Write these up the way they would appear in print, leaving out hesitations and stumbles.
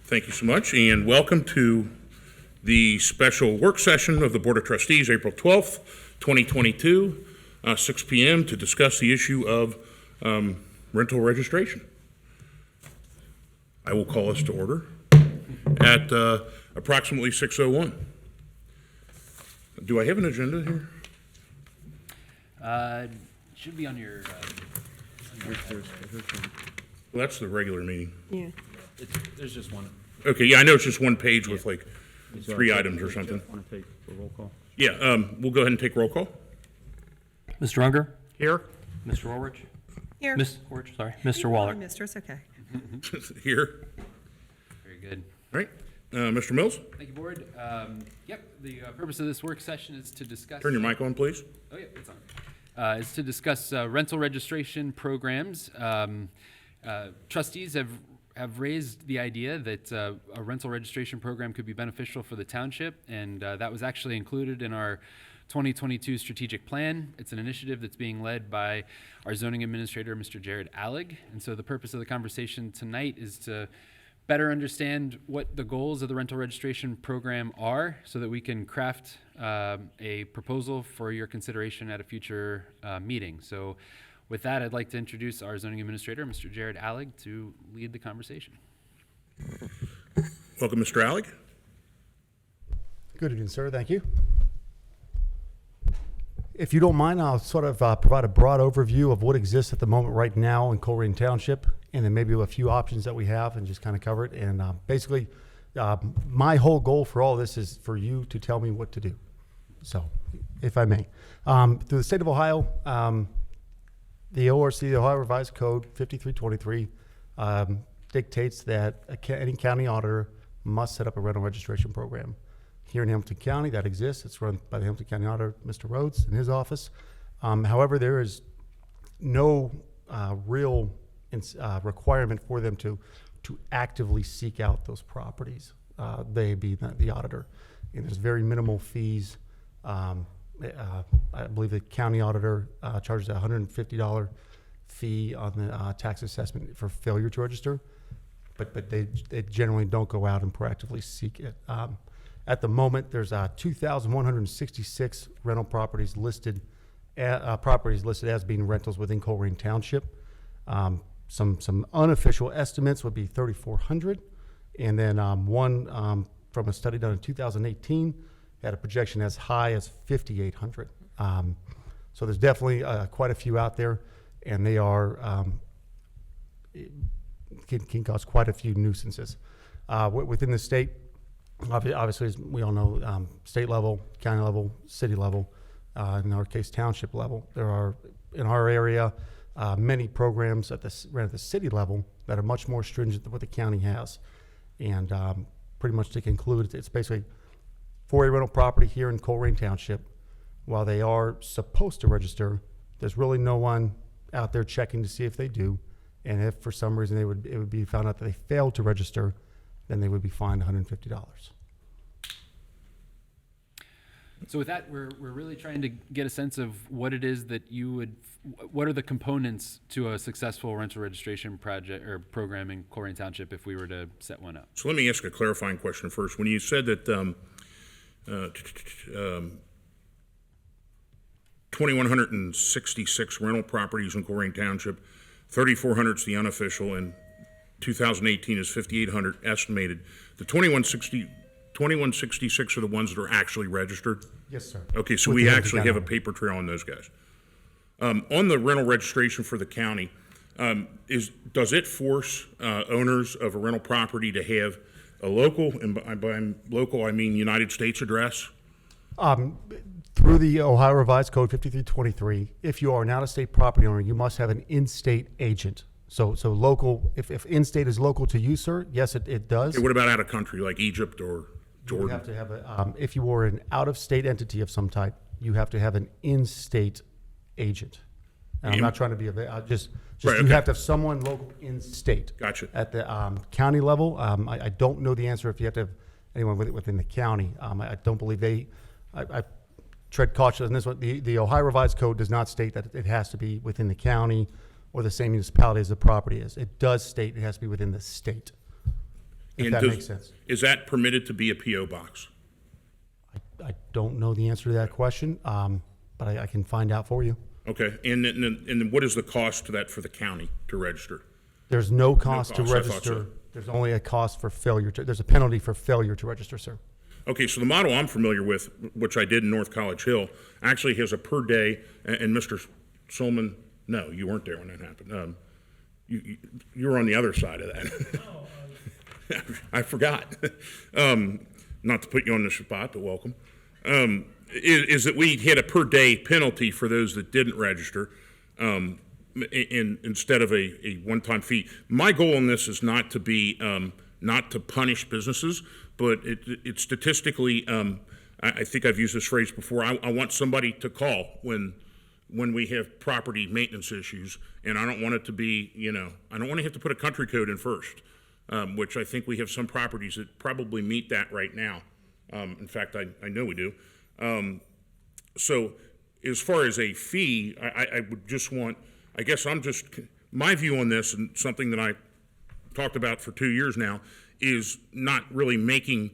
Thank you so much, and welcome to the special work session of the Board of Trustees, April 12th, 2022, 6 p.m. to discuss the issue of rental registration. I will call us to order at approximately 6:01. Do I have an agenda here? Should be on your. Well, that's the regular meeting. Yeah. There's just one. Okay, yeah, I know it's just one page with like 3 items or something. Want to take a roll call? Yeah, we'll go ahead and take roll call. Mr. Unger? Here. Mr. Ulrich? Here. Miss Ulrich, sorry. Mr. Waller? Mister, it's okay. Here. Very good. All right. Mr. Mills, Thank you, Board. Yep, the purpose of this work session is to discuss. turn your mic on, please. Oh, yeah, it's on. Is to discuss rental registration programs. Trustees have raised the idea that a rental registration program could be beneficial for the township, and that was actually included in our 2022 strategic plan. It's an initiative that's being led by our zoning administrator, Mr. Jared Allig. And so the purpose of the conversation tonight is to better understand what the goals of the rental registration program are so that we can craft a proposal for your consideration at a future meeting. So with that, I'd like to introduce our zoning administrator, Mr. Jared Allig, to lead the conversation. Welcome, Mr. Allig. Good evening, sir. Thank you. If you don't mind, I'll sort of provide a broad overview of what exists at the moment right now in Colerain Township, and then maybe a few options that we have and just kind of cover it. And basically, my whole goal for all this is for you to tell me what to do. So, if I may. Through the state of Ohio, the ORC, the Ohio Revised Code 5323, dictates that any county auditor must set up a rental registration program. Here in Hamilton County, that exists. It's run by the Hamilton County Auditor, Mr. Rhodes, in his office. However, there is no real requirement for them to actively seek out those properties. They be the auditor. And there's very minimal fees. I believe the county auditor charges a $150 fee on the tax assessment for failure to register, but they generally don't go out and proactively seek it. At the moment, there's 2,166 rental properties listed as being rentals within Colerain Township. Some unofficial estimates would be 3,400, and then one from a study done in 2018 had a projection as high as 5,800. So there's definitely quite a few out there, and they are can cause quite a few nuisances within the state. Obviously, as we all know, state level, county level, city level, in our case, township level. There are, in our area, many programs at the city level that are much more stringent than what the county has. And pretty much to conclude, it's basically for a rental property here in Colerain Township, while they are supposed to register, there's really no one out there checking to see if they do. And if for some reason it would be found out that they failed to register, then they would be fined $150. So with that, we're really trying to get a sense of what it is that what are the components to a successful rental registration project or program in Colerain Township if we were to set one up? So let me ask a clarifying question first. When you said that 2,166 rental properties in Colerain Township, 3,400 is the unofficial, and 2018 is 5,800 estimated. The 2,166 are the ones that are actually registered? Yes, sir. Okay, so With we the actually have a county. paper trail on those guys. On the rental registration for the county, does it force owners of a rental property to have a local, and by local I mean United States address? Through the Ohio Revised Code 5323, if you are an out-of-state property owner, you must have an in-state agent. So local, if in-state is local to you, sir, yes, it does. Okay, what about out of country, like Egypt or You Jordan? have to have if you were an out-of-state entity of some type, you have to have an in-state agent. And I'm not trying to be just Right, you okay. have to have someone local in-state. Gotcha. At the county level, I don't know the answer if you have to have anyone within the county. I don't believe I tread caution on this one. The Ohio Revised Code does not state that it has to be within the county or the same municipality as the property is. It does state it has to be within the state. if And that does- makes sense. Is that permitted to be a PO box? I don't know the answer to that question, but I can find out for you. Okay, and then what is the cost to that for the county to register? There's no cost to cost, I thought register. so. There's only a cost for failure to, there's a penalty for failure to register, sir. Okay, so the model I'm familiar with, which I did in North College Hill, actually has a per day, and Mr. Solman, no, you weren't there when that happened. You were on the other side of that. I forgot. Not to put you on the spot, but welcome. Is that we had a per day penalty for those that didn't register, instead of a one-time fee. My goal in this is not to be, not to punish businesses, but it statistically, I think I've used this phrase before, I want somebody to call when we have property maintenance issues, and I don't want it to be, I don't want to have to put a country code in first, which I think we have some properties that probably meet that right now. In fact, I know we do. So as far as a fee, I would just want, I guess my view on this, and something that I talked about for 2 years now, is not really making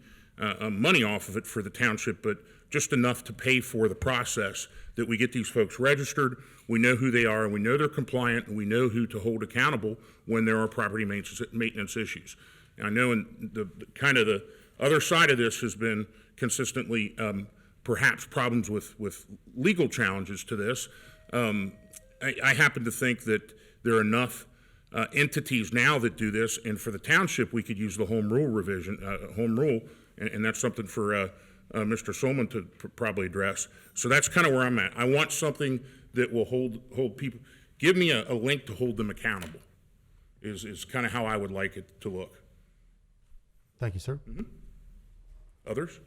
money off of it for the township, but just enough to pay for the process that we get these folks registered, we know who they are, and we know they're compliant, and we know who to hold accountable when there are property maintenance issues. And I know in the kind of the other side of this has been consistently perhaps problems with legal challenges to this. I happen to think that there are enough entities now that do this, and for the township, we could use the home rule revision, and that's something for Mr. Solman to probably address. So that's kind of where I'm at. I want something that will hold people, give me a link to hold them accountable, is kind of how I would like it to look. Thank you, sir. Others?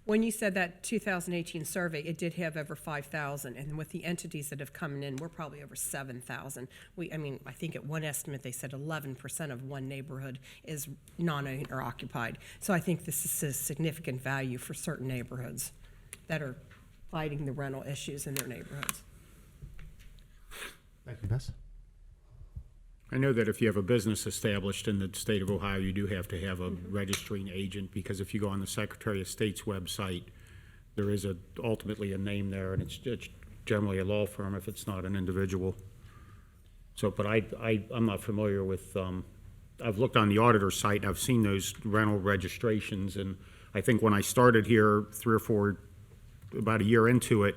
When you said that 2018 survey, it did have over 5,000, and with the entities that have come in, we're probably over 7,000. I think at one estimate, they said 11% of one neighborhood is non-owner occupied. So I think this is a significant value for certain neighborhoods that are fighting the rental issues in their neighborhoods. Thank you, Miss. I know that if you have a business established in the state of Ohio, you do have to have a registering agent, because if you go on the Secretary of State's website, there is ultimately a name there, and it's generally a law firm if it's not an individual. So, but I'm not familiar with, I've looked on the auditor's site, and I've seen those rental registrations, and I think when I started here about a year into it,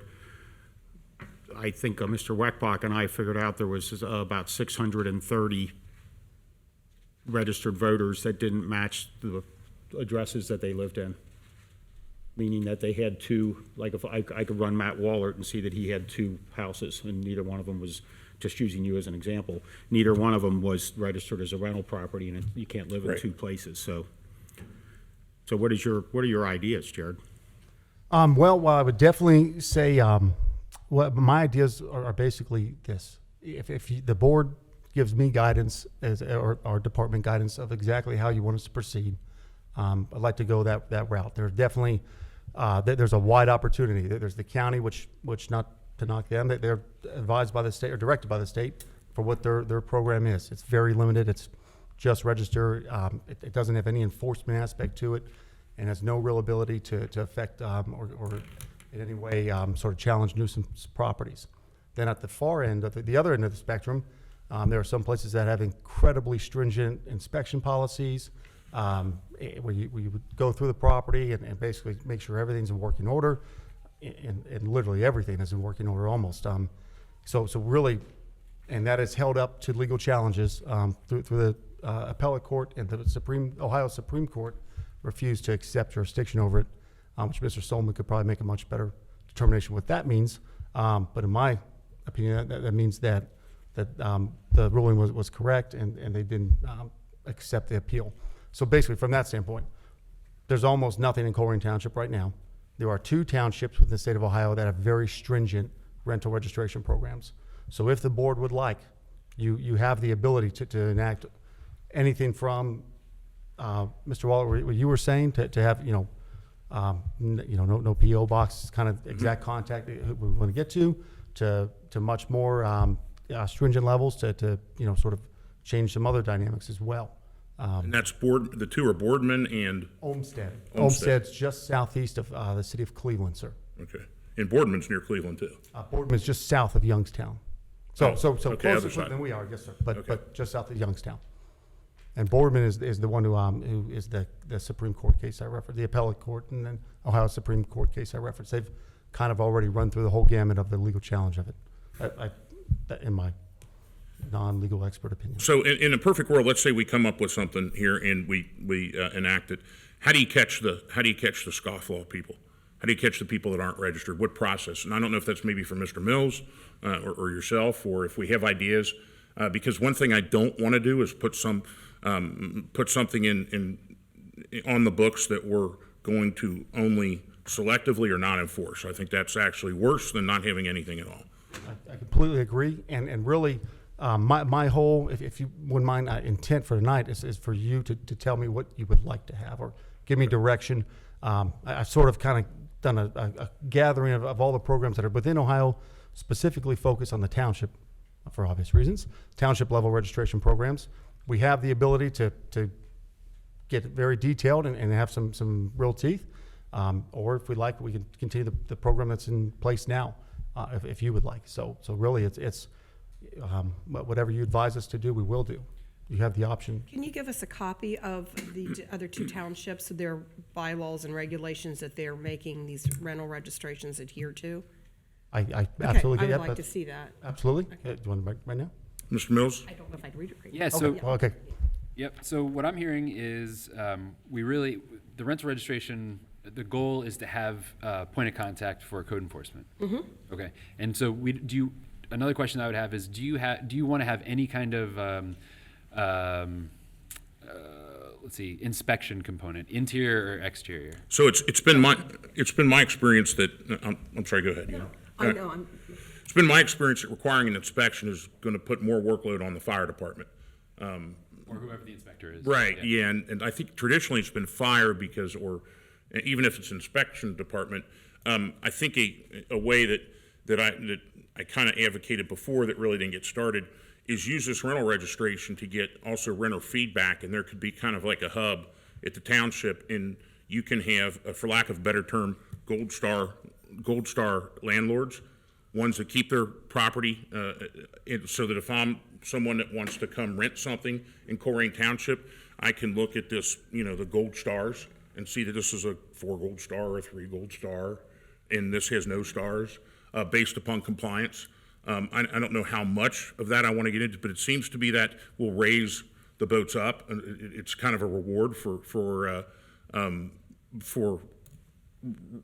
I think Mr. Weckbach and I figured out there was about 630 registered voters that didn't match the addresses that they lived in, meaning that they had two, like if I could run Matt Wallert and see that he had two houses, and neither one of them was, just using you as an example, neither one of them was registered as a rental property, and you can't live in Right. two places. So what are your ideas, Jared? Well, I would definitely say, well, my ideas are basically this. If the board gives me guidance, or our department guidance of exactly how you want us to proceed, I'd like to go that route. There's definitely, there's a wide opportunity. There's the county, which not to knock them, they're advised by the state or directed by the state for what their program is. It's very limited. It's just register. It doesn't have any enforcement aspect to it, and has no real ability to affect or in any way sort of challenge nuisance properties. Then at the far end, the other end of the spectrum, there are some places that have incredibly stringent inspection policies, where you would go through the property and basically make sure everything's in working order, and literally everything is in working order almost. So really, and that is held up to legal challenges through the appellate court, and the Ohio Supreme Court refused to accept jurisdiction over it, which Mr. Solman could probably make a much better determination what that means. But in my opinion, that means that the ruling was correct, and they didn't accept the appeal. So basically, from that standpoint, there's almost nothing in Colerain Township right now. There are 2 townships within the state of Ohio that have very stringent rental registration programs. So if the board would like, you have the ability to enact anything from Mr. Waller, what you were saying, to have no PO box kind of exact contact we want to get to much more stringent levels to sort of change some other dynamics as well. And that's the two are Boardman and, Olmsted. Olmsted. Olmsted's just southeast of the city of Cleveland, sir. okay. And Boardman's near Cleveland too. Boardman's just south of Youngstown. So Oh, okay, closer other side. than we are, yes, sir, but Okay. just south of Youngstown. And Boardman is the one who is the Supreme Court case I referenced, the appellate court, and then Ohio Supreme Court case I referenced. They've kind of already run through the whole gamut of the legal challenge of it, in my non-legal expert opinion. So in a perfect world, let's say we come up with something here and we enact it. How do you catch the scofflaw people? How do you catch the people that aren't registered? What process? And I don't know if that's maybe for Mr. Mills or yourself, or if we have ideas. Because one thing I don't want to do is put something in on the books that we're going to only selectively or not enforce. I think that's actually worse than not having anything at all. I completely agree, and really, my whole, if you wouldn't mind, intent for tonight is for you to tell me what you would like to have, or give me direction. I've sort of kind of done a gathering of all the programs that are within Ohio, specifically focused on the township, for obvious reasons, township level registration programs. We have the ability to get very detailed and have some real teeth, or if we like, we can continue the program that's in place now, if you would like. So really, it's whatever you advise us to do, we will do. You have the option. Can you give us a copy of the other two townships, their bylaws and regulations that they're making these rental registrations adhere to? I absolutely Okay, get I would like that. to see that. Absolutely. Do you want to right now? Mr. Mills? I don't know if I'd read it right. Yeah, so, Okay. yep, so what I'm hearing is the rental registration, the goal is to have a point of contact for code enforcement. Mm-hmm. Okay, and so another question I would have is, do you want to have any kind of, inspection component, interior or exterior? So it's been my experience that, I'm sorry, go ahead. I know, It's been my experience that requiring an inspection is going to put more workload on the fire department. Or whoever the inspector is. Right, yeah, and I think traditionally it's been fire because, or even if it's inspection department, I think a way that I kind of advocated before that really didn't get started is use this rental registration to get also renter feedback, and there could be kind of like a hub at the township, and you can have, for lack of a better term, gold star landlords, ones that keep their property, so that if I'm someone that wants to come rent something in Colerain Township, I can look at this, the gold stars, and see that this is a 4 gold star or a 3 gold star, and this has no stars, based upon compliance. I don't know how much of that I want to get into, but it seems to be that will raise the boats up, and it's kind of a reward for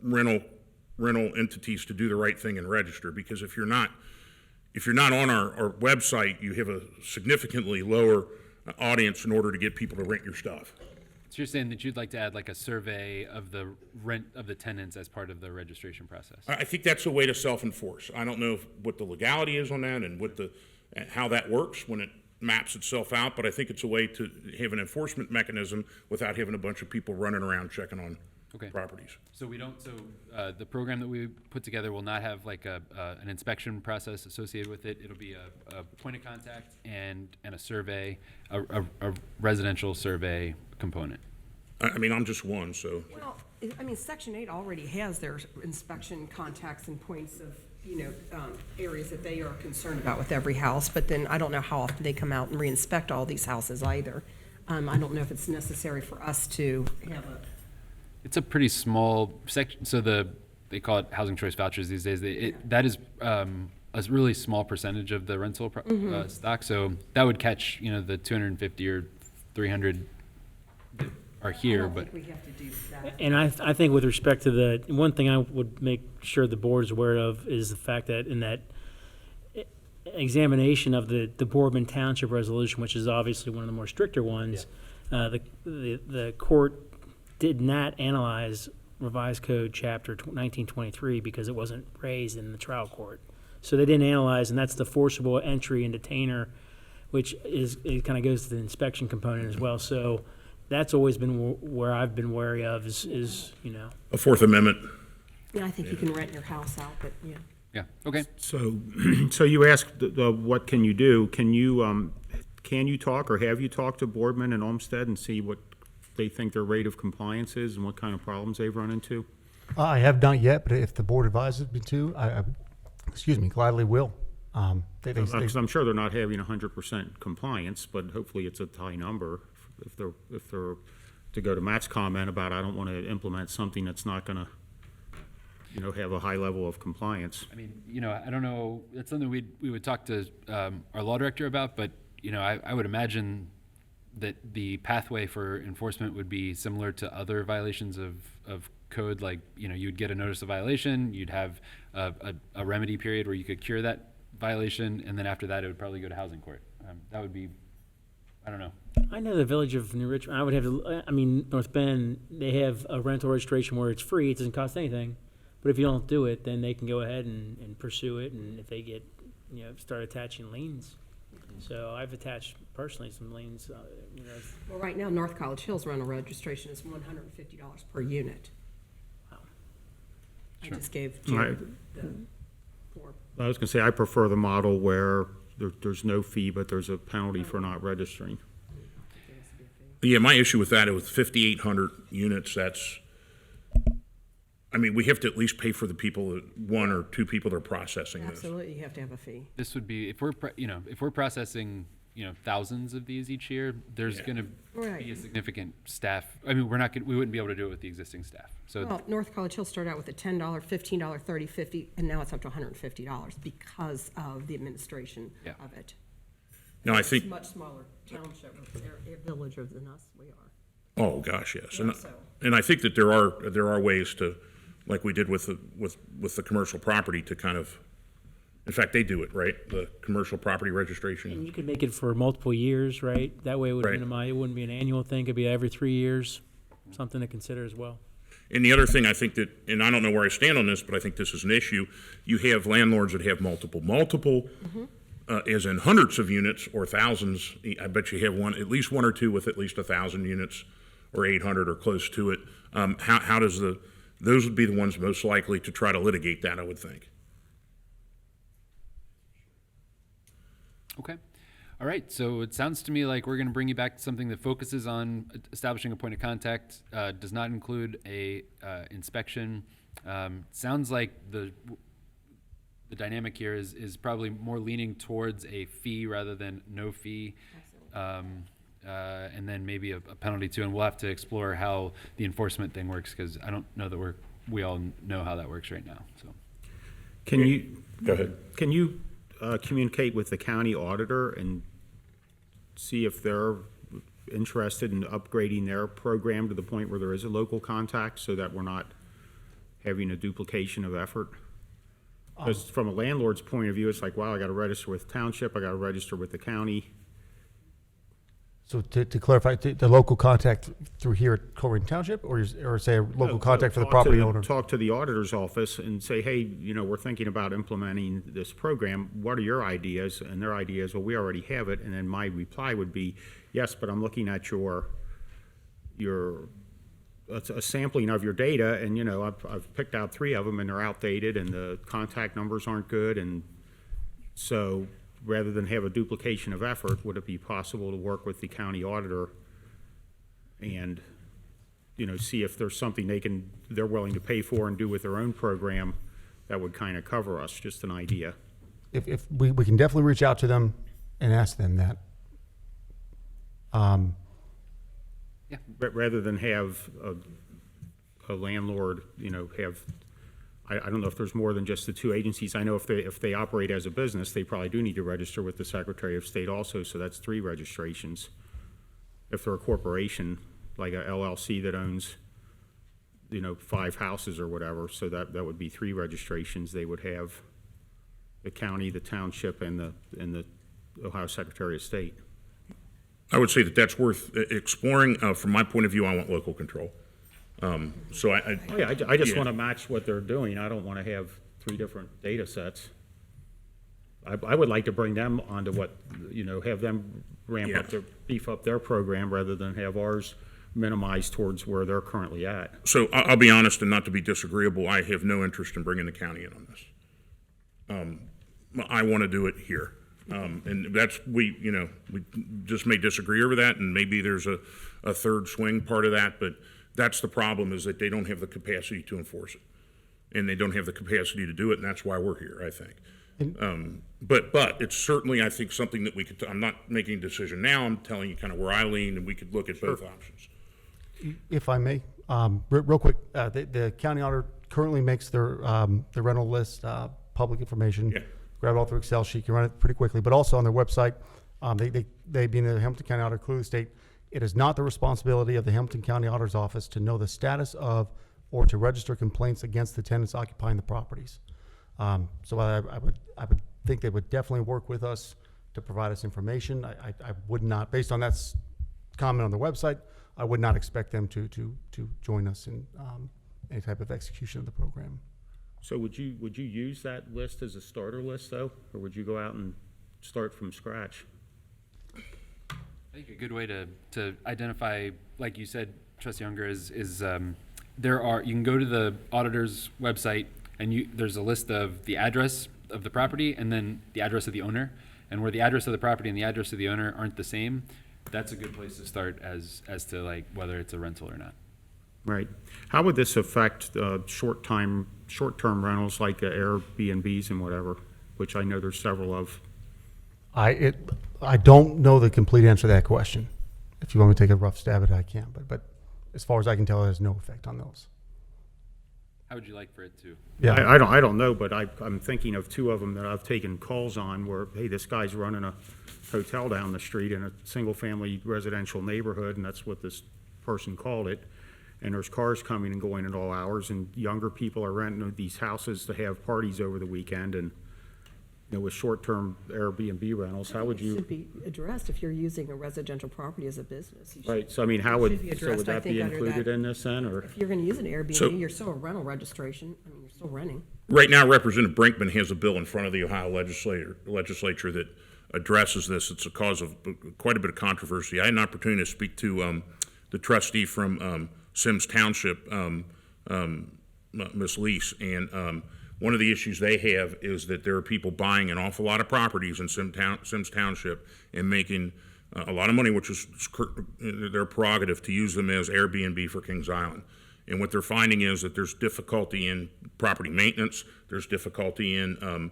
rental entities to do the right thing and register. Because if you're not on our website, you have a significantly lower audience in order to get people to rent your stuff. So you're saying that you'd like to add like a survey of the rent of the tenants as part of the registration process? I think that's a way to self-enforce. I don't know what the legality is on that and how that works when it maps itself out, but I think it's a way to have an enforcement mechanism without having a bunch of people running around checking on properties. So the program that we put together will not have like an inspection process associated with it. It'll be a point of contact and a survey, a residential survey component. I mean, I'm just one, so. Well, Section 8 already has their inspection contacts and points of, areas that they are concerned about with every house, but then I don't know how often they come out and re-inspect all these houses either. I don't know if it's necessary for us to have It's a pretty small section, so they call it housing choice vouchers these days. That is a really small percentage of the rental stock, so that would catch, the 250 or 300 that are here, but. I don't think we have to do that. And I think with respect to the, one thing I would make sure the board is aware of is the fact that in that examination of the Boardman Township resolution, which is obviously one of the more stricter ones, the court did not analyze revised code chapter 1923 because it wasn't raised in the trial court. So they didn't analyze, and that's the forcible entry and detainer, which it kind of goes to the inspection component as well. So that's always been where I've been wary of is A Fourth Amendment. Yeah, I think you can rent your house out, but yeah. Yeah, okay. So you asked, what can you do? Can can you talk or have you talked to Boardman and Olmsted and see what they think their rate of compliance is and what kind of problems they've run into? I have not yet, but if the board advises me to, gladly will. Because I'm sure they're not having 100% compliance, but hopefully it's a high number. If they're to go to Matt's comment about, I don't want to implement something that's not going to, have a high level of compliance. I mean, I don't know, that's something we would talk to our law director about, but, I would imagine that the pathway for enforcement would be similar to other violations of code, like, you'd get a notice of violation, you'd have a remedy period where you could cure that violation, and then after that, it would probably go to housing court. That would be, I don't know. I know the village of New Richmond, I would have, North Bend, they have a rental registration where it's free, it doesn't cost anything. But if you don't do it, then they can go ahead and pursue it, and if they get, start attaching liens. So I've attached personally some liens, Well, right now, North College Hills rental registration is $150 per unit. Wow. I just gave Right. Jim the form. I was going to say, I prefer the model where there's no fee, but there's a penalty for not registering. Yeah, my issue with that, with 5,800 units, we have to at least pay for the people, one or two people that are processing this. Absolutely, you have to have a fee. This would be, if we're processing, thousands of these each year, there's Yeah. gonna Right. be a significant staff. We wouldn't be able to do it with the existing staff. So Well, North College Hill started out with a $10, $15, $30, $50, and now it's up to $150 because of the administration Yeah. of it. Now, I It's think, much smaller township, they're a villager than us, we are. oh, gosh, yes. Yeah, so- And I think that there are ways to, like we did with the commercial property, to kind of, in fact, they do it, right? The commercial property and registration. you could make it for multiple years, right? That way it would Right. minimize, it wouldn't be an annual thing, it could be every 3 years, something to consider as well. And the other thing, I think that, and I don't know where I stand on this, but I think this is an issue, you have landlords that have multiple, as in hundreds of units or thousands. I bet you have at least one or two with at least 1,000 units or 800 or close to it. How does those would be the ones most likely to try to litigate that, I would think. Okay. All right. So it sounds to me like we're going to bring you back to something that focuses on establishing a point of contact, does not include a inspection. Sounds like the dynamic here is probably more leaning towards a fee rather than no fee. And then maybe a penalty too. And we'll have to explore how the enforcement thing works, because I don't know that we all know how that works right now. So Can you? Go ahead. Can you communicate with the county auditor and see if they're interested in upgrading their program to the point where there is a local contact, so that we're not having a duplication of effort? Because from a landlord's point of view, it's like, wow, I got to register with Township, I got to register with the county. So to clarify, the local contact through here at Colerain Township, or say a local contact for the Talk to property owner? Talk to the auditor's office and say, hey, we're thinking about implementing this program. What are your ideas? And their idea is, well, we already have it. And then my reply would be, yes, but I'm looking at a sampling of your data, and I've picked out 3 of them, and they're outdated, and the contact numbers aren't good, and so rather than have a duplication of effort, would it be possible to work with the county auditor and see if there's something they're willing to pay for and do with their own program that would kind of cover us? Just an idea. If we can definitely reach out to them and ask them that. Rather than have a landlord, I don't know if there's more than just the 2 agencies. I know if they operate as a business, they probably do need to register with the Secretary of State also, so that's 3 registrations. If they're a corporation, like a LLC that owns, 5 houses or whatever, so that would be 3 registrations. They would have the county, the township, and the Ohio Secretary of State. I would say that that's worth exploring. From my point of view, I want local control. So I I just yeah. want to match what they're doing. I don't want to have 3 different data sets. I would like to bring them onto what, have them ramp up Yeah. beef up their program rather than have ours minimized towards where they're currently at. So I'll be honest, and not to be disagreeable, I have no interest in bringing the county in on this. I want to do it here. And that's, we just may disagree over that, and maybe there's a third swing part of that, but that's the problem, is that they don't have the capacity to enforce it. And they don't have the capacity to do it, and that's why we're here, I think. But it's certainly, I think, something that we could, I'm not making a decision now, I'm telling you kind of where I lean, and we could look at both options. If I may, real quick, the county auditor currently makes their rental list public information. Yeah. Grab it all through Excel sheet, you can run it pretty quickly, but also on their website, they being the Hamilton County Auditor, clearly state, it is not the responsibility of the Hamilton County Auditor's Office to know the status of or to register complaints against the tenants occupying the properties. So I would think they would definitely work with us to provide us information. I would not, based on that comment on the website, I would not expect them to join us in any type of execution of the program. So would you use that list as a starter list, though? Or would you go out and start from scratch? I think a good way to identify, like you said, Trustee Unger, is you can go to the auditor's website, and there's a list of the address of the property and then the address of the owner. And where the address of the property and the address of the owner aren't the same, that's a good place to start as to like whether it's a rental or not. Right. How would this affect short-term rentals like Airbnbs and whatever, which I know there's several of? I don't know the complete answer to that question. If you want me to take a rough stab at it, I can. But as far as I can tell, it has no effect on those. How would you like for it to? Yeah. I don't know, but I'm thinking of two of them that I've taken calls on where, hey, this guy's running a hotel down the street in a single-family residential neighborhood, and that's what this person called it. And there's cars coming and going at all hours, and younger people are renting these houses to have parties over the weekend. And with short-term Airbnb rentals, how would It you? should be addressed if you're using a residential property as a business. You should- Right. So I mean, It should be addressed, would I that think, be under included that. in this then, or? If you're gonna use an So- Airbnb, you're still a rental registration, I mean, you're still renting. Right now, Representative Brinkman has a bill in front of the Ohio legislature that addresses this. It's a cause of quite a bit of controversy. I had an opportunity to speak to the trustee from Sims Township, Ms. Lease, and one of the issues they have is that there are people buying an awful lot of properties in Sims Township and making a lot of money, which is their prerogative to use them as Airbnb for Kings Island. And what they're finding is that there's difficulty in property maintenance, there's difficulty in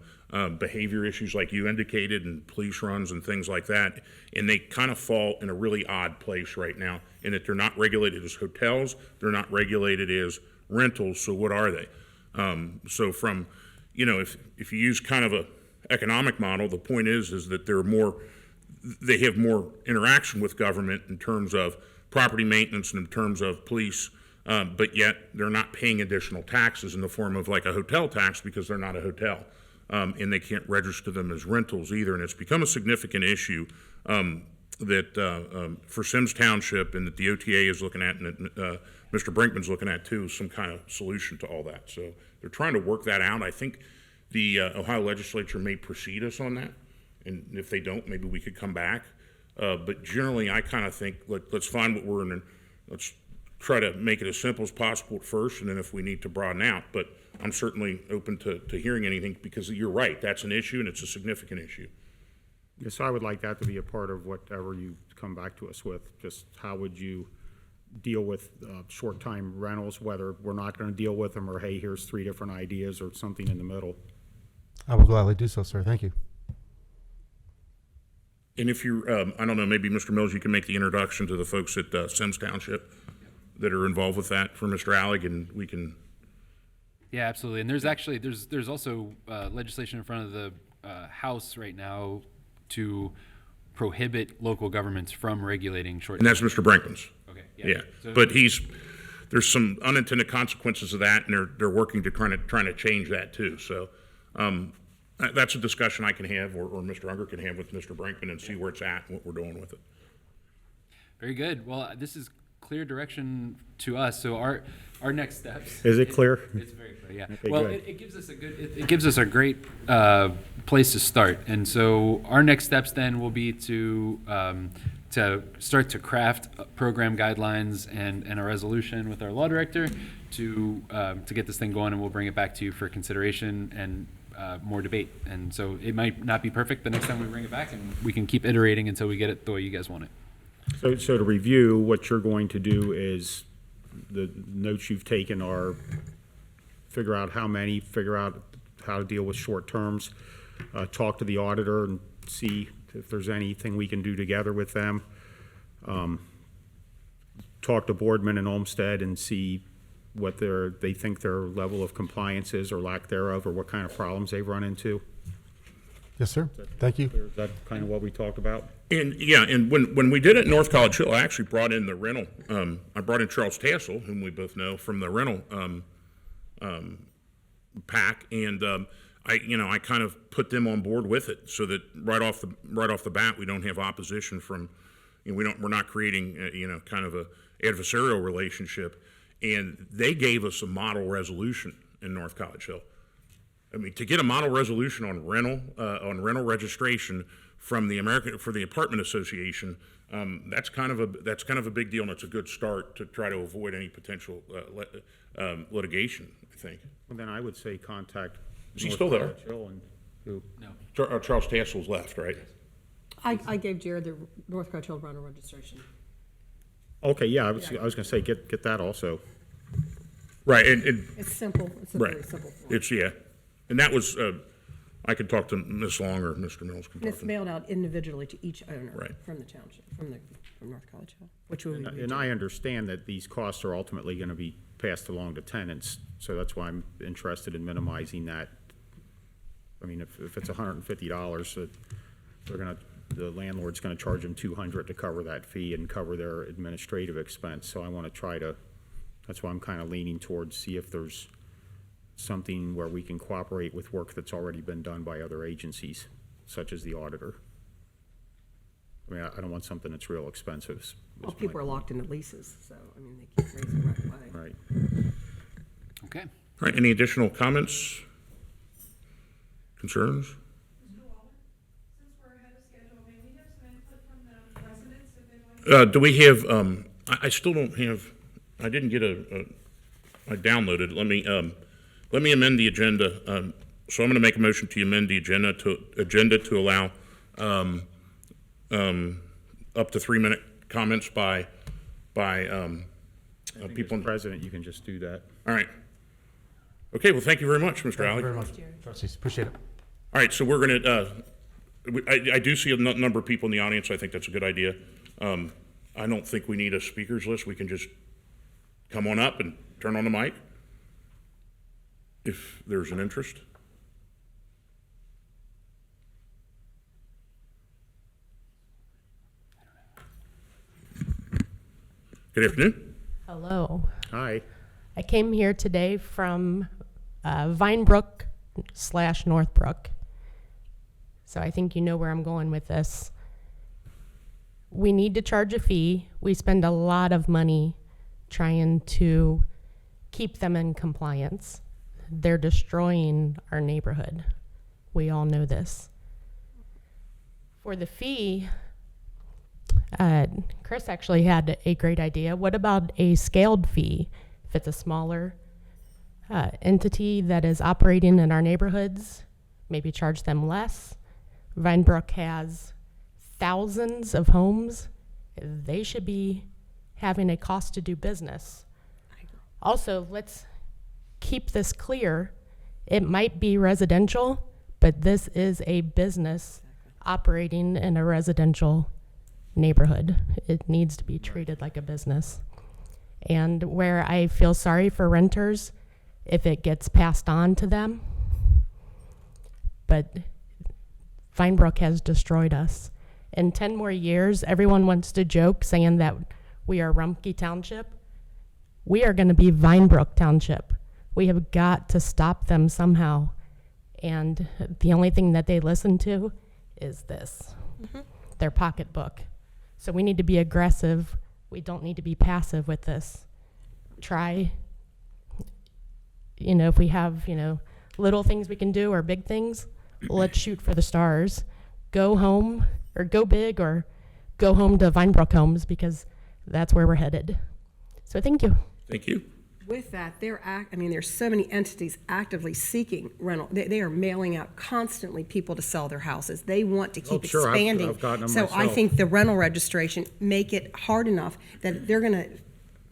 behavior issues like you indicated, and police runs and things like that. And they kind of fall in a really odd place right now in that they're not regulated as hotels, they're not regulated as rentals, so what are they? So from, if you use kind of a economic model, the point is that they have more interaction with government in terms of property maintenance and in terms of police, but yet they're not paying additional taxes in the form of like a hotel tax because they're not a hotel. And they can't register them as rentals either. And it's become a significant issue that for Sims Township and that the OTA is looking at and that Mr. Brinkman's looking at too, some kind of solution to all that. So they're trying to work that out. I think the Ohio legislature may precede us on that. And if they don't, maybe we could come back. But generally, I kind of think, let's find what we're in and let's try to make it as simple as possible at first, and then if we need to broaden out. But I'm certainly open to hearing anything because you're right, that's an issue and it's a significant issue. Yes, I would like that to be a part of whatever you come back to us with. Just how would you deal with short-time rentals, whether we're not going to deal with them or, hey, here's 3 different ideas or something in the middle. I will gladly do so, sir. Thank you. And if you're, I don't know, maybe Mr. Mills, you can make the introduction to the folks at Sims Township that are involved with that for Mr. Allig, and we can. Yeah, absolutely. And there's also legislation in front of the House right now to prohibit local governments from regulating short. And that's Mr. Brinkman's. Okay. Yeah, So- but there's some unintended consequences of that, and they're working to trying to change that too. So that's a discussion I can have, or Mr. Unger can have with Mr. Brinkman and see where it's at and what we're doing with it. Very good. Well, this is clear direction to us. So our next steps. Is it clear? It's very clear. Yeah. Okay, Well, good. it gives us it gives us a great place to start. And so our next steps then will be to start to craft program guidelines and a resolution with our law director to get this thing going, and we'll bring it back to you for consideration and more debate. And so it might not be perfect the next time we bring it back, and we can keep iterating until we get it the way you guys want it. So to review, what you're going to do is, the notes you've taken are figure out how many, figure out how to deal with short terms, talk to the auditor and see if there's anything we can do together with them. Talk to Boardman and Olmsted and see what they think their level of compliance is or lack thereof, or what kind of problems they've run into. Yes, sir. Thank you. Is that kind of what we talked about? And yeah, and when we did it in North College Hill, I actually brought in the rental. I brought in Charles Tassel, whom we both know from the rental pack, and I kind of put them on board with it, so that right off the bat we don't have opposition from, we're not creating kind of a adversarial relationship, and they gave us a model resolution in North College Hill. I mean, to get a model resolution on rental registration from the Apartment Association, that's kind of a big deal, and it's a good start to try to avoid any potential litigation, I think. Well, then I would say contact. Is he North still there? College Hill and who? No. Charles Tassel's left, right? I gave Jared the North College Hill rental registration. Okay, yeah, I was gonna say, get that also. Right, and It's simple. It's a right, very simple form. it's and that was I could talk to Ms. Long or Mr. Mills. Can And talk it's to mailed out individually to each owner Right. from the township, from North College Hill, which will be. And I understand that these costs are ultimately gonna be passed along to tenants, so that's why I'm interested in minimizing that. I mean, if it's $150, the landlord's gonna charge them $200 to cover that fee and cover their administrative expense, so I wanna that's why I'm kinda leaning towards see if there's something where we can cooperate with work that's already been done by other agencies, such as the auditor. I mean, I don't want something that's real expensive. Well, people are locked into leases, so, I mean, they can't raise it right away. Right. Okay. All right, any additional comments, concerns? Mr. Waller, since we're ahead of schedule, may we have some input from the residents if they want to? Do we have, I still don't have, I didn't get I downloaded, let me amend the agenda. So I'm going to make a motion to amend the agenda to allow up to 3-minute comments by people. Mr. President, you can just do that. All right. Okay, well, thank you very much, Mr. Thank Alley. you very much, trustees. Appreciate it. All right, so we're going to, I do see a number of people in the audience. I think that's a good idea. I don't think we need a speakers list. We can just come on up and turn on the mic if there's an interest. Good afternoon. Hello. Hi. I came here today from Vinebrook/Northbrook. So I think you know where I'm going with this. We need to charge a fee. We spend a lot of money trying to keep them in compliance. They're destroying our neighborhood. We all know this. For the fee, Chris actually had a great idea. What about a scaled fee? If it's a smaller entity that is operating in our neighborhoods, maybe charge them less. Vinebrook has thousands of homes. They should be having a cost to do business. Also, let's keep this clear. It might be residential, but this is a business operating in a residential neighborhood. It needs to be treated like a business. And where I feel sorry for renters, if it gets passed on to them, but Vinebrook has destroyed us. In 10 more years, everyone wants to joke saying that we are Rumpke Township. We are going to be Vinebrook Township. We have got to stop them somehow. And the only thing that they listen to is this, their pocketbook. So we need to be aggressive. We don't need to be passive with this. Try, if we have, little things we can do or big things, let's shoot for the stars. Go home or go big or go home to Vinebrook Homes because that's where we're headed. So thank you. Thank you. With that, there's so many entities actively seeking rental. They are mailing out constantly people to sell their houses. They want to keep sure, I've expanding. gotten them So I myself. think the rental registration, make it hard enough that they're gonna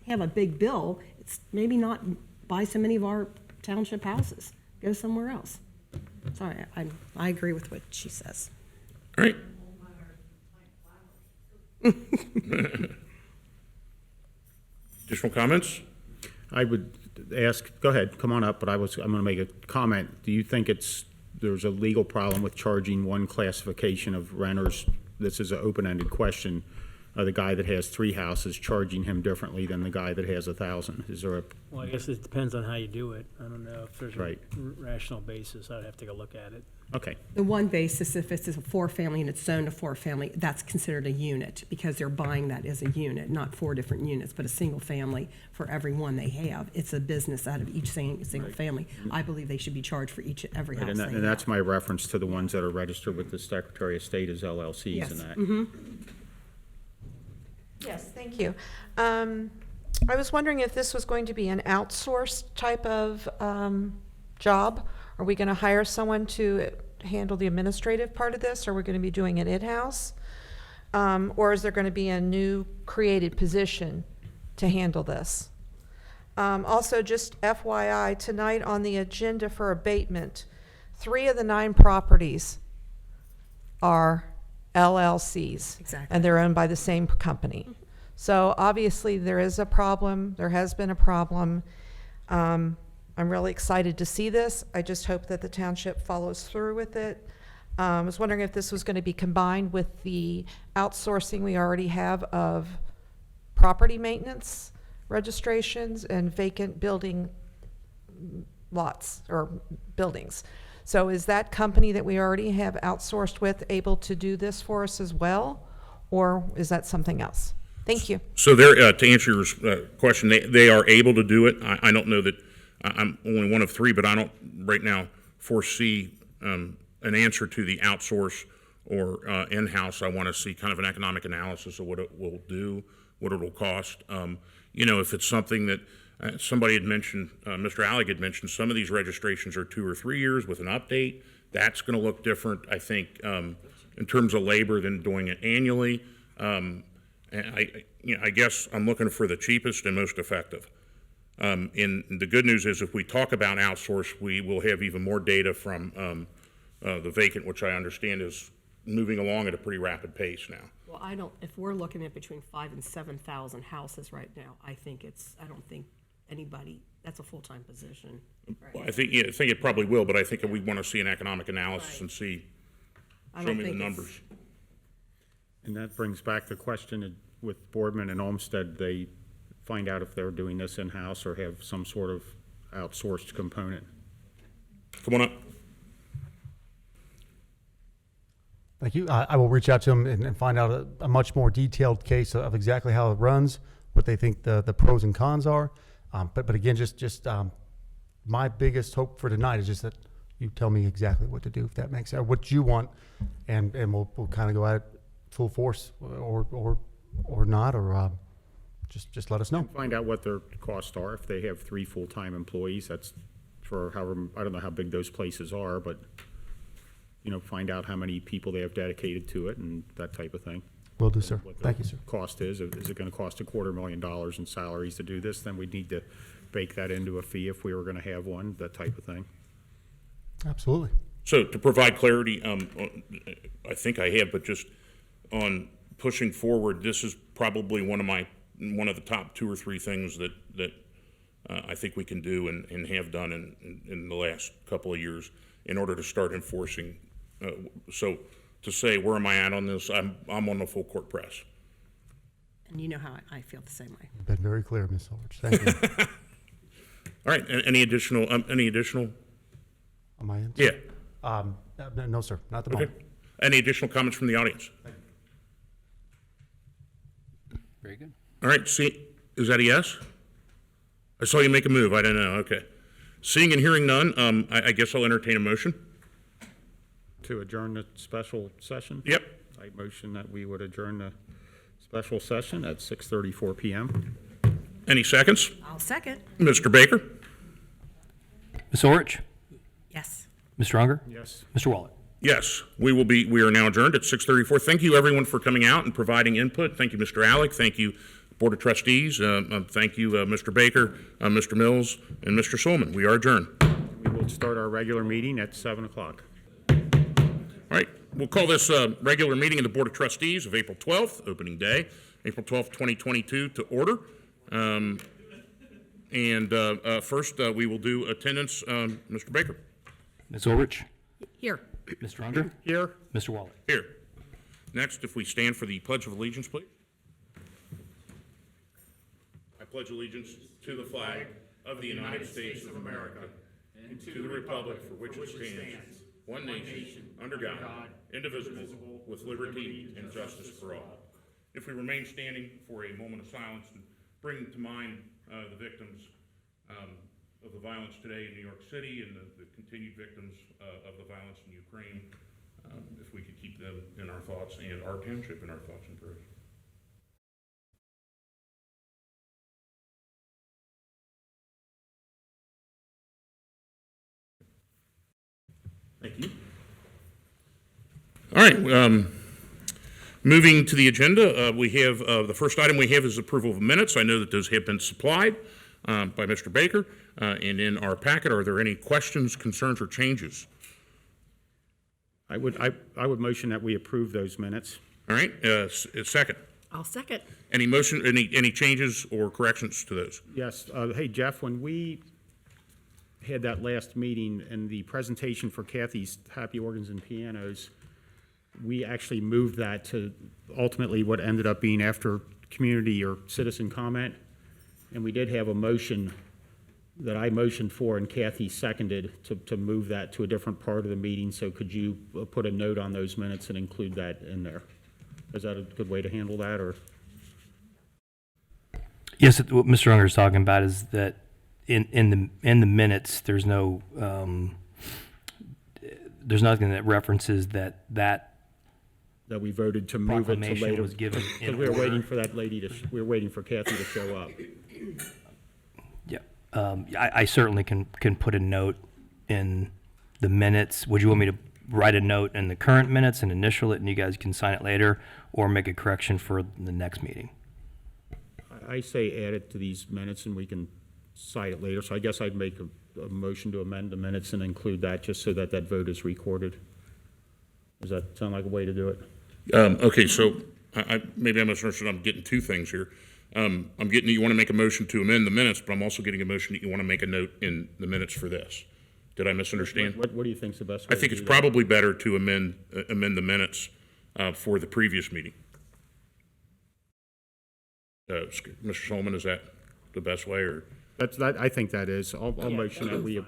have a big bill. It's maybe not buy so many of our township houses. Go somewhere else. Sorry, I agree with what she says. All right. Additional comments? I would ask, go ahead, come on up, but I'm gonna make a comment. Do you think there's a legal problem with charging one classification of renters? This is an open-ended question. The guy that has 3 houses, charging him differently than the guy that has 1,000? Is there a, Well, I guess it depends on how you do it. I don't know if there's a Right. rational basis. I'd have to take a look at it. okay, The one basis, if it's a 4-family and it's zoned a 4-family, that's considered a unit because they're buying that as a unit, not 4 different units, but a single family for every one they have. It's a business out of each single family. I believe they should be charged for every house they have. and that's my reference to the ones that are registered with the Secretary of State as LLCs Yes. and that. Yes, thank you. I was wondering if this was going to be an outsourced type of job? Are we going to hire someone to handle the administrative part of this, or are we going to be doing it in-house? Or is there going to be a new created position to handle this? Also, just FYI, tonight on the agenda for abatement, 3 of the 9 properties are LLCs. Exactly. And they're owned by the same company. So obviously, there is a problem. There has been a problem. I'm really excited to see this. I just hope that the township follows through with it. I was wondering if this was going to be combined with the outsourcing we already have of property maintenance registrations and vacant building lots or buildings. So is that company that we already have outsourced with able to do this for us as well? Or is that something else? Thank you. So they're, to answer your question, they are able to do it. I don't know that, I'm only one of 3, but I don't right now foresee an answer to the outsource or in-house. I want to see kind of an economic analysis of what it will do, what it will cost. If it's something that somebody had mentioned, Mr. Alec had mentioned, some of these registrations are 2 or 3 years with an update. That's going to look different, I think, in terms of labor than doing it annually. And I guess I'm looking for the cheapest and most effective. And the good news is if we talk about outsource, we will have even more data from the vacant, which I understand is moving along at a pretty rapid pace now. Well, if we're looking at between 5,000 and 7,000 houses right now, I don't think anybody, that's a full-time position. Well, I think it probably will, but I think we want to see an economic analysis Right. and see, I show don't me the think it's- numbers. And that brings back the question with Boardman and Olmsted, they find out if they're doing this in-house or have some sort of outsourced component. Come on up. Thank you. I will reach out to them and find out a much more detailed case of exactly how it runs, what they think the pros and cons are. But again, just my biggest hope for tonight is just that you tell me exactly what to do, if that makes sense, or what you want, and we'll kind of go at it full force or not, or just let us know. Find out what their costs are. If they have 3 full-time employees, that's for however, I don't know how big those places are, but, find out how many people they have dedicated to it and that type of thing. Will do, sir. What the Thank you, sir. Cost is it going to cost $250,000 in salaries to do this? Then we'd need to bake that into a fee if we were going to have one, that type of thing. Absolutely. So to provide clarity, I think I have, but just on pushing forward, this is probably one of the top 2 or 3 things that I think we can do and have done in the last couple of years in order to start enforcing. So to say, where am I at on this? I'm on the full court press. And you know how I feel the same way. Been very clear, Ms. Silvers. Thank you. All right, any additional? On my end? Yeah, No, sir, not at the okay. moment. Any additional comments from the audience? Very good. All right, is that a yes? I saw you make a move, I didn't know, okay. Seeing and hearing none, I guess I'll entertain a motion. To adjourn the special session? Yep, I motion that we would adjourn the special session at 6:34 PM. any seconds? I'll I'll second. Mr. Baker? Ms. Orich? Yes. Mr. Unger? Yes. Mr. Waller? Yes, we are now adjourned at 6:34. Thank you, everyone, for coming out and providing input. Thank you, Mr. Alec. Thank you, Board of Trustees. Thank you, Mr. Baker, Mr. Mills, and Mr. Solomon. We are adjourned. We will start our regular meeting at 7 o'clock. All right, we'll call this regular meeting of the Board of Trustees of April 12th, opening day, April 12th, 2022, to order. First, we will do attendance. Mr. Baker? Ms. Orich? Here. Mr. Unger? Here? Mr. Waller? Here. Next, if we stand for the Pledge of Allegiance, please. I pledge allegiance to the flag of the United States of America and to the republic for which it stands, one nation, under God, indivisible, with liberty and justice for all. If we remain standing for a moment of silence and bring to mind the victims of the violence today in New York City and the continued victims of the violence in Ukraine, if we could keep them in our thoughts and our township in our thoughts and prayers. Thank you. All right. Moving to the agenda, we have the first item we have is approval of minutes. I know that those have been supplied by Mr. Baker, and in our packet, are there any questions, concerns, or changes? I would motion that we approve those minutes. All right, second. I'll second. Any motion, any changes or corrections to those? Yes. Hey, Jeff, when we had that last meeting and the presentation for Kathy's Happy Organs and Pianos, we actually moved that to ultimately what ended up being after community or citizen comment. And we did have a motion that I motioned for and Kathy seconded to move that to a different part of the meeting. So could you put a note on those minutes and include that in there? Is that a good way to handle that, or? Yes, what Mr. Unger is talking about is that in the minutes, there's no there's nothing that references that That we voted to move it to proclamation later. was given in Because we were order. waiting for that lady we were waiting for Kathy to show up. Yeah, I certainly can put a note in the minutes. Would you want me to write a note in the current minutes and initial it, and you guys can sign it later, or make a correction for the next meeting? I say add it to these minutes and we can cite it later. So I guess I'd make a motion to amend the minutes and include that just so that that vote is recorded. Does that sound like a way to do it? Okay, so maybe I misunderstood. I'm getting two things here. I'm getting that you want to make a motion to amend the minutes, but I'm also getting a motion that you want to make a note in the minutes for this. Did I misunderstand? What do you think is the best way I think to it's do that? probably better to amend the minutes for the previous meeting. Mr. Solomon, is that the best way, or? I think that is. I'll motion that we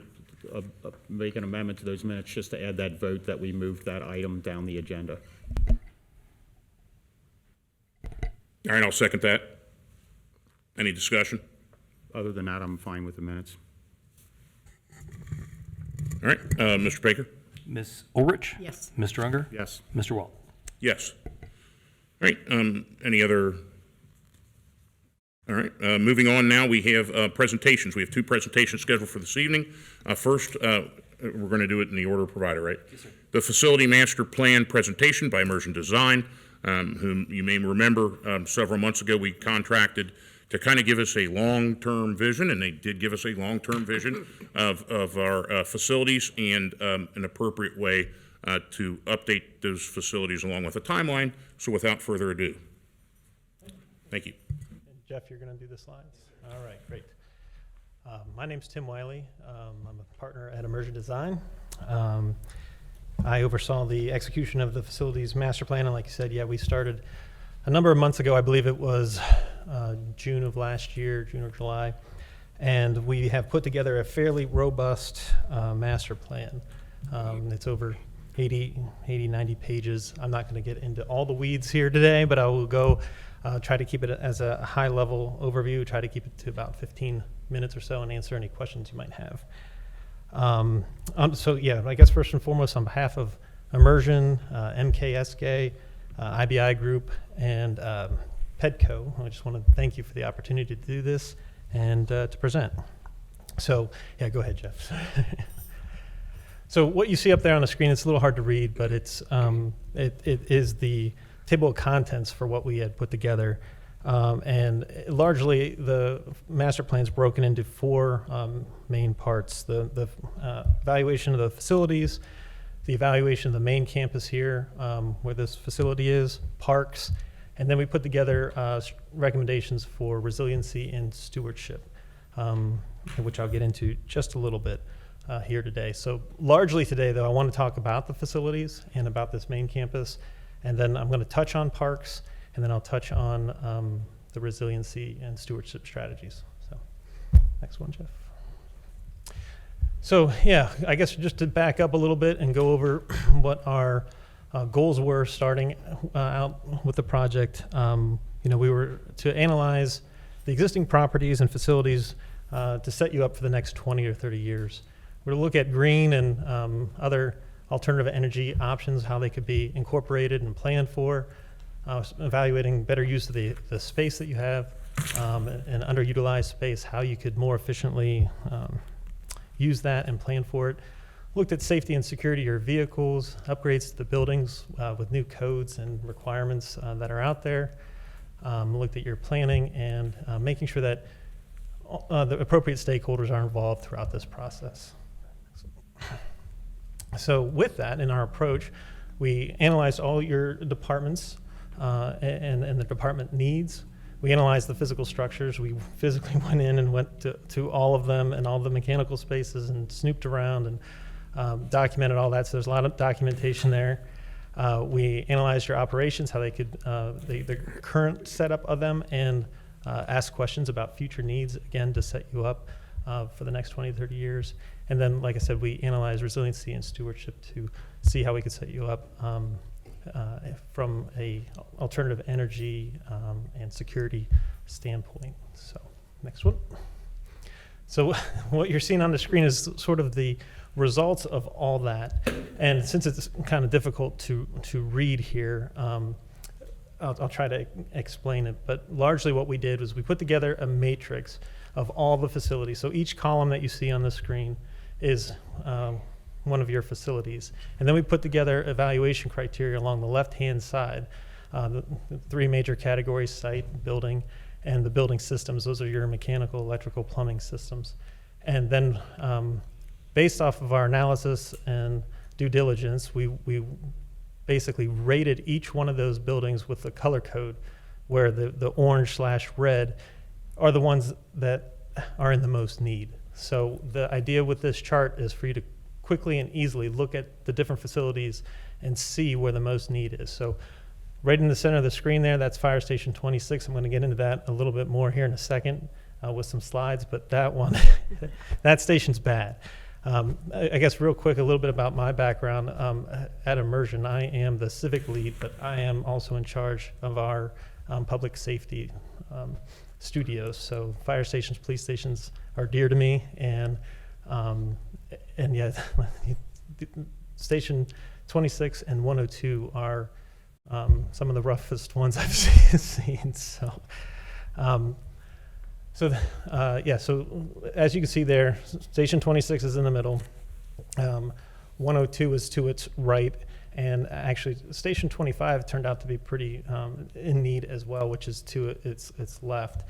make an amendment to those minutes just to add that vote that we moved that item down the agenda. All right, I'll second that. Any discussion? Other than that, I'm fine with the minutes. All right, Mr. Baker? Ms. Ulrich? Yes. Mr. Unger? Yes. Mr. Waller? Yes. All right, any other? All right, moving on now, we have presentations. We have two presentations scheduled for this evening. First, we're going to do it in the order provided, right? Yes, sir. The Facility Master Plan Presentation by Emersion Design, whom you may remember several months ago we contracted to kind of give us a long-term vision, and they did give us a long-term vision of our facilities and an appropriate way to update those facilities along with a timeline. So without further ado, thank you. Jeff, you're going to do the slides? All right, great. My name's Tim Wiley. I'm a partner at Emersion Design. I oversaw the execution of the facilities master plan, and like you said, yeah, we started a number of months ago. I believe it was June of last year, June or July, and we have put together a fairly robust master plan. It's over 80, 90 pages. I'm not going to get into all the weeds here today, but I will go try to keep it as a high-level overview, try to keep it to about 15 minutes or so and answer any questions you might have. So yeah, I guess first and foremost, on behalf of Immersion, MKSK, IBI Group, and PEDCO, I just want to thank you for the opportunity to do this and to present. So, yeah, go ahead, Jeff. So what you see up there on the screen, it's a little hard to read, but it is the table of contents for what we had put together. And largely, the master plan is broken into four main parts. The evaluation of the facilities, the evaluation of the main campus here, where this facility is, parks, and then we put together recommendations for resiliency and stewardship, which I'll get into just a little bit here today. So largely today, though, I want to talk about the facilities and about this main campus, and then I'm going to touch on parks, and then I'll touch on the resiliency and stewardship strategies. So next one, Jeff. So yeah, I guess just to back up a little bit and go over what our goals were starting out with the project. We were to analyze the existing properties and facilities to set you up for the next 20 or 30 years. We're to look at green and other alternative energy options, how they could be incorporated and planned for, evaluating better use of the space that you have, and underutilized space, how you could more efficiently use that and plan for it. Looked at safety and security of your vehicles, upgrades to the buildings with new codes and requirements that are out there. Looked at your planning and making sure that the appropriate stakeholders are involved throughout this process. So with that, in our approach, we analyzed all your departments and the department needs. We analyzed the physical structures. We physically went in and went to all of them and all the mechanical spaces and snooped around and documented all that. So there's a lot of documentation there. We analyzed your operations, how they could, the current setup of them, and ask questions about future needs, again, to set you up for the next 20, 30 years. And then, like I said, we analyzed resiliency and stewardship to see how we could set you up from a alternative energy and security standpoint. So next one. So what you're seeing on the screen is sort of the results of all that. And since it's kind of difficult to read here, I'll try to explain it. But largely what we did was we put together a matrix of all the facilities. So each column that you see on the screen is one of your facilities. And then we put together evaluation criteria along the left-hand side, the three major categories: site, building, and the building systems. Those are your mechanical, electrical, plumbing systems. And then based off of our analysis and due diligence, we basically rated each one of those buildings with the color code, where the orange/red are the ones that are in the most need. So the idea with this chart is for you to quickly and easily look at the different facilities and see where the most need is. So right in the center of the screen there, that's Fire Station 26. I'm going to get into that a little bit more here in a second with some slides, but that one, that station's bad. I guess real quick, a little bit about my background. At Emersion, I am the civic lead, but I am also in charge of our public safety studios. So fire stations, police stations are dear to me, and yeah, Station 26 and 102 are some of the roughest ones I've seen. So. Yeah, so as you can see there, Station 26 is in the middle. 102 is to its right, and actually Station 25 turned out to be pretty in need as well, which is to its left.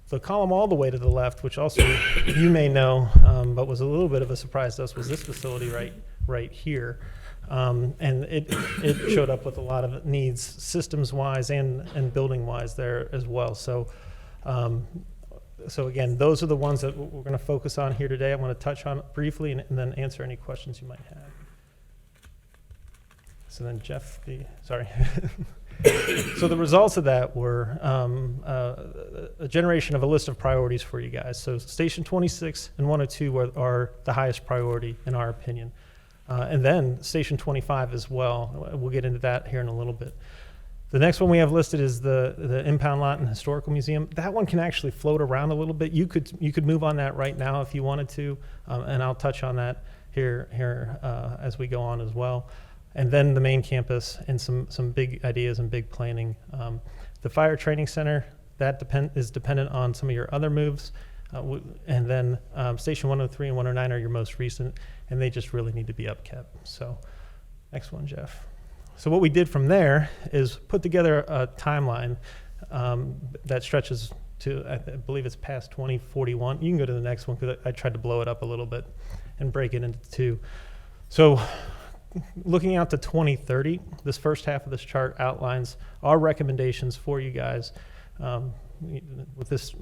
The column all the way to the left, which also you may know, but was a little bit of a surprise to us, was this facility right here. And it showed up with a lot of needs, systems-wise and building-wise there as well. So again, those are the ones that we're going to focus on here today. I want to touch on briefly and then answer any questions you might have. So then Jeff, sorry. So the results of that were a generation of a list of priorities for you guys. So Station 26 and 102 are the highest priority in our opinion. And then Station 25 as well. We'll get into that here in a little bit. The next one we have listed is the impound lot and historical museum. That one can actually float around a little bit. You could move on that right now if you wanted to, and I'll touch on that here as we go on as well. And then the main campus and some big ideas and big planning. The fire training center, that is dependent on some of your other moves. And then Station 103 and 109 are your most recent, and they just really need to be upkept. So next one, Jeff. So what we did from there is put together a timeline that stretches to, I believe it's past 2041. You can go to the next one because I tried to blow it up a little bit and break it into two. So looking out to 2030, this first half of this chart outlines our recommendations for you guys with this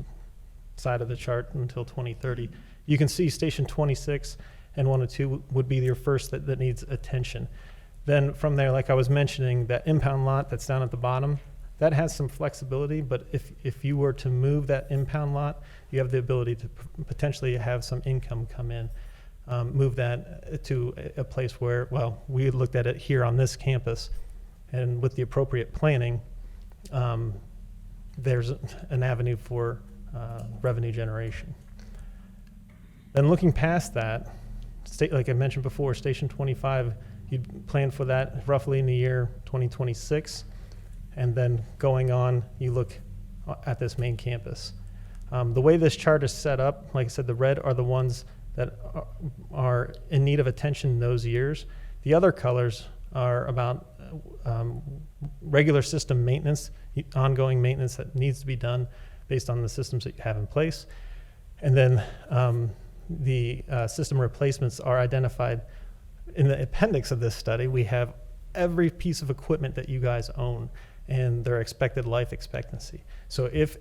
side of the chart until 2030. You can see Station 26 and 102 would be your first that needs attention. Then from there, like I was mentioning, that impound lot that's down at the bottom, that has some flexibility, but if you were to move that impound lot, you have the ability to potentially have some income come in. Move that to a place where, well, we looked at it here on this campus, and with the appropriate planning, there's an avenue for revenue generation. Then looking past that, like I mentioned before, Station 25, you'd plan for that roughly in the year 2026, and then going on, you look at this main campus. The way this chart is set up, like I said, the red are the ones that are in need of attention in those years. The other colors are about regular system maintenance, ongoing maintenance that needs to be done based on the systems that you have in place. And then the system replacements are identified in the appendix of this study. We have every piece of equipment that you guys own and their expected life expectancy. So if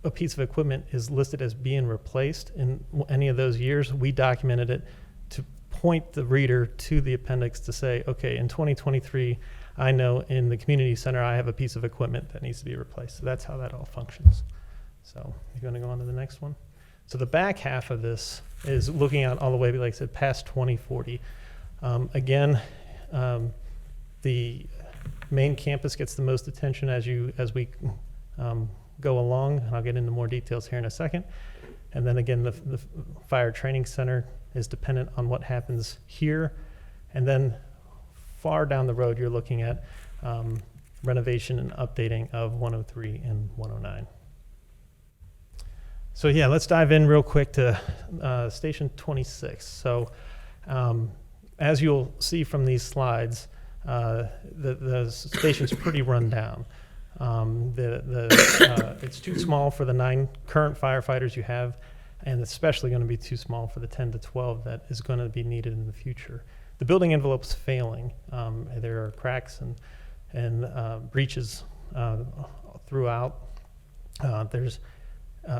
a piece of equipment is listed as being replaced in any of those years, we documented it to point the reader to the appendix to say, okay, in 2023, I know in the community center, I have a piece of equipment that needs to be replaced. So that's how that all functions. So you're going to go on to the next one. So the back half of this is looking out all the way, like I said, past 2040. Again, the main campus gets the most attention as we go along, and I'll get into more details here in a second. And then again, the fire training center is dependent on what happens here. And then far down the road, you're looking at renovation and updating of 103 and 109. So yeah, let's dive in real quick to Station 26. So as you'll see from these slides, the station's pretty run down. It's too small for the 9 current firefighters you have, and especially going to be too small for the 10 to 12 that is going to be needed in the future. The building envelope's failing. There are cracks and breaches throughout.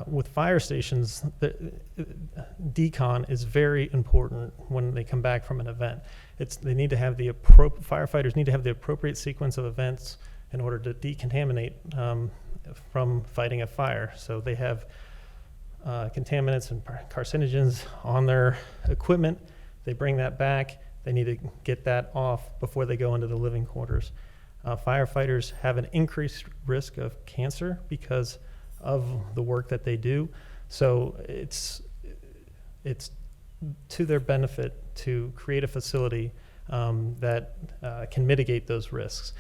With fire stations, decon is very important when they come back from an event. They need to have firefighters need to have the appropriate sequence of events in order to decontaminate from fighting a fire. So they have contaminants and carcinogens on their equipment. They bring that back. They need to get that off before they go into the living quarters. Firefighters have an increased risk of cancer because of the work that they do. So it's to their benefit to create a facility that can mitigate those risks.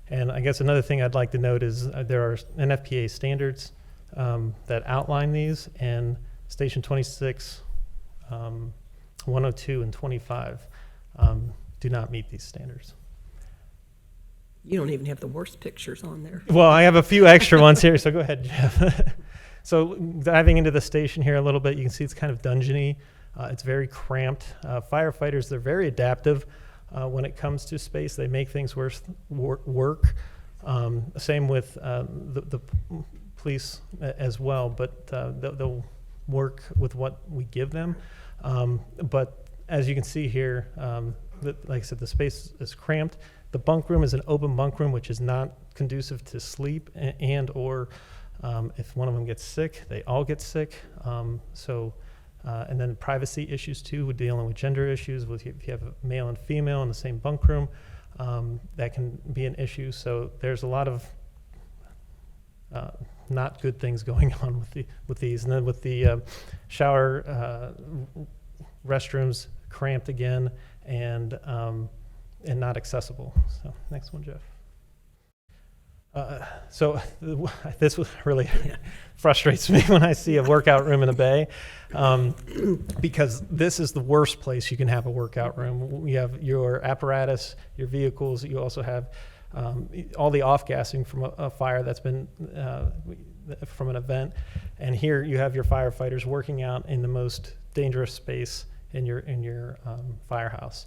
And I guess another thing I'd like to note is there are Nfpa standards that outline these, and Station 26, 102, and 25 do not meet these standards. You don't even have the worst pictures on there. Well, I have a few extra ones here, so go ahead, Jeff. So diving into the station here a little bit, you can see it's kind of dungeony. It's very cramped. Firefighters, they're very adaptive when it comes to space. They make things work. Same with the police as well, but they'll work with what we give them. But as you can see here, like I said, the space is cramped. The bunk room is an open bunk room, which is not conducive to sleep and or if one of them gets sick, they all get sick. And then privacy issues too, with dealing with gender issues. If you have a male and female in the same bunk room, that can be an issue. So there's a lot of not good things going on with these. And then with the shower restrooms cramped again and not accessible. So next one, Jeff. So this was really frustrates me when I see a workout room in a bay, because this is the worst place you can have a workout room. You have your apparatus, your vehicles. You also have all the off-gassing from a fire that's been from an event, and here you have your firefighters working out in the most dangerous space in your firehouse.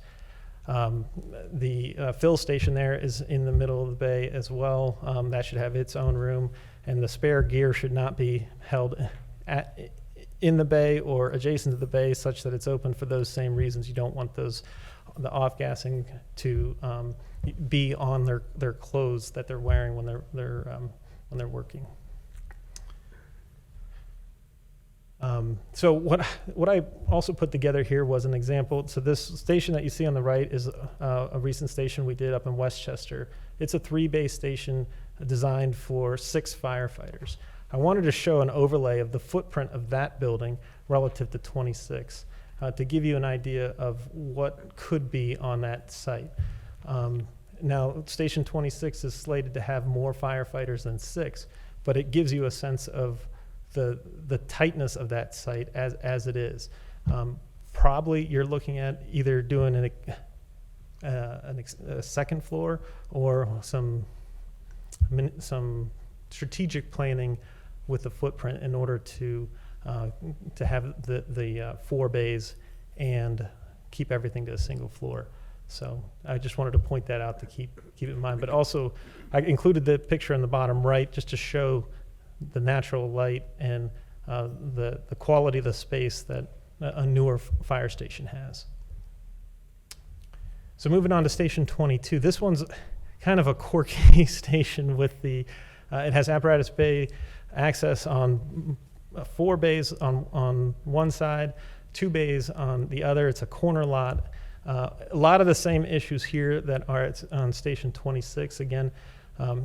The fill station there is in the middle of the bay as well. That should have its own room, and the spare gear should not be held in the bay or adjacent to the bay, such that it's open for those same reasons. You don't want the off-gassing to be on their clothes that they're wearing when they're working. So what I also put together here was an example. So this station that you see on the right is a recent station we did up in Westchester. It's a 3-bay station designed for 6 firefighters. I wanted to show an overlay of the footprint of that building relative to 26 to give you an idea of what could be on that site. Now, Station 26 is slated to have more firefighters than 6, but it gives you a sense of the tightness of that site as it is. Probably you're looking at either doing a second floor or some strategic planning with the footprint in order to have the 4 bays and keep everything to a single floor. So I just wanted to point that out to keep it in mind. But also, I included the picture in the bottom right just to show the natural light and the quality of the space that a newer fire station has. So moving on to Station 22, this one's kind of a quirky station with it has apparatus bay access on 4 bays on one side, 2 bays on the other. It's a corner lot. A lot of the same issues here that are on Station 26. Again,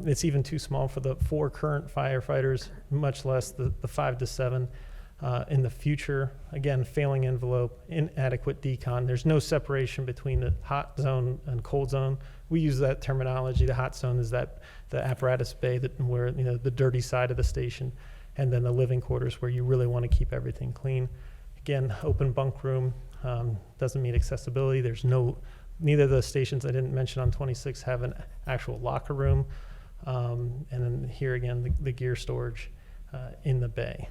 it's even too small for the 4 current firefighters, much less the 5 to 7 in the future. Again, failing envelope, inadequate decon. There's no separation between the hot zone and cold zone. We use that terminology. The hot zone is the apparatus bay where the dirty side of the station, and then the living quarters where you really want to keep everything clean. Again, open bunk room doesn't meet accessibility. Neither of the stations I didn't mention on 26 have an actual locker room. And then here again, the gear storage in the bay.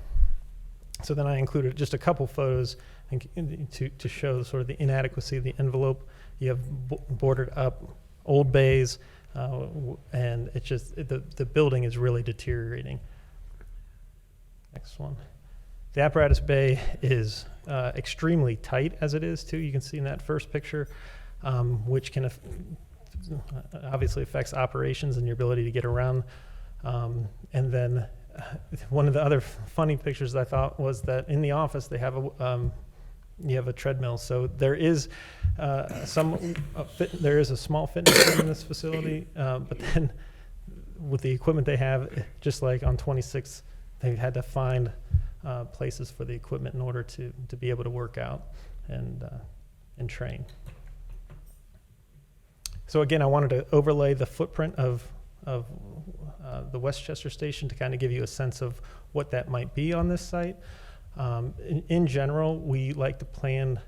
So then I included just a couple photos to show sort of the inadequacy of the envelope. You have boarded up old bays, and it's just, the building is really deteriorating. Next one. The apparatus bay is extremely tight as it is too. You can see in that first picture, which can obviously affects operations and your ability to get around. And then one of the other funny pictures I thought was that in the office they have you have a treadmill. So there is there is a small fitness room in this facility, but then with the equipment they have, just like on 26, they had to find places for the equipment in order to be able to work out and train. So again, I wanted to overlay the footprint of the Westchester station to kind of give you a sense of what that might be on this site. In general, we like to plan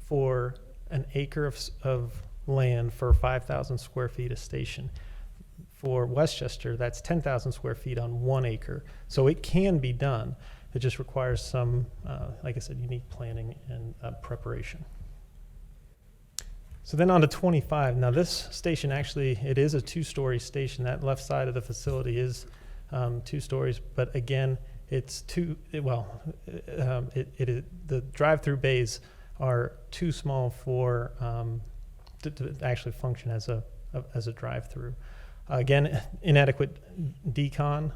for an acre of land for 5,000 square feet a station. For Westchester, that's 10,000 square feet on 1 acre. So it can be done. It just requires some, like I said, unique planning and preparation. So then on to 25. Now this station actually, it is a 2-story station. That left side of the facility is 2 stories, but again, it's the drive-through bays are too small for to actually function as a drive-through. Again, inadequate decon,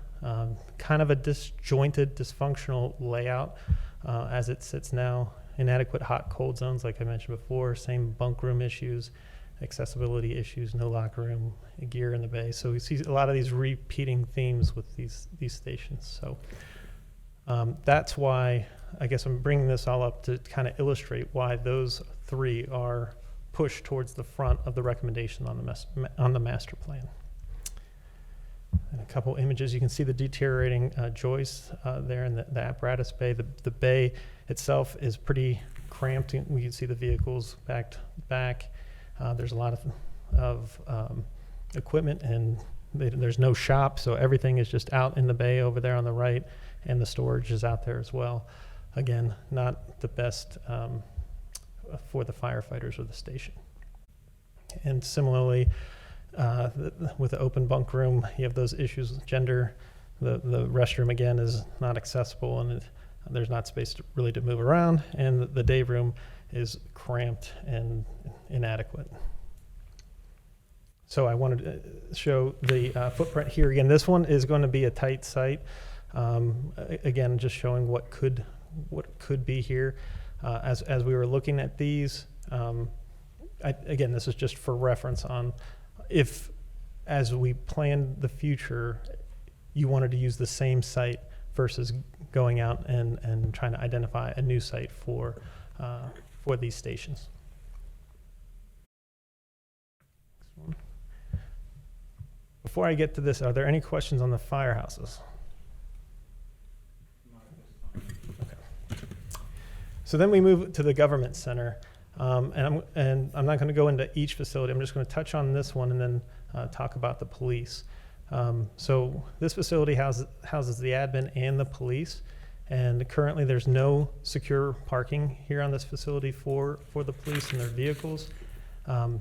kind of a disjointed, dysfunctional layout as it sits now. Inadequate hot-cold zones, like I mentioned before, same bunk room issues, accessibility issues, no locker room, gear in the bay. So we see a lot of these repeating themes with these stations. So that's why I guess I'm bringing this all up to kind of illustrate why those 3 are pushed towards the front of the recommendation on the master plan. And a couple images, you can see the deteriorating joists there in the apparatus bay. The bay itself is pretty cramped. We can see the vehicles back. There's a lot of equipment, and there's no shop, so everything is just out in the bay over there on the right, and the storage is out there as well. Again, not the best for the firefighters or the station. And similarly, with the open bunk room, you have those issues with gender. The restroom, again, is not accessible, and there's not space to move around, and the day room is cramped and inadequate. So I wanted to show the footprint here. Again, this one is going to be a tight site. Again, just showing what could be here. As we were looking at these, again, this is just for reference on if, as we planned the future, you wanted to use the same site versus going out and trying to identify a new site for these stations. Before I get to this, are there any questions on the firehouses? Okay. So then we move to the government center, and I'm not going to go into each facility. I'm just going to touch on this one and then talk about the police. So this facility houses the admin and the police, and currently there's no secure parking here on this facility for the police and their vehicles. And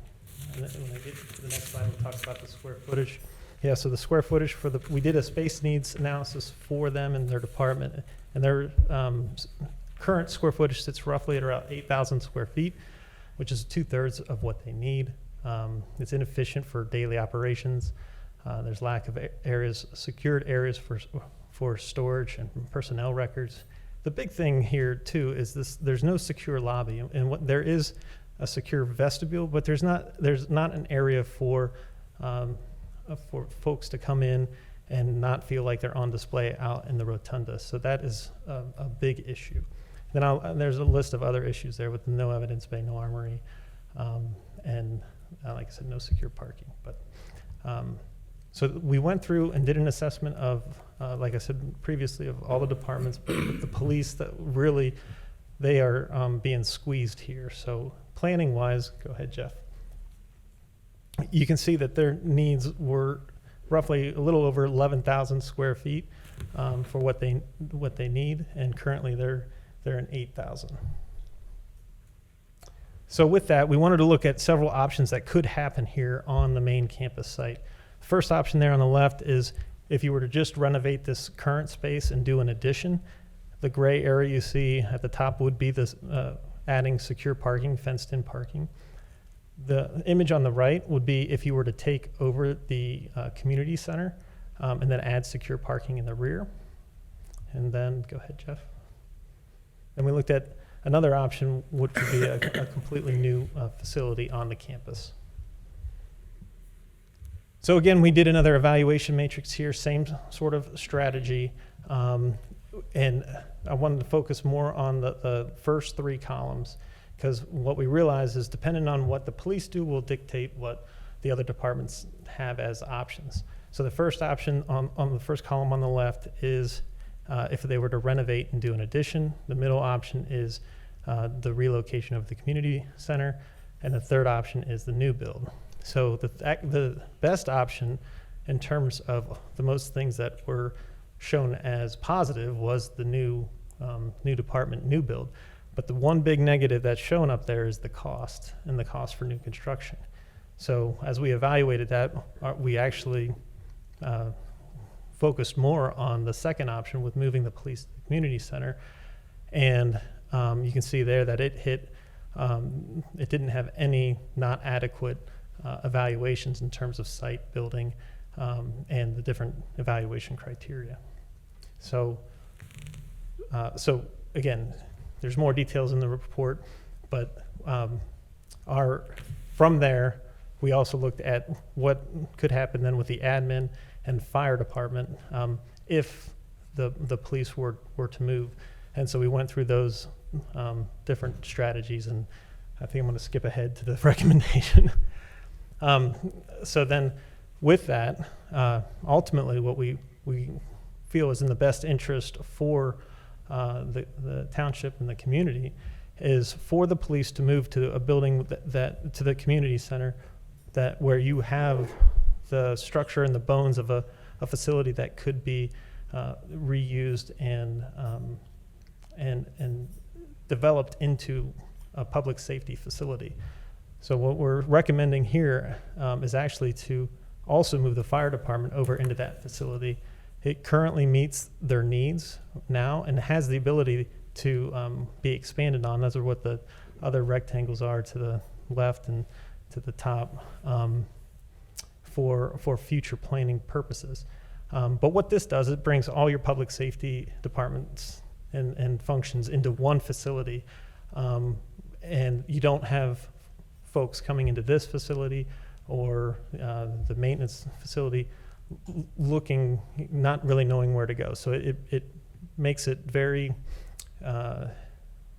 then when I get to the next slide, we'll talk about the square footage. Yeah, so the square footage we did a space needs analysis for them and their department, and their current square footage sits roughly at around 8,000 square feet, which is 2/3 of what they need. It's inefficient for daily operations. There's lack of secured areas for storage and personnel records. The big thing here too is there's no secure lobby, and there is a secure vestibule, but there's not an area for folks to come in and not feel like they're on display out in the rotunda. So that is a big issue. Then there's a list of other issues there with no evidence bay, no armory, and like I said, no secure parking. But so we went through and did an assessment of, like I said previously, of all the departments, but the police that really, they are being squeezed here. So planning wise, go ahead, Jeff. You can see that their needs were roughly a little over 11,000 square feet for what they need, and currently they're in 8,000. So with that, we wanted to look at several options that could happen here on the main campus site. First option there on the left is if you were to just renovate this current space and do an addition. The gray area you see at the top would be this adding secure parking, fenced-in parking. The image on the right would be if you were to take over the community center and then add secure parking in the rear. And then, go ahead, Jeff. And we looked at another option, which would be a completely new facility on the campus. So again, we did another evaluation matrix here, same sort of strategy. And I wanted to focus more on the first three columns, because what we realize is depending on what the police do will dictate what the other departments have as options. So the first option on the first column on the left is if they were to renovate and do an addition. The middle option is the relocation of the community center. And the third option is the new build. So the best option in terms of the most things that were shown as positive was the new department, new build. But the one big negative that's shown up there is the cost, and the cost for new construction. So as we evaluated that, we actually focused more on the second option with moving the police to the community center. And you can see there that it didn't have any not adequate evaluations in terms of site building and the different evaluation criteria. So again, there's more details in the report, but from there, we also looked at what could happen then with the admin and fire department if the police were to move. And so we went through those different strategies, and I think I'm going to skip ahead to the recommendation. So then with that, ultimately what we feel is in the best interest for the township and the community is for the police to move to a building that to the community center, that where you have the structure and the bones of a facility that could be reused and developed into a public safety facility. So what we're recommending here is actually to also move the fire department over into that facility. It currently meets their needs now and has the ability to be expanded on. Those are what the other rectangles are to the left and to the top for future planning purposes. But what this does, it brings all your public safety departments and functions into one facility. And you don't have folks coming into this facility or the maintenance facility looking, not really knowing where to go. So it makes it very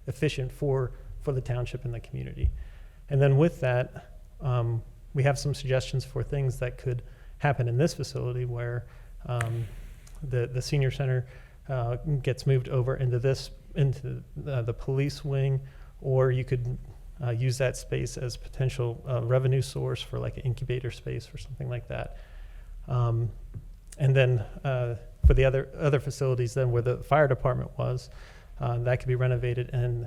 efficient for the township and the community. And then with that, we have some suggestions for things that could happen in this facility where the senior center gets moved over into the police wing, or you could use that space as potential revenue source for like an incubator space or something like that. And then for the other facilities, then where the fire department was, that could be renovated and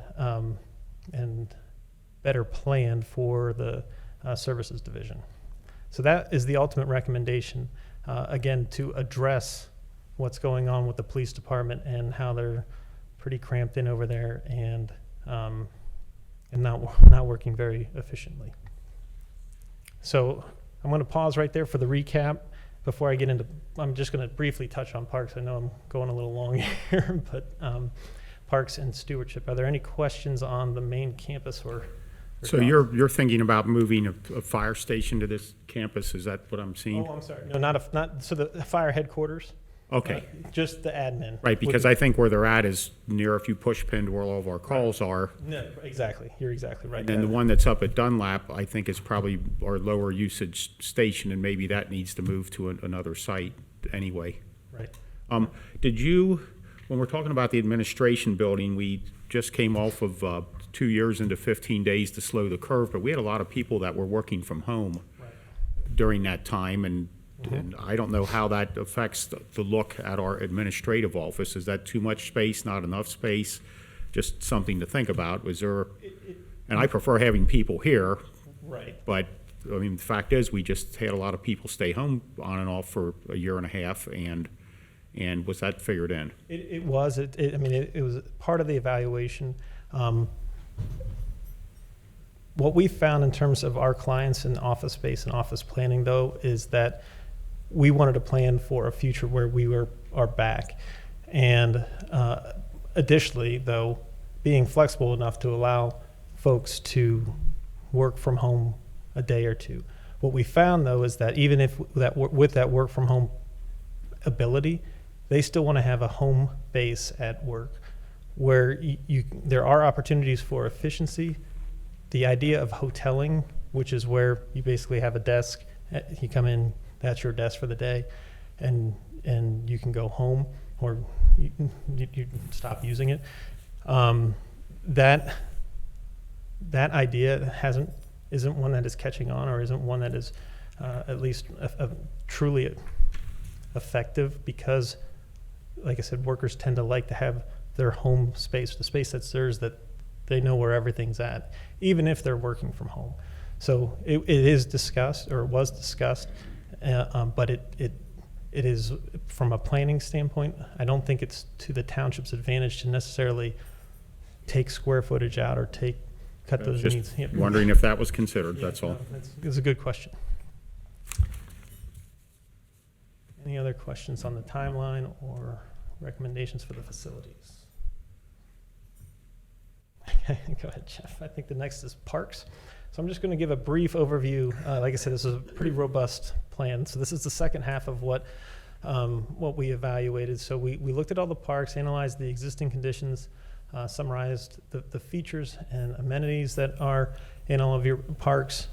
better planned for the services division. So that is the ultimate recommendation, again, to address what's going on with the police department and how they're pretty cramped in over there and not working very efficiently. So I'm going to pause right there for the recap before I get into. I'm just going to briefly touch on parks. I know I'm going a little long here, but parks and stewardship. Are there any questions on the main campus or? So you're thinking about moving a fire station to this campus? Is that what I'm seeing? Oh, I'm sorry. No, not so the fire headquarters. Okay. Just the admin. Right, because I think where they're at is near if you push pin to where all of our calls are. No, exactly. You're exactly right. And then the one that's up at Dunlap, I think is probably our lower usage station, and maybe that needs to move to another site anyway. Right. Did you, when we're talking about the administration building, we just came off of 2 years into 15 days to slow the curve, but we had a lot of people that were working from home during that time, and I don't know how that affects the look at our administrative office. Is that too much space, not enough space? Just something to think about. Was there, and I prefer having people here. Right. But, I mean, the fact is, we just had a lot of people stay home on and off for a year and a half, and was that figured in? It was. It was part of the evaluation. What we found in terms of our clients in office space and office planning, though, is that we wanted to plan for a future where we are back. And additionally, though, being flexible enough to allow folks to work from home a day or two. What we found, though, is that even if with that work from home ability, they still want to have a home base at work where there are opportunities for efficiency. The idea of hoteling, which is where you basically have a desk, you come in, that's your desk for the day, and you can go home or you stop using it. That idea isn't one that is catching on, or isn't one that is at least truly effective, because, like I said, workers tend to like to have their home space, the space that's theirs, that they know where everything's at, even if they're working from home. So it is discussed, or it was discussed, but it is, from a planning standpoint, I don't think it's to the township's advantage to necessarily take square footage out or cut those needs. Just wondering if that was considered, that's all. It's a good question. Any other questions on the timeline or recommendations for the facilities? Go ahead, Jeff. I think the next is parks. So I'm just going to give a brief overview. Like I said, this is a pretty robust plan. So this is the second half of what we evaluated. So we looked at all the parks, analyzed the existing conditions, summarized the features and amenities that are in all of your parks.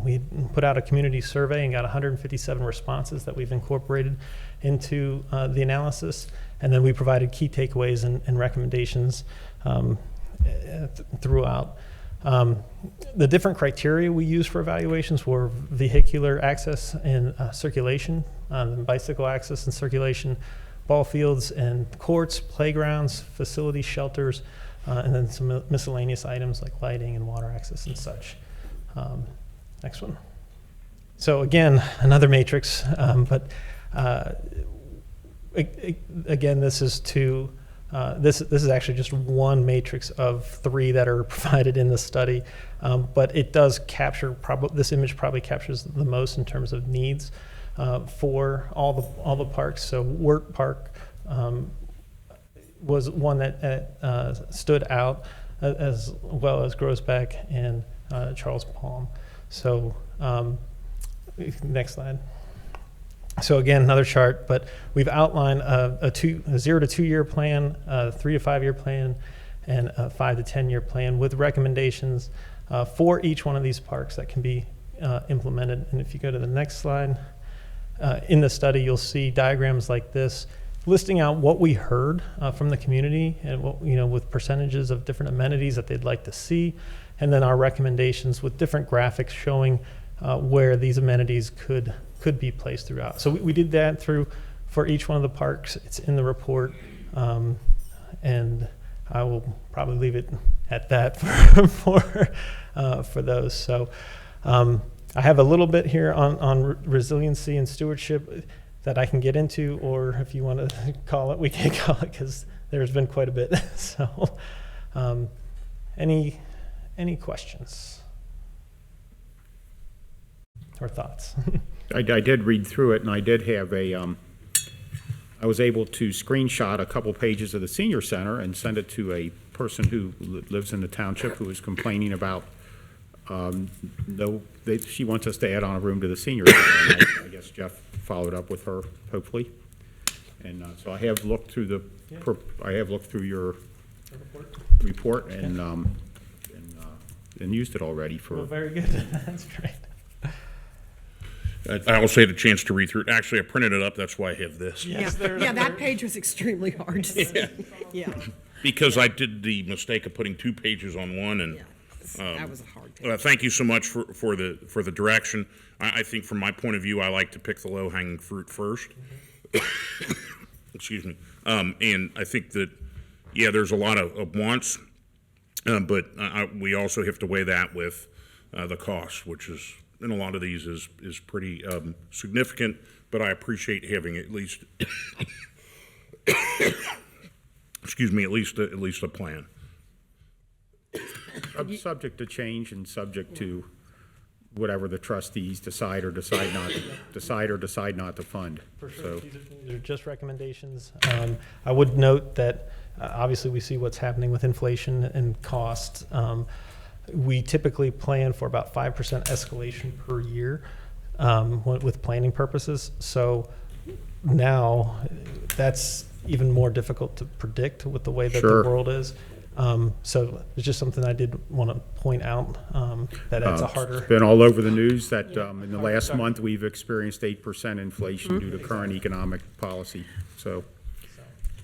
We put out a community survey and got 157 responses that we've incorporated into the analysis. And then we provided key takeaways and recommendations throughout. The different criteria we use for evaluations were vehicular access and circulation, bicycle access and circulation, ball fields and courts, playgrounds, facilities, shelters, and then some miscellaneous items like lighting and water access and such. Next one. So again, another matrix, but again, this is this is actually just one matrix of 3 that are provided in the study, but it does capture, this image probably captures the most in terms of needs for all the parks. So Wirt Park was one that stood out, as well as Grosbeck and Charles Palm. So next slide. So again, another chart, but we've outlined a 0 to 2 year plan, a 3 to 5 year plan, and a 5 to 10 year plan with recommendations for each one of these parks that can be implemented. And if you go to the next slide, in the study, you'll see diagrams like this listing out what we heard from the community and what, with percentages of different amenities that they'd like to see, and then our recommendations with different graphics showing where these amenities could be placed throughout. So we did that for each one of the parks. It's in the report, and I will probably leave it at that for those. So I have a little bit here on resiliency and stewardship that I can get into, or if you want to call it, we can call it, because there's been quite a bit. So any questions or thoughts? I did read through it, and I did have I was able to screenshot a couple pages of the senior center and send it to a person who lives in the township who was complaining about, she wants us to add on a room to the senior center. And I guess Jeff followed up with her, hopefully. And so I have looked through your report and used it already for. Well, very good. That's great. I also had a chance to read through it. Actually, I printed it up. That's why I have this. Yes, Yeah, that page was extremely hard to see. Yeah. Because I did the mistake of putting 2 pages on one, and That was a hard page. thank you so much for the direction. I think from my point of view, I like to pick the low-hanging fruit first. Excuse me. And I think that, there's a lot of wants, but we also have to weigh that with the cost, which is, in a lot of these, is pretty significant, but I appreciate having at least, excuse me, at least a plan. Subject to change and subject to whatever the trustees decide or decide not to fund. For sure. So, These are just recommendations. I would note that obviously we see what's happening with inflation and cost. We typically plan for about 5% escalation per year with planning purposes. So now that's even more difficult to predict with the way that Sure. the world is. So it's just something I did want to point out, that it's a harder. It's been all over the news that in the last month we've experienced 8% inflation due to current economic policy. So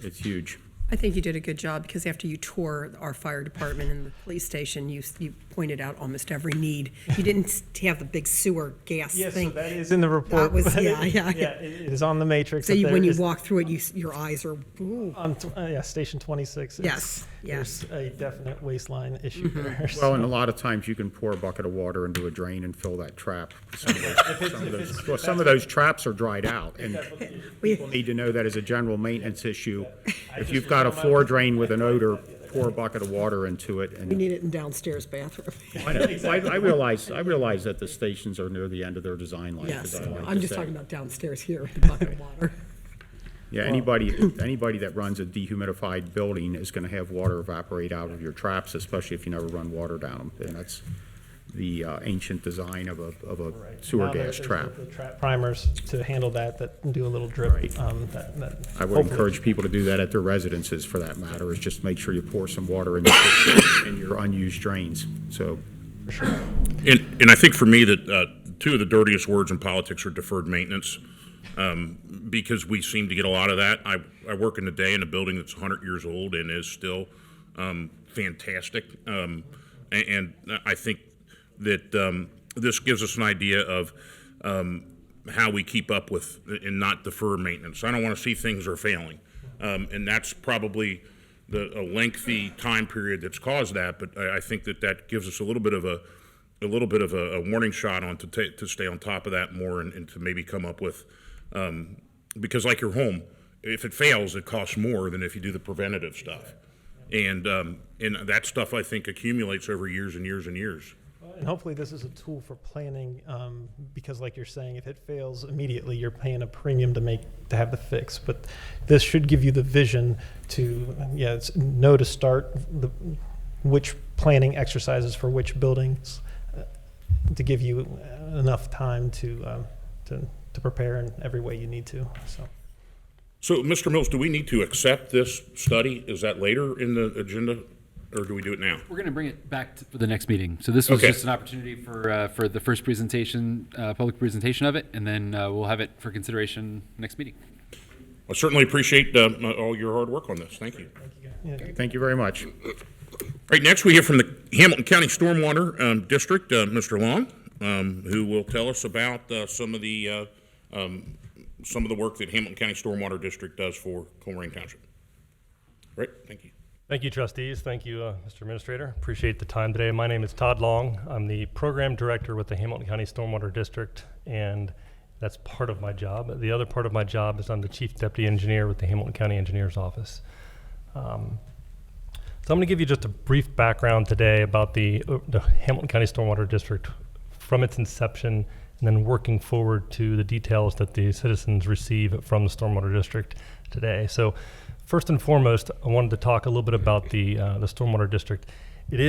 it's huge. I think you did a good job, because after you toured our fire department and the police station, you pointed out almost every need. You didn't have the big sewer gas Yes, thing. so that is in the report. That was, but yeah. it is on the matrix. So that when there you is- walk through it, your eyes are, ooh. on station 26. Yes, There's a definite waistline issue there. Well, and a lot of times you can pour a bucket of water into a drain and fill that trap. Some of those traps are dried out, and people need to know that as a general maintenance issue. If you've got a floor drain with an odor, pour a bucket of water into it. We And need it in downstairs bathroom. I know. I realize that the stations are near the end of their design life. Yes, as I like I'm to just say. talking about downstairs here, the bucket of water. Yeah, anybody that runs a dehumidified building is gonna have water evaporate out of your traps, especially if you never run water down them. And ancient design of a sewer Now gas there's trap. the trap primers to handle that do a little drip. Right. That I would hopefully- encourage people to do that at their residences, for that matter, is just make sure you pour some water in your unused drains. So, And I think for me that two of the dirtiest words in politics are deferred maintenance, because we seem to get a lot of that. I work in the day in a building that's 100 years old and is still fantastic. And I think that this gives us an idea of how we keep up with and not defer maintenance. I don't want to see things are failing. And that's probably a lengthy time period that's caused that, but I think that gives us a little bit of a warning shot on to stay on top of that more and to maybe come up with, because like your home, if it fails, it costs more than if you do the preventative stuff. And that stuff, I think, accumulates over years and years and years. And hopefully this is a tool for planning, because like you're saying, if it fails immediately, you're paying a premium to have the fix. But this should give you the vision to, know to start which planning exercises for which buildings, to give you enough time to prepare in every way you need to. So, Mr. Mills, do we need to accept this study? Is that later in the agenda, or do we do it now? We're going to bring it back for the next meeting. So this was Okay. just an opportunity for the first presentation, public presentation of it, and then we'll have it for consideration next meeting. I certainly appreciate all your hard work on this. Thank you. thank you very much. Right, next we hear from the Hamilton County Stormwater District, Mr. Long, who will tell us about some of the work that Hamilton County Stormwater District does for Colerain Township. Right, thank you. Thank you, trustees. Thank you, Mr. Administrator. Appreciate the time today. My name is Todd Long. I'm the program director with the Hamilton County Stormwater District, and that's part of my job. The other part of my job is I'm the chief deputy engineer with the Hamilton County Engineer's Office. So I'm going to give you just a brief background today about the Hamilton County Stormwater District from its inception, and then working forward to the details that the citizens receive from the Stormwater District today. So first and foremost, I wanted to talk a little bit about the Stormwater District. It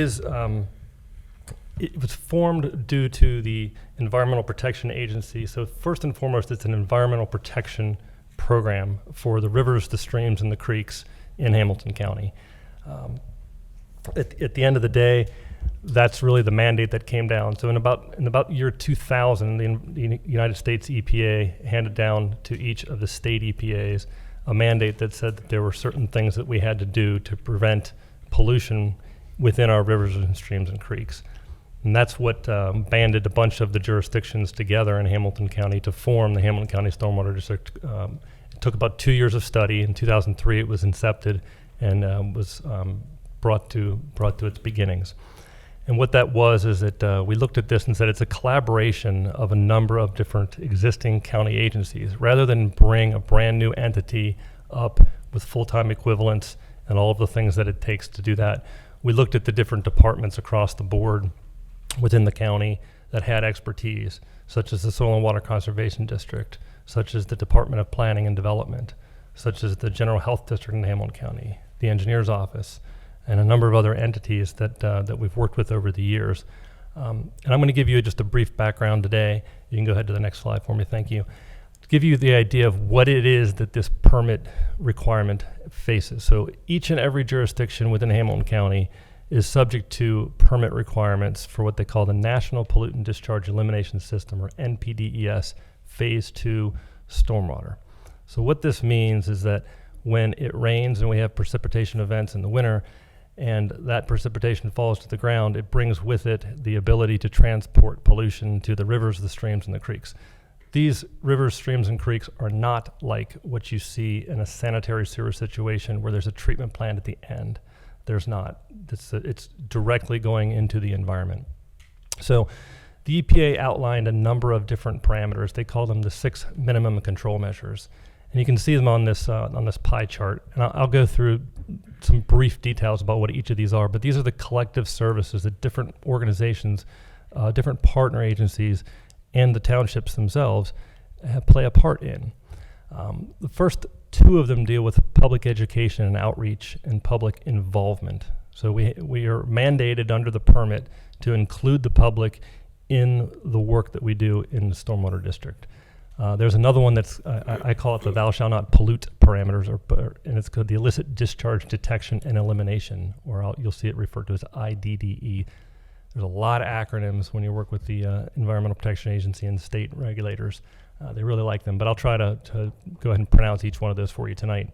was formed due to the Environmental Protection Agency. So first and foremost, it's an environmental protection program for the rivers, the streams, and the creeks in Hamilton County. At the end of the day, that's really the mandate that came down. So in about year 2000, the United States EPA handed down to each of the state EPAs a mandate that said that there were certain things that we had to do to prevent pollution within our rivers and streams and creeks. And that's what banded a bunch of the jurisdictions together in Hamilton County to form the Hamilton County Stormwater District. It took about 2 years of study. In 2003, it was incepted and was brought to its beginnings. And what that was is that we looked at this and said it's a collaboration of a number of different existing county agencies. Rather than bring a brand new entity up with full-time equivalents and all of the things that it takes to do that, we looked at the different departments across the board within the county that had expertise, such as the Soil and Water Conservation District, such as the Department of Planning and Development, such as the General Health District in Hamilton County, the Engineer's Office, and a number of other entities that we've worked with over the years. And I'm going to give you just a brief background today. You can go ahead to the next slide for me. Thank you. To give you the idea of what it is that this permit requirement faces. So each and every jurisdiction within Hamilton County is subject to permit requirements for what they call the National Pollutant Discharge Elimination System, or NPDES, Phase 2 stormwater. So what this means is that when it rains and we have precipitation events in the winter, and that precipitation falls to the ground, it brings with it the ability to transport pollution to the rivers, the streams, and the creeks. These rivers, streams, and creeks are not like what you see in a sanitary sewer situation where there's a treatment plant at the end. There's not. It's directly going into the environment. So the EPA outlined a number of different parameters. They call them the 6 minimum control measures. And you can see them on this pie chart. And I'll go through some brief details about what each of these are, but these are the collective services that different organizations, different partner agencies, and the townships themselves play a part in. The first 2 of them deal with public education and outreach and public involvement. So we are mandated under the permit to include the public in the work that we do in the stormwater district. There's another one that's, I call it the thou shall not pollute parameters, and it's called the Illicit Discharge Detection and Elimination, or you'll see it referred to as IDDE. There's a lot of acronyms when you work with the Environmental Protection Agency and state regulators. They really like them, but I'll try to go ahead and pronounce each one of those for you tonight.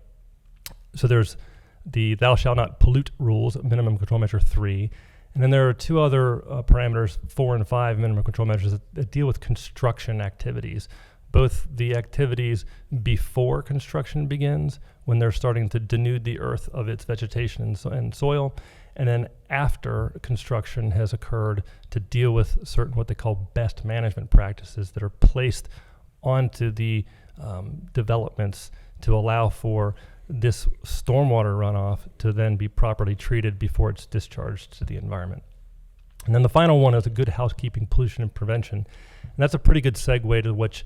So there's the thou shall not pollute rules, minimum control measure 3. And then there are two other parameters, 4 and 5 minimum control measures that deal with construction activities. Both the activities before construction begins, when they're starting to denude the earth of its vegetation and soil, and then after construction has occurred to deal with certain what they call best management practices that are placed onto the developments to allow for this stormwater runoff to then be properly treated before it's discharged to the environment. And then the final one is a good housekeeping, pollution, and prevention. And that's a pretty good segue to what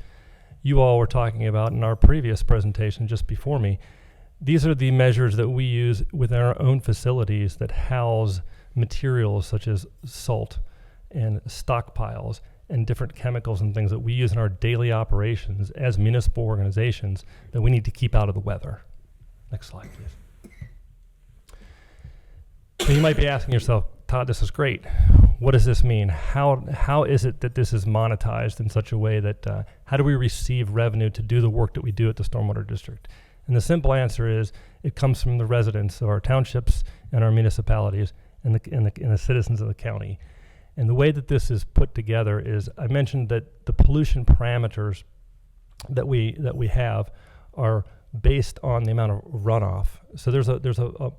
you all were talking about in our previous presentation just before me. These are the measures that we use within our own facilities that house materials such as salt and stockpiles and different chemicals and things that we use in our daily operations as municipal organizations that we need to keep out of the weather. Next slide, please. So you might be asking yourself, Todd, this is great. What does this mean? How is it that this is monetized in such a way that, how do we receive revenue to do the work that we do at the Stormwater District? And the simple answer is it comes from the residents of our townships and our municipalities and the citizens of the county. And the way that this is put together is, I mentioned that the pollution parameters that we have are based on the amount of runoff. So there's a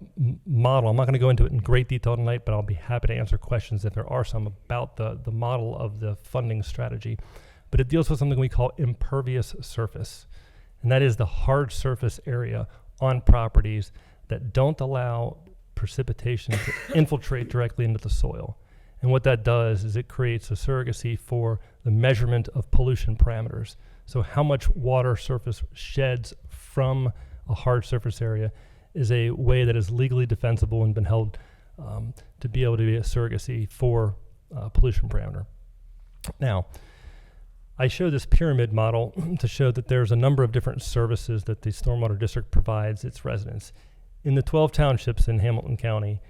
model. I'm not going to go into it in great detail tonight, but I'll be happy to answer questions if there are some about the model of the funding strategy. But it deals with something we call impervious surface. And that is the hard surface area on properties that don't allow precipitation to infiltrate directly into the soil. And what that does is it creates a surrogacy for the measurement of pollution parameters. So how much water surface sheds from a hard surface area is a way that is legally defensible and been held to be able to be a surrogacy for pollution parameter. Now, I show this pyramid model to show that there's a number of different services that the Stormwater District provides its residents. In the 12 townships in Hamilton County,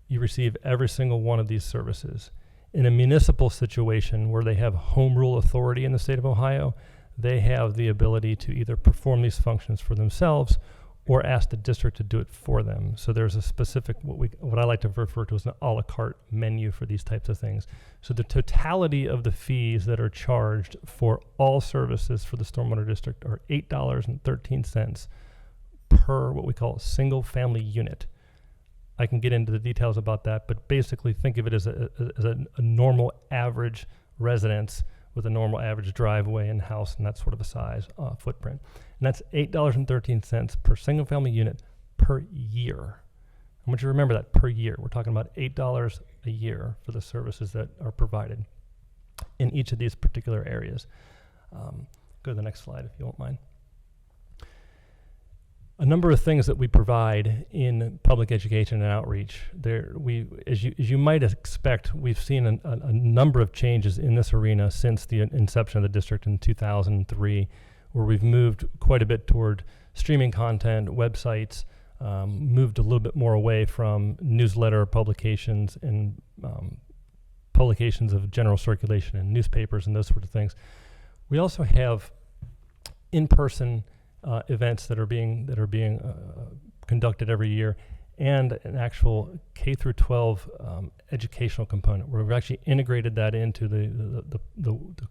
you receive every single one of these services. In a municipal situation where they have home rule authority in the state of Ohio, they have the ability to either perform these functions for themselves or ask the district to do it for them. So there's a specific, what I like to refer to as an a la carte menu for these types of things. So the totality of the fees that are charged for all services for the Stormwater District are $8.13 per what we call a single family unit. I can get into the details about that, but basically think of it as a normal average residence with a normal average driveway and house and that sort of a size footprint. And that's $8.13 per single family unit per year. I want you to remember that, per year. We're talking about $8 a year for the services that are provided in each of these particular areas. Go to the next slide if you won't mind. A number of things that we provide in public education and outreach. As you might expect, we've seen a number of changes in this arena since the inception of the district in 2003, where we've moved quite a bit toward streaming content, websites, moved a little bit more away from newsletter publications and publications of general circulation in newspapers and those sort of things. We also have in-person events that are being conducted every year, and an actual K through 12 educational component where we've actually integrated that into the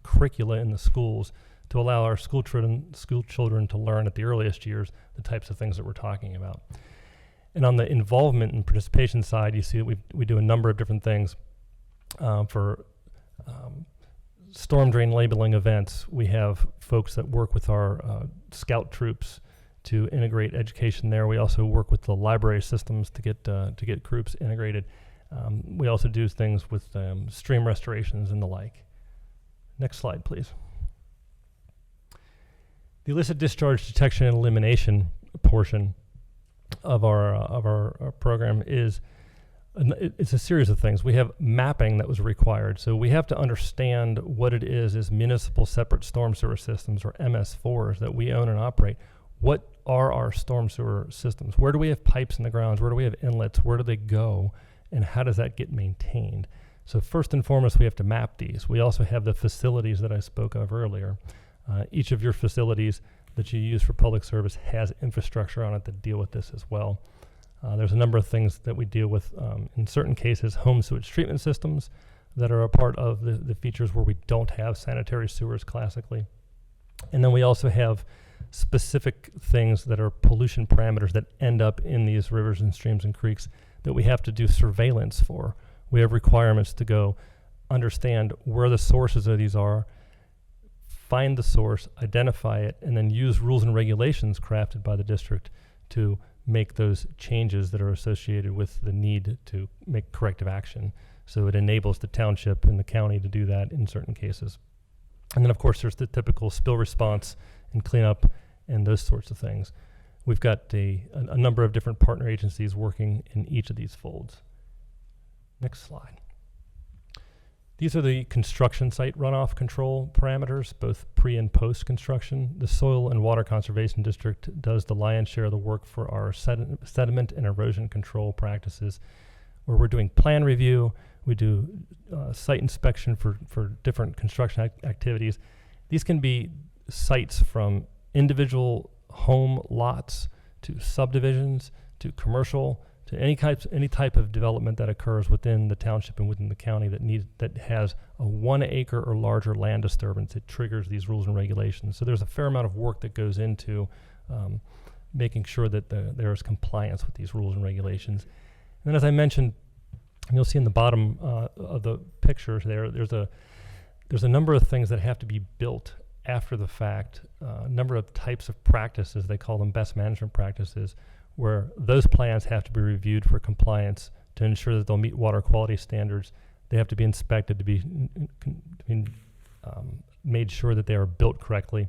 curricula in the schools to allow our school children to learn at the earliest years the types of things that we're talking about. And on the involvement and participation side, you see that we do a number of different things for storm drain labeling events. We have folks that work with our scout troops to integrate education there. We also work with the library systems to get groups integrated. We also do things with stream restorations and the like. Next slide, please. The illicit discharge detection and elimination portion of our program is It's a series of things. We have mapping that was required. So we have to understand what it is as municipal separate storm sewer systems, or MS4s, that we own and operate. What are our storm sewer systems? Where do we have pipes in the grounds? Where do we have inlets? Where do they go? And how does that get maintained? So first and foremost, we have to map these. We also have the facilities that I spoke of earlier. Each of your facilities that you use for public service has infrastructure on it that deal with this as well. There's a number of things that we deal with, in certain cases, home sewage treatment systems that are a part of the features where we don't have sanitary sewers classically. And then we also have specific things that are pollution parameters that end up in these rivers and streams and creeks that we have to do surveillance for. We have requirements to go understand where the sources of these are, find the source, identify it, and then use rules and regulations crafted by the district to make those changes that are associated with the need to make corrective action. So it enables the township and the county to do that in certain cases. And then, of course, there's the typical spill response and cleanup and those sorts of things. We've got a number of different partner agencies working in each of these folds. Next slide. These are the construction site runoff control parameters, both pre and post construction. The Soil and Water Conservation District does the lion's share of the work for our sediment and erosion control practices, where we're doing plan review. We do site inspection for different construction activities. These can be sites from individual home lots to subdivisions to commercial to any type of development that occurs within the township and within the county that has a 1 acre or larger land disturbance. It triggers these rules and regulations. So there's a fair amount of work that goes into making sure that there is compliance with these rules and regulations. And then, as I mentioned, you'll see in the bottom of the pictures there's a number of things that have to be built after the fact, a number of types of practices, they call them best management practices, where those plans have to be reviewed for compliance to ensure that they'll meet water quality standards. They have to be inspected to be made sure that they are built correctly.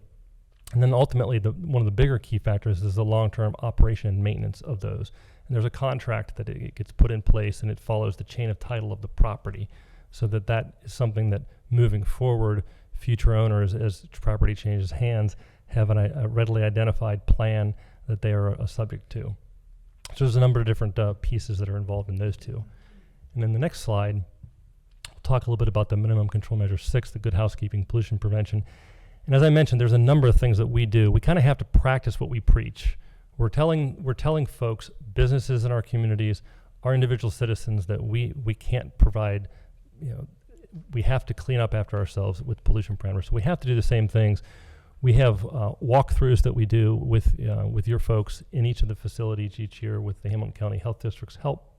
And then ultimately, one of the bigger key factors is the long-term operation and maintenance of those. And there's a contract that it gets put in place, and it follows the chain of title of the property, so that is something that moving forward, future owners, as property changes hands, have a readily identified plan that they are subject to. So there's a number of different pieces that are involved in those two. And then the next slide, we'll talk a little bit about the minimum control measure 6, the good housekeeping, pollution prevention. And as I mentioned, there's a number of things that we do. We kind of have to practice what we preach. We're telling folks, businesses in our communities, our individual citizens, that we can't provide, we have to clean up after ourselves with pollution parameters. So we have to do the same things. We have walkthroughs that we do with your folks in each of the facilities each year with the Hamilton County Health District's help.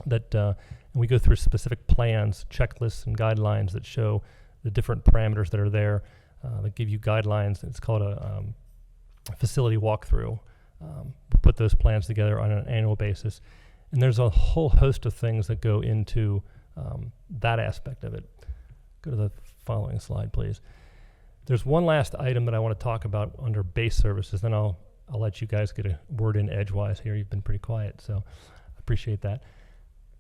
And we go through specific plans, checklists, and guidelines that show the different parameters that are there. That give you guidelines. It's called a facility walkthrough. We put those plans together on an annual basis. And there's a whole host of things that go into that aspect of it. Go to the following slide, please. There's one last item that I want to talk about under base services, then I'll let you guys get a word in edgewise here. You've been pretty quiet, so I appreciate that.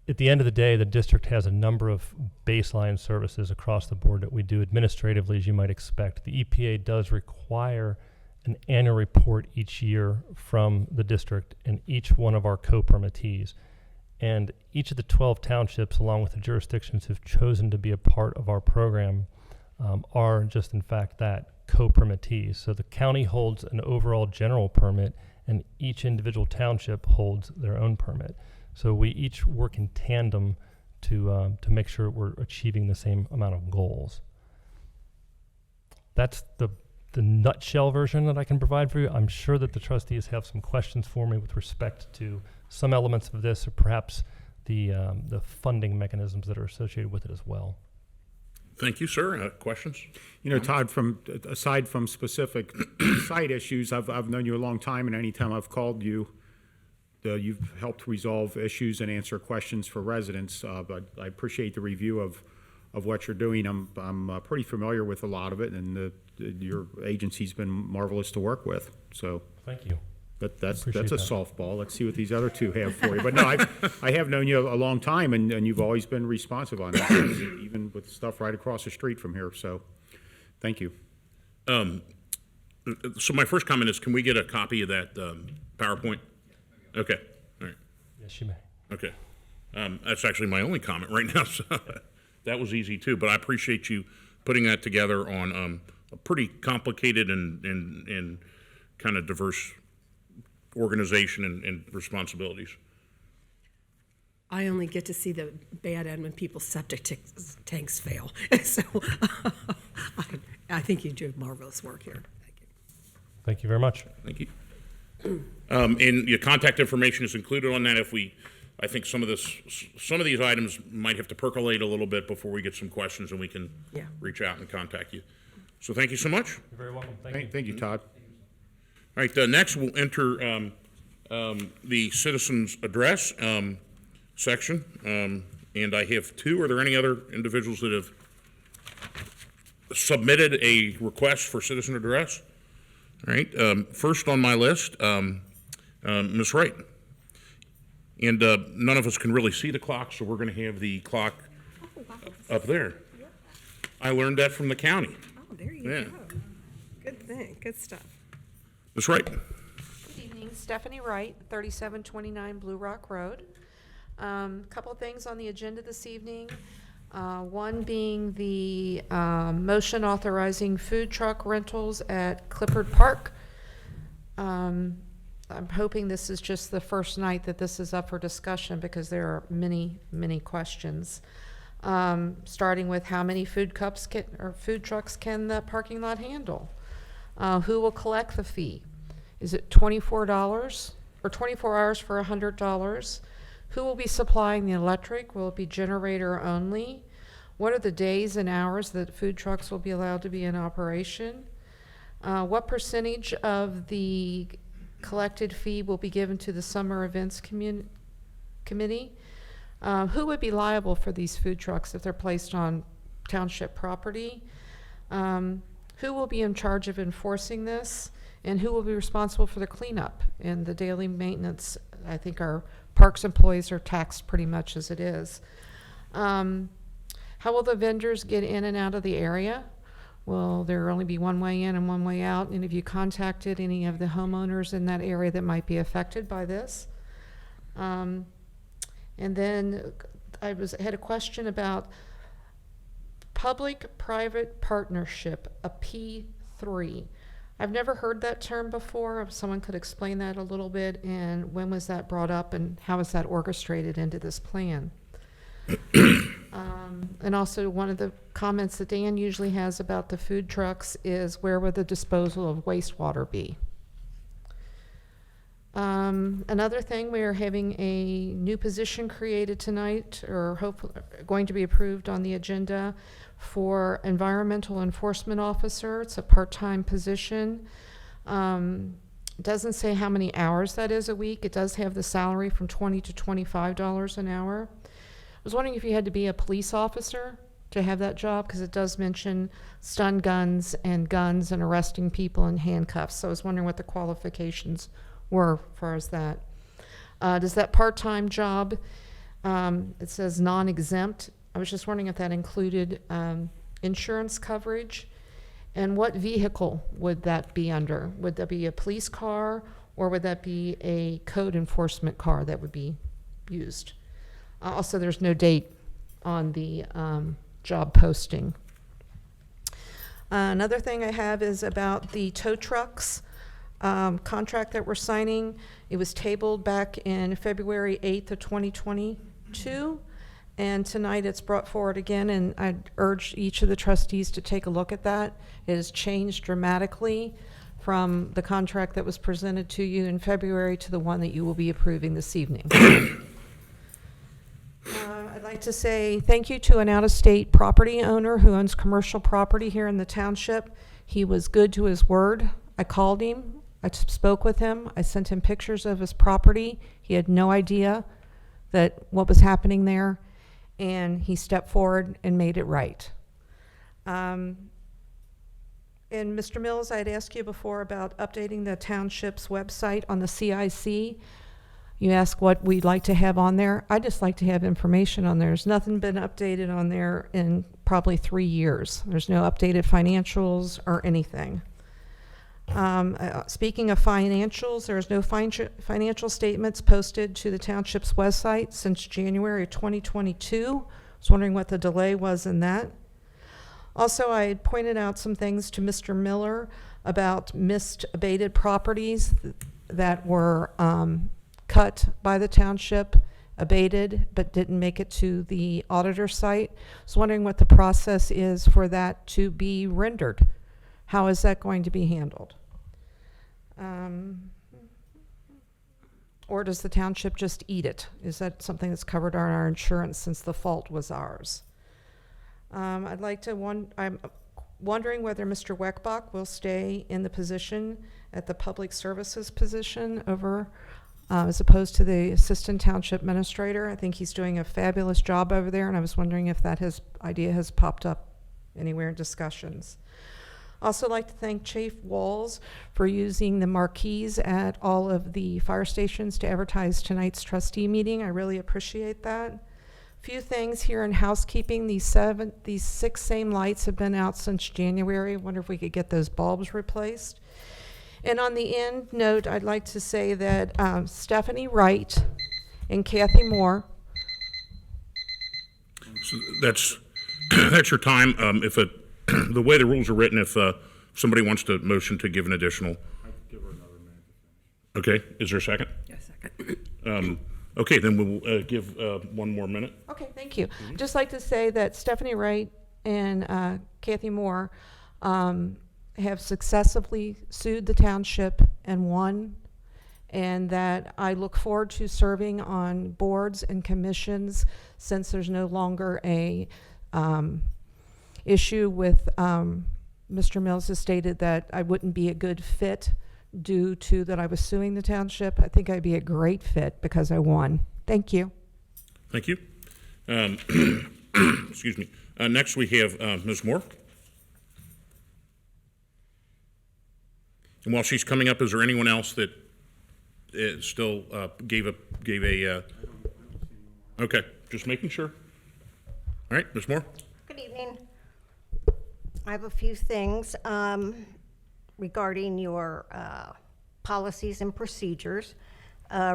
At the end of the day, the district has a number of baseline services across the board that we do administratively, as you might expect. The EPA does require an annual report each year from the district and each one of our co-permittees. And each of the 12 townships, along with the jurisdictions who've chosen to be a part of our program, are just in fact that, co-permittees. So the county holds an overall general permit and each individual township holds their own permit. So we each work in tandem to make sure we're achieving the same amount of goals. That's the nutshell version that I can provide for you. I'm sure that the trustees have some questions for me with respect to some elements of this, or perhaps the funding mechanisms that are associated with it as well. Thank you, sir. Questions? Todd, aside from specific site issues, I've known you a long time, and anytime I've called you, you've helped resolve issues and answer questions for residents. But I appreciate the review of what you're doing. I'm pretty familiar with a lot of it, and your agency's been marvelous to work with. So thank you. That's a Appreciate that. softball. Let's see what these other two have for you. But no, I have known you a long time, and you've always been responsive on that, even with stuff right across the street from here. So, thank you. So my first comment is, can we get a copy of that PowerPoint? Okay, all right, Yes, you may. okay. That's actually my only comment right now, so that was easy too, but I appreciate you putting that together on a pretty complicated and kind of diverse organization and responsibilities. I only get to see the bad end when people's septic tanks fail. So I think you do marvelous work here. Thank you. Thank you very much. Thank you. And your contact information is included on that. I think some of these items might have to percolate a little bit before we get some questions, and we can Yeah. reach out and contact you. So thank you so much. You're very welcome. Thank you. Thank you, Todd. All right, next we'll enter the citizens' address section, and I have two. Are there any other individuals that have submitted a request for citizen address? All right, first on my list, Ms. Wright. And none of us can really see the clock, so we're going to have the clock up there. I learned that from the county. Oh, there you Yeah. go. Good thing, good stuff. Ms. Wright. Good evening, Stephanie Wright, 3729 Blue Rock Road. Couple things on the agenda this evening. One being the motion authorizing food truck rentals at Clifford Park. I'm hoping this is just the first night that this is up for discussion because there are many, many questions. Starting with how many food trucks can the parking lot handle? Who will collect the fee? Is it $24 or 24 hours for $100? Who will be supplying the electric? Will it be generator only? What are the days and hours that food trucks will be allowed to be in operation? What percentage of the collected fee will be given to the summer events committee? Who would be liable for these food trucks if they're placed on township property? Who will be in charge of enforcing this? And who will be responsible for the cleanup and the daily maintenance? I think our parks employees are taxed pretty much as it is. How will the vendors get in and out of the area? Will there only be one way in and one way out? And have you contacted any of the homeowners in that area that might be affected by this? And then I had a question about public-private partnership, a P3. I've never heard that term before. If someone could explain that a little bit, and when was that brought up, and how is that orchestrated into this plan? And also, one of the comments that Dan usually has about the food trucks is, where would the disposal of wastewater be? Another thing, we are having a new position created tonight, or hopefully going to be approved on the agenda, for environmental enforcement officer. It's a part-time position. It doesn't say how many hours that is a week. It does have the salary from $20 to $25 an hour. I was wondering if you had to be a police officer to have that job, because it does mention stun guns and arresting people in handcuffs. So I was wondering what the qualifications were as far as that. Does that part-time job, it says non-exempt. I was just wondering if that included insurance coverage, and what vehicle would that be under? Would that be a police car, or would that be a code enforcement car that would be used? Also, there's no date on the job posting. Another thing I have is about the tow trucks contract that we're signing. It was tabled back in February 8th of 2022, and tonight it's brought forward again, and I urge each of the trustees to take a look at that. It has changed dramatically from the contract that was presented to you in February to the one that you will be approving this evening. I'd like to say thank you to an out-of-state property owner who owns commercial property here in the township. He was good to his word. I called him. I spoke with him. I sent him pictures of his property. He had no idea that what was happening there, and he stepped forward and made it right. And Mr. Mills, I had asked you before about updating the township's website on the CIC. You asked what we'd like to have on there. I'd just like to have information on there. There's nothing been updated on there in probably 3 years. There's no updated financials or anything. Speaking of financials, there's no financial statements posted to the township's website since January of 2022. I was wondering what the delay was in that. Also, I had pointed out some things to Mr. Miller about missed abated properties that were cut by the township, abated, but didn't make it to the auditor site. I was wondering what the process is for that to be rendered. How is that going to be handled? Or does the township just eat it? Is that something that's covered on our insurance since the fault was ours? I'm wondering whether Mr. Weckbach will stay in the position at the public services position over as opposed to the assistant township administrator. I think he's doing a fabulous job over there, and I was wondering if that idea has popped up anywhere in discussions. Also like to thank Chief Walls for using the marquees at all of the fire stations to advertise tonight's trustee meeting. I really appreciate that. Few things here in housekeeping. These 6 same lights have been out since January. I wonder if we could get those bulbs replaced. And on the end note, I'd like to say that Stephanie Wright and Kathy Moore. So that's your time. If the way the rules are written, if somebody wants to motion to give an additional. Give her another minute. Okay, is there a second? Yes, second. Okay, then we'll give 1 more minute. Okay, thank you. Just like to say that Stephanie Wright and Kathy Moore have successfully sued the township and won, and that I look forward to serving on boards and commissions since there's no longer a issue with Mr. Mills has stated that I wouldn't be a good fit due to that I was suing the township. I think I'd be a great fit because I won. Thank you. Thank you. Excuse me. Next we have Ms. Moore. And while she's coming up, is there anyone else that still gave a? Okay, just making sure. All right, Ms. Moore. Good evening. I have a few things regarding your policies and procedures.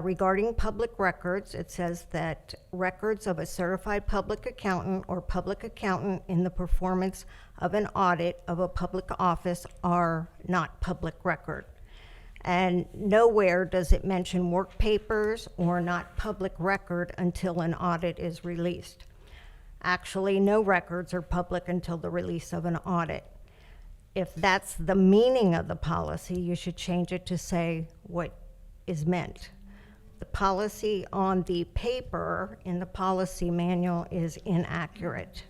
Regarding public records, it says that records of a certified public accountant or public accountant in the performance of an audit of a public office are not public record. And nowhere does it mention work papers or not public record until an audit is released. Actually, no records are public until the release of an audit. If that's the meaning of the policy, you should change it to say what is meant. The policy on the paper in the policy manual is inaccurate.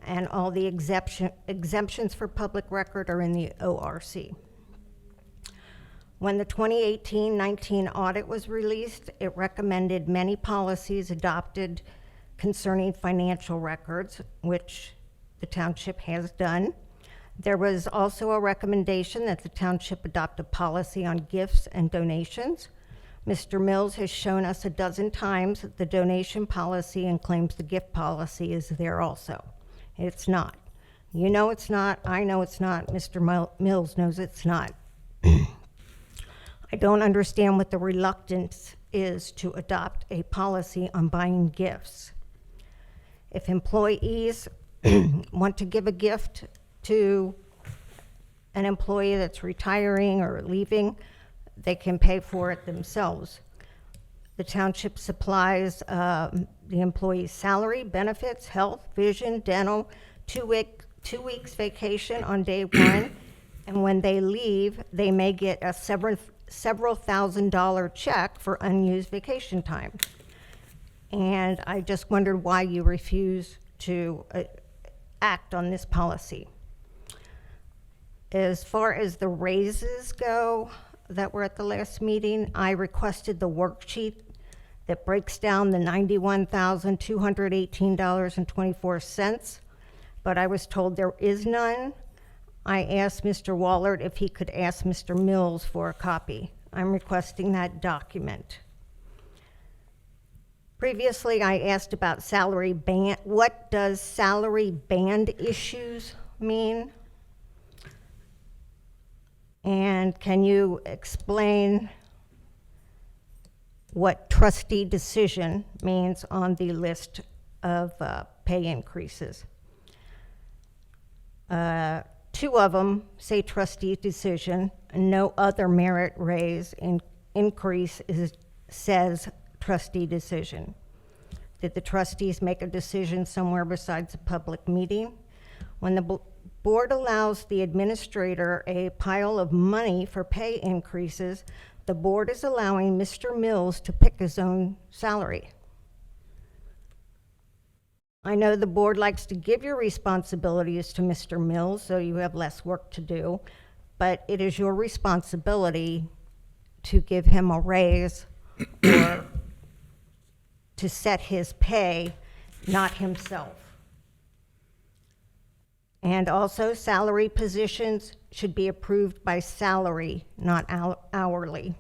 And all the exemptions for public record are in the ORC. When the 2018-19 audit was released, it recommended many policies adopted concerning financial records, which the township has done. There was also a recommendation that the township adopt a policy on gifts and donations. Mr. Mills has shown us a dozen times the donation policy and claims the gift policy is there also. It's not. You know it's not, I know it's not, Mr. Mills knows it's not. I don't understand what the reluctance is to adopt a policy on buying gifts. If employees want to give a gift to an employee that's retiring or leaving, they can pay for it themselves. The township supplies the employee's salary, benefits, health, vision, dental, 2 weeks vacation on day 1, and when they leave, they may get a several $1,000 check for unused vacation time. And I just wondered why you refuse to act on this policy. As far as the raises go that were at the last meeting, I requested the worksheet that breaks down the $91,218.24, but I was told there is none. I asked Mr. Wallert if he could ask Mr. Mills for a copy. I'm requesting that document. Previously, I asked about salary band. What does salary band issues mean? And can you explain what trustee decision means on the list of pay increases? Two of them say trustee decision, and no other merit raise increase says trustee decision. Did the trustees make a decision somewhere besides a public meeting? When the board allows the administrator a pile of money for pay increases, the board is allowing Mr. Mills to pick his own salary. I know the board likes to give your responsibilities to Mr. Mills so you have less work to do, but it is your responsibility to give him a raise or to set his pay, not himself. And also, salary positions should be approved by salary, not hourly.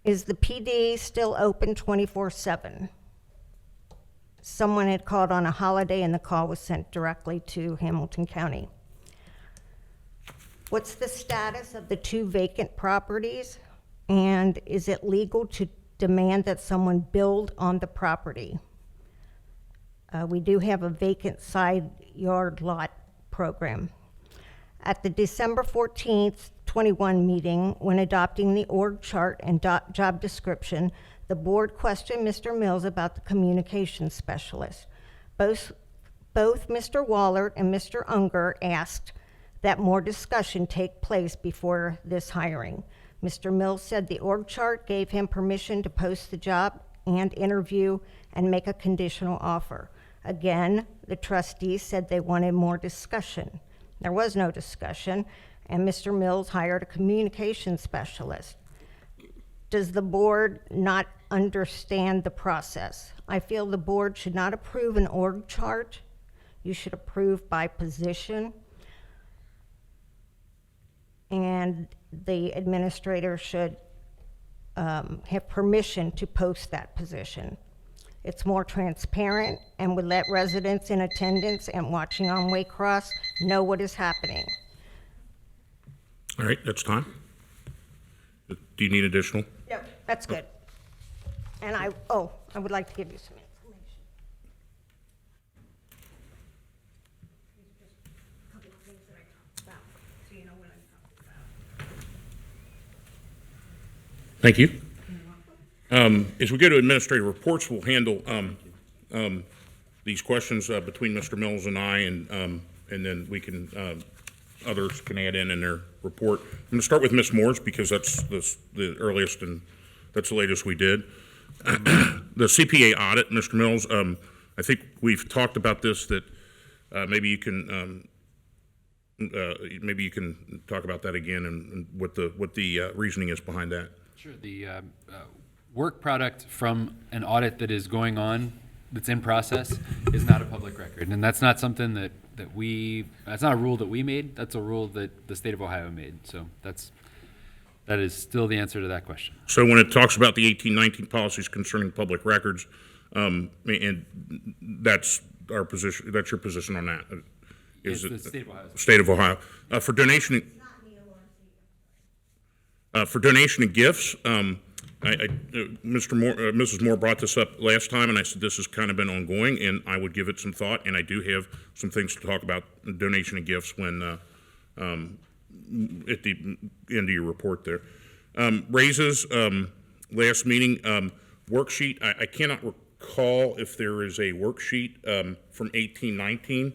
Is the PD still open 24/7? Someone had called on a holiday and the call was sent directly to Hamilton County. What's the status of the 2 vacant properties? And is it legal to demand that someone build on the property? We do have a vacant side yard lot program. At the December 14th, 21 meeting, when adopting the org chart and job description, the board questioned Mr. Mills about the communications specialist. Both Mr. Wallert and Mr. Unger asked that more discussion take place before this hiring. Mr. Mills said the org chart gave him permission to post the job and interview and make a conditional offer. Again, the trustees said they wanted more discussion. There was no discussion, and Mr. Mills hired a communications specialist. Does the board not understand the process? I feel the board should not approve an org chart. You should approve by position. And the administrator should have permission to post that position. It's more transparent and would let residents in attendance and watching on Waycross know what is happening. All right, that's time. Do you need additional? Yep, that's good. And I would like to give you some information. A couple of things that I talked about, so you know what I'm talking about. Thank you. As we go to administrative reports, we'll handle these questions between Mr. Mills and I, and then we can others can add in their report. I'm going to start with Ms. Moore's because that's the earliest and that's the latest we did. The CPA audit, Mr. Mills. I think we've talked about this. That maybe you can talk about that again and what the reasoning is behind that. Sure. The work product from an audit that is going on, that's in process, is not a public record. And that's not something that's not a rule that we made, that's a rule that the state of Ohio made. So that is still the answer to that question. So when it talks about the 1819 policies concerning public records, and that's our position, that's your position on that? Is the state of Ohio. State of Ohio. For donation and gifts, Mrs. Moore brought this up last time, and I said this has kind of been ongoing, and I would give it some thought, and I do have some things to talk about donation and gifts when at the end of your report there. Raises, last meeting, worksheet, I cannot recall if there is a worksheet from 1819.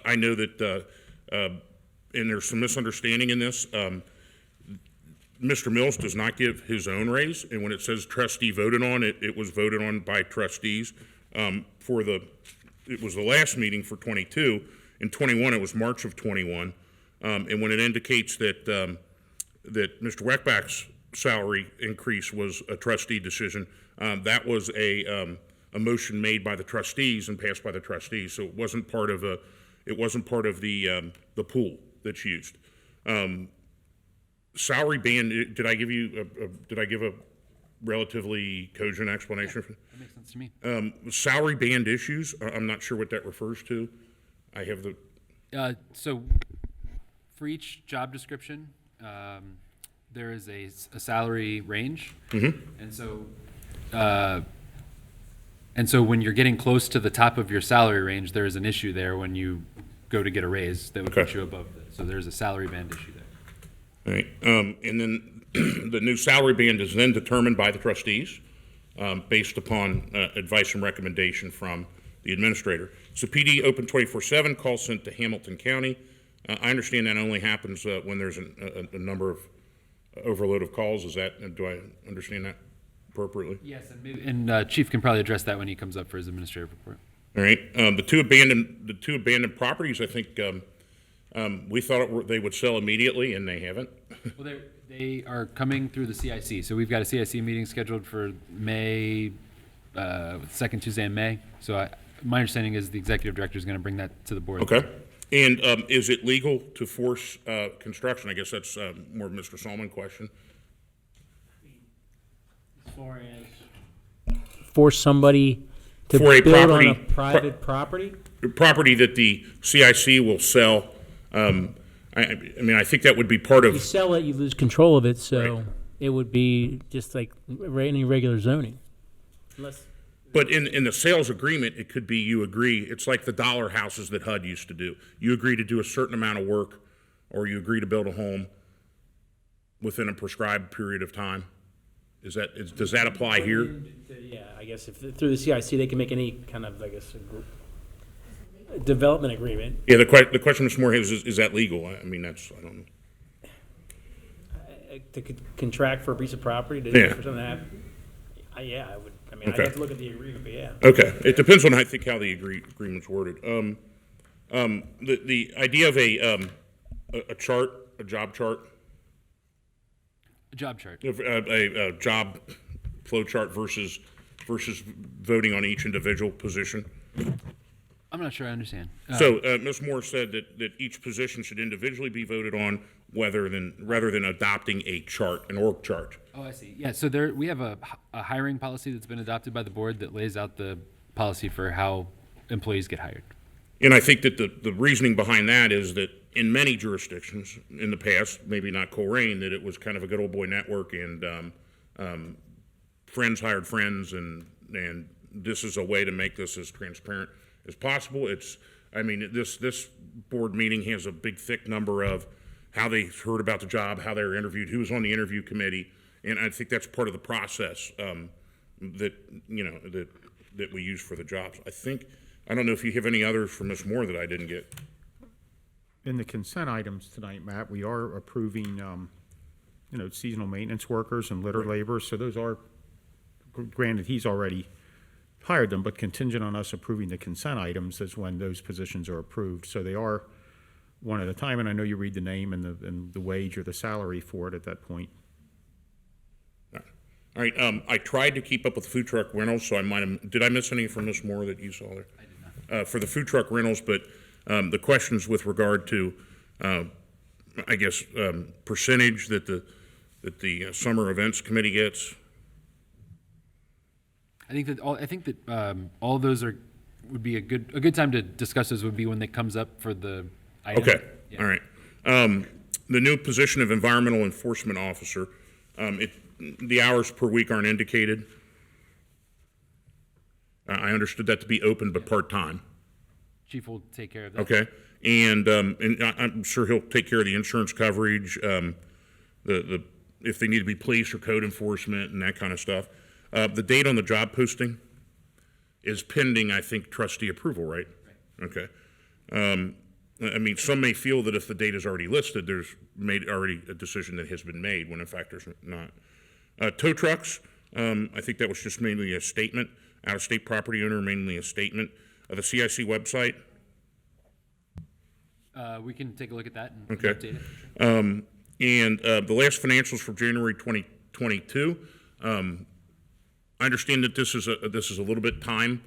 I know that, and there's some misunderstanding in this, Mr. Mills does not give his own raise, and when it says trustee voted on, it was voted on by trustees. It was the last meeting for 22. In 21, it was March of 21. And when it indicates that that Mr. Weckbach's salary increase was a trustee decision. That was a motion made by the trustees and passed by the trustees, so it wasn't part of the pool that's used. Salary band, did I give a relatively cogent explanation? That makes sense to me. Salary band issues, I'm not sure what that refers to. I have the, So for each job description, there is a salary range. And so when you're getting close to the top of your salary range, there is an issue there when you go to get a raise that would put you above that. So there's a salary band issue there. all right, and then the new salary band is then determined by the trustees, based upon advice and recommendation from the administrator. So PD open 24/7, call sent to Hamilton County. I understand that only happens when there's a number of overload of calls. Is that, do I understand that appropriately? Yes, and Chief can probably address that when he comes up for his administrative report. All right, the two abandoned properties, I think, we thought they would sell immediately, and they haven't. Well, they are coming through the CIC. So we've got a CIC meeting scheduled for May, second Tuesday in May. So my understanding is the executive director is going to bring that to the board. Okay. And is it legal to force construction? I guess that's more of Mr. Solomon question. As far as force somebody to For a build property- on a private property? Property that the CIC will sell, I mean, I think that would be part You of, sell it, you lose control of it, so Right. it would be just like any regular zoning. Unless, but in the sales agreement, it could be you agree, it's like the dollar houses that HUD used to do. You agree to do a certain amount of work, or you agree to build a home within a prescribed period of time. Does that apply here? yeah, I guess if through the CIC, they can make any kind of, I guess, a development agreement. Yeah, the question is more, is that legal? I mean, I don't know. To contract for a piece of property to, Yeah. for something to happen. Yeah, I would, I mean, I'd Okay. have to look at the agreement, but yeah. Okay, it depends on, I think, how the agreement's worded. The idea of a chart, a job chart, A job chart. a job flow chart versus voting on each individual position. I'm not sure I understand. So Ms. Moore said that each position should individually be voted on rather than adopting a chart, an org chart. Oh, I see. Yeah, so we have a hiring policy that's been adopted by the board that lays out the policy for how employees get hired. And I think that the reasoning behind that is that in many jurisdictions in the past, maybe not Colerain, that it was kind of a good old boy network and friends hired friends, and this is a way to make this as transparent as possible. This board meeting has a big thick number of how they heard about the job, how they were interviewed, who was on the interview committee, and I think that's part of the process that we use for the jobs. I don't know if you have any others from Ms. Moore that I didn't get. In the consent items tonight, Matt, we are approving, seasonal maintenance workers and litter laborers, so those are, granted, he's already hired them, but contingent on us approving the consent items is when those positions are approved. So they are one at a time, and I know you read the name and the wage or the salary for it at that point. All right, I tried to keep up with food truck rentals, so did I miss any from Ms. Moore that you saw there? I did not. For the food truck rentals, but the questions with regard to, percentage that the summer events committee gets. I think that all of those would be a good time to discuss those would be when it comes up for the item. Okay, Yeah. all right. The new position of environmental enforcement officer, the hours per week aren't indicated. I understood that to be open but part-time. Chief will take care of that. Okay, and I'm sure he'll take care of the insurance coverage, if they need to be police or code enforcement and that kind of stuff. The date on the job posting is pending, I think, trustee approval, right? Okay. Some may feel that if the date is already listed, there's already a decision that has been made, when in fact there's not. Tow trucks, I think that was just mainly a statement. Out-of-state property owner, mainly a statement. The CIC website. We can take a look at that and Okay. update it. The last financials for January 2022 22. I understand that this is a little bit time.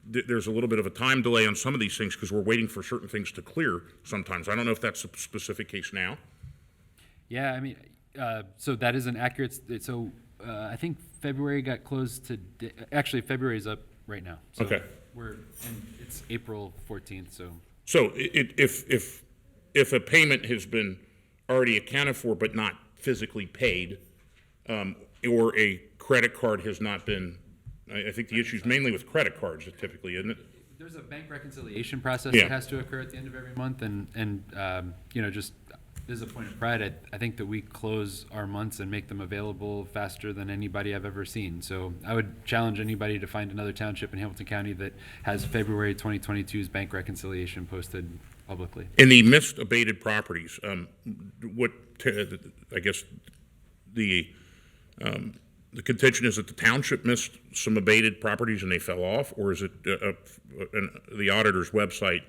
There's a little bit of a time delay on some of these things because we're waiting for certain things to clear sometimes. I don't know if that's a specific case now. Yeah, I mean, so that is an accurate, so I think February got closed to, actually, February's up right now. So Okay. And it's April 14th, so. So if a payment has been already accounted for but not physically paid, or a credit card has not been, I think the issue is mainly with credit cards typically, isn't it? There's a bank reconciliation process Yeah. that has to occur at the end of every month, and you know, just as a point of pride, I think that we close our months and make them available faster than anybody I've ever seen. So I would challenge anybody to find another township in Hamilton County that has February 2022's bank reconciliation posted publicly. In the missed abated properties, I guess the contention is that the township missed some abated properties and they fell off, or is it the auditor's website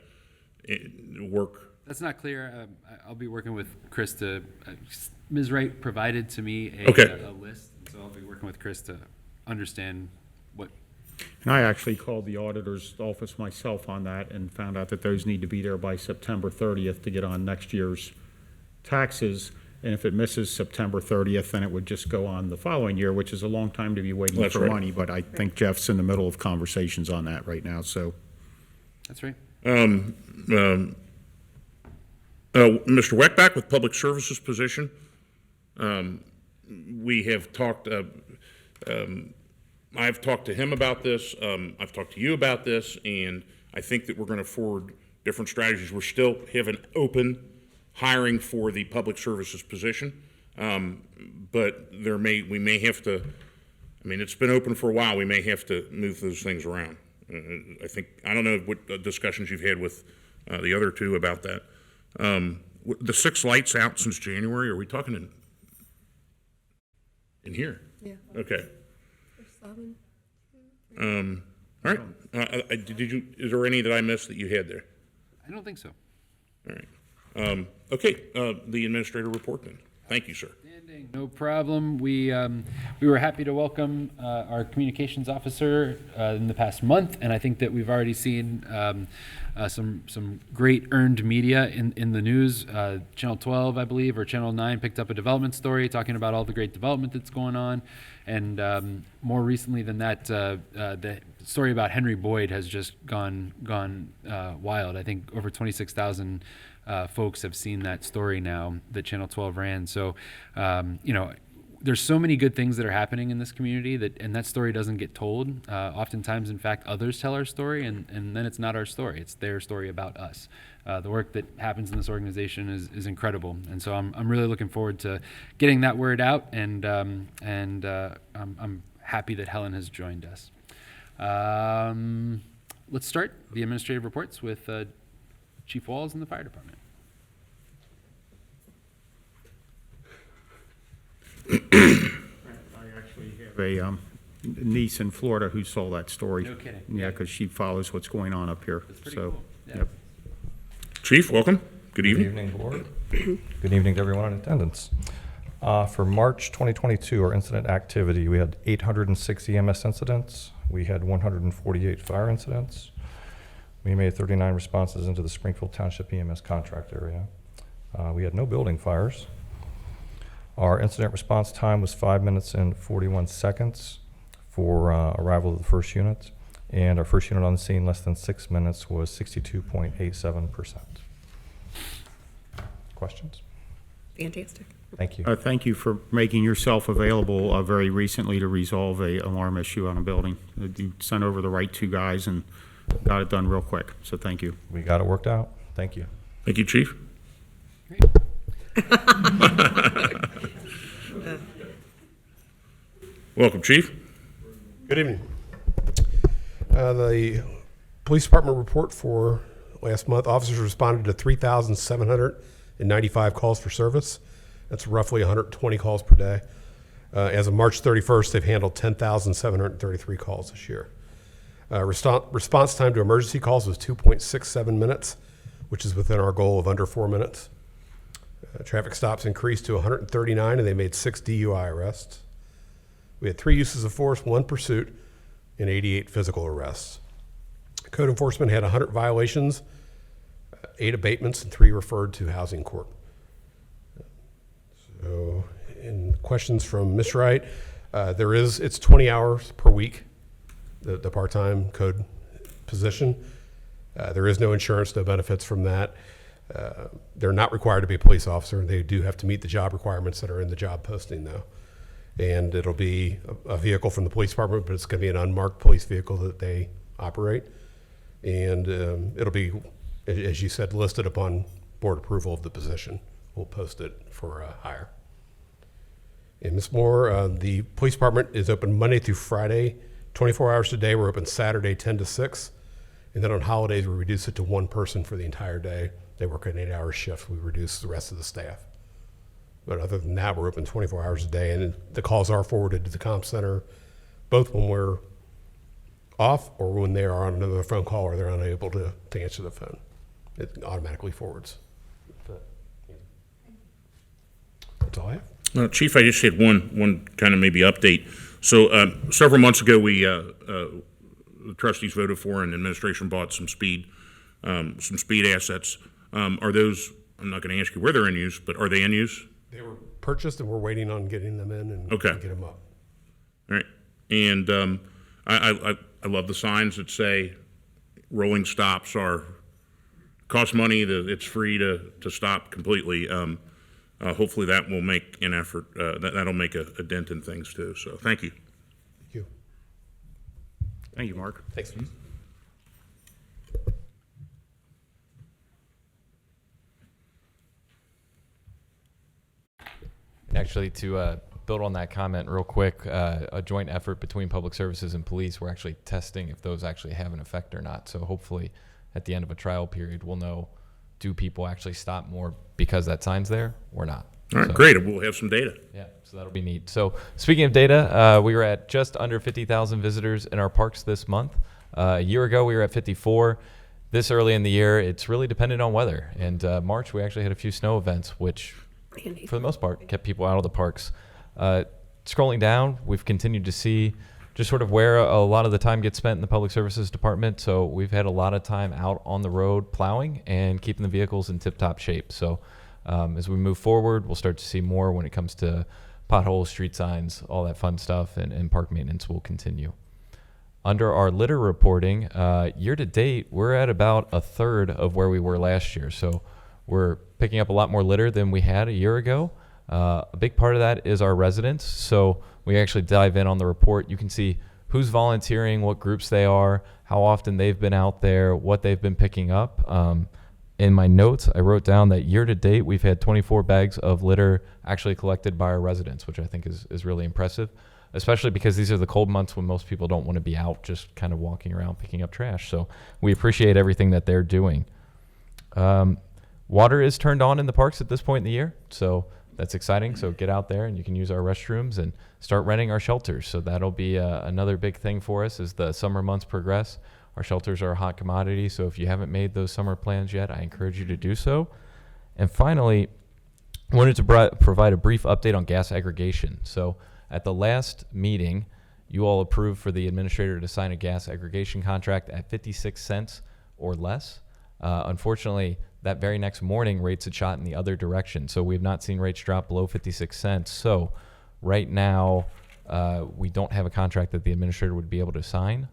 work? That's not clear. I'll be working with Chris to, Ms. Wright provided to me a list, so I'll be working with Chris to understand what. And I actually called the auditor's office myself on that and found out that those need to be there by September 30th to get on next year's taxes. And if it misses September 30th, then it would just go on the following year, which is a long time to be waiting That's for right. money. But I think Jeff's in the middle of conversations on that right now, so. That's right. Mr. Weckback with Public Services position. We have talked, I've talked to him about this, I've talked to you about this, and I think that we're going to forward different strategies. We're still have an open hiring for the Public Services position, but we may have to, I mean, it's been open for a while, we may have to move those things around. I don't know what discussions you've had with the other two about that. The 6 lights out since January, are we talking in here? Yeah. Okay. All right. Is there any that I missed that you had there? I don't think so. All right. Okay, the administrator report then. Thank you, sir. No problem. We were happy to welcome our communications officer in the past month, and I think that we've already seen some great earned media in the news. Channel 12, I believe, or Channel 9 picked up a development story talking about all the great development that's going on, and more recently than that, the story about Henry Boyd has just gone wild. I think over 26,000 folks have seen that story now that Channel 12 ran. So, you know, there's so many good things that are happening in this community and that story doesn't get told. Oftentimes, in fact, others tell our story, and then it's not our story. It's their story about us. The work that happens in this organization is incredible, and so I'm really looking forward to getting that word out, and I'm happy that Helen has joined us. Let's start the administrative reports with Chief Walls and the Fire Department. I actually have a niece in Florida who saw that story. No kidding. Yeah, because she follows what's going on up here. That's pretty So, cool. Yeah. yep. Chief, welcome. Good Good evening. evening, Board. Good evening to everyone in attendance. For March 2022, our incident activity, we had 806 EMS incidents. We had 148 fire incidents. We made 39 responses into the Springfield Township EMS contract area. We had no building fires. Our incident response time was 5 minutes and 41 seconds for arrival of the first unit. And our first unit on the scene, less than 6 minutes, was 62.87%. Questions? Fantastic. Thank you. Thank you for making yourself available very recently to resolve a alarm issue on a building. You sent over the right 2 guys and got it done real quick, so thank you. We got it worked out. Thank you. Thank you, Chief. Welcome, Chief. Good evening. The police department report for last month, officers responded to 3,795 calls for service. That's roughly 120 calls per day. As of March 31st, they've handled 10,733 calls this year. Response time to emergency calls was 2.67 minutes, which is within our goal of under 4 minutes. Traffic stops increased to 139, and they made 6 DUI arrests. We had 3 uses of force, 1 pursuit, and 88 physical arrests. Code enforcement had 100 violations, 8 abatements, and 3 referred to housing court. So, and questions from Ms. Wright. It's 20 hours per week, the part-time code position. There is no insurance, no benefits from that. They're not required to be a police officer. They do have to meet the job requirements that are in the job posting, though. And it'll be a vehicle from the police department, but it's going to be an unmarked police vehicle that they operate. And it'll be, as you said, listed upon board approval of the position. We'll post it for hire. And Ms. Moore, the police department is open Monday through Friday, 24 hours a day. We're open Saturday, 10 to 6. And then on holidays, we reduce it to 1 person for the entire day. They work an 8-hour shift. We reduce the rest of the staff. But other than that, we're open 24 hours a day. And the calls are forwarded to the comp center, both when we're off or when they are on another phone call or they're unable to answer the phone. It automatically forwards. That's all I have. Chief, I just had one kind of maybe update. So several months ago, the trustees voted for and administration bought some speed assets. Are those, I'm not going to ask you where they're in use, but are they in use? They were purchased and we're waiting on getting them in and Okay. get them up. All right. And I love the signs that say rolling stops cost money, it's free to stop completely. Hopefully that will make an effort, that'll make a dent in things too. So thank you. Thank you. Thank you, Mark. Thanks. Actually, to build on that comment real quick, a joint effort between public services and police, we're actually testing if those actually have an effect or not. So hopefully at the end of a trial period, we'll know, do people actually stop more because that sign's there or not? All right, great. We'll have some data. Yeah, so that'll be neat. So speaking of data, we were at just under 50,000 visitors in our parks this month. A year ago, we were at 54. This early in the year, it's really dependent on weather. And March, we actually had a few snow events, which for the most part kept people out of the parks. Scrolling down, we've continued to see just sort of where a lot of the time gets spent in the public services department. So we've had a lot of time out on the road plowing and keeping the vehicles in tip-top shape. So as we move forward, we'll start to see more when it comes to potholes, street signs, all that fun stuff, and park maintenance will continue. Under our litter reporting, year to date, we're at about a third of where we were last year. So we're picking up a lot more litter than we had a year ago. A big part of that is our residents. So we actually dive in on the report. You can see who's volunteering, what groups they are, how often they've been out there, what they've been picking up. In my notes, I wrote down that year to date, we've had 24 bags of litter actually collected by our residents, which I think is really impressive, especially because these are the cold months when most people don't want to be out just kind of walking around picking up trash. So we appreciate everything that they're doing. Water is turned on in the parks at this point in the year, so that's exciting. So get out there and you can use our restrooms and start renting our shelters. So that'll be another big thing for us as the summer months progress. Our shelters are a hot commodity, so if you haven't made those summer plans yet, I encourage you to do so. And finally, I wanted to provide a brief update on gas aggregation. So at the last meeting, you all approved for the administrator to sign a gas aggregation contract at 56 cents or less. Unfortunately, that very next morning, rates had shot in the other direction. So we have not seen rates drop below 56 cents. So right now, we don't have a contract that the administrator would be able to sign.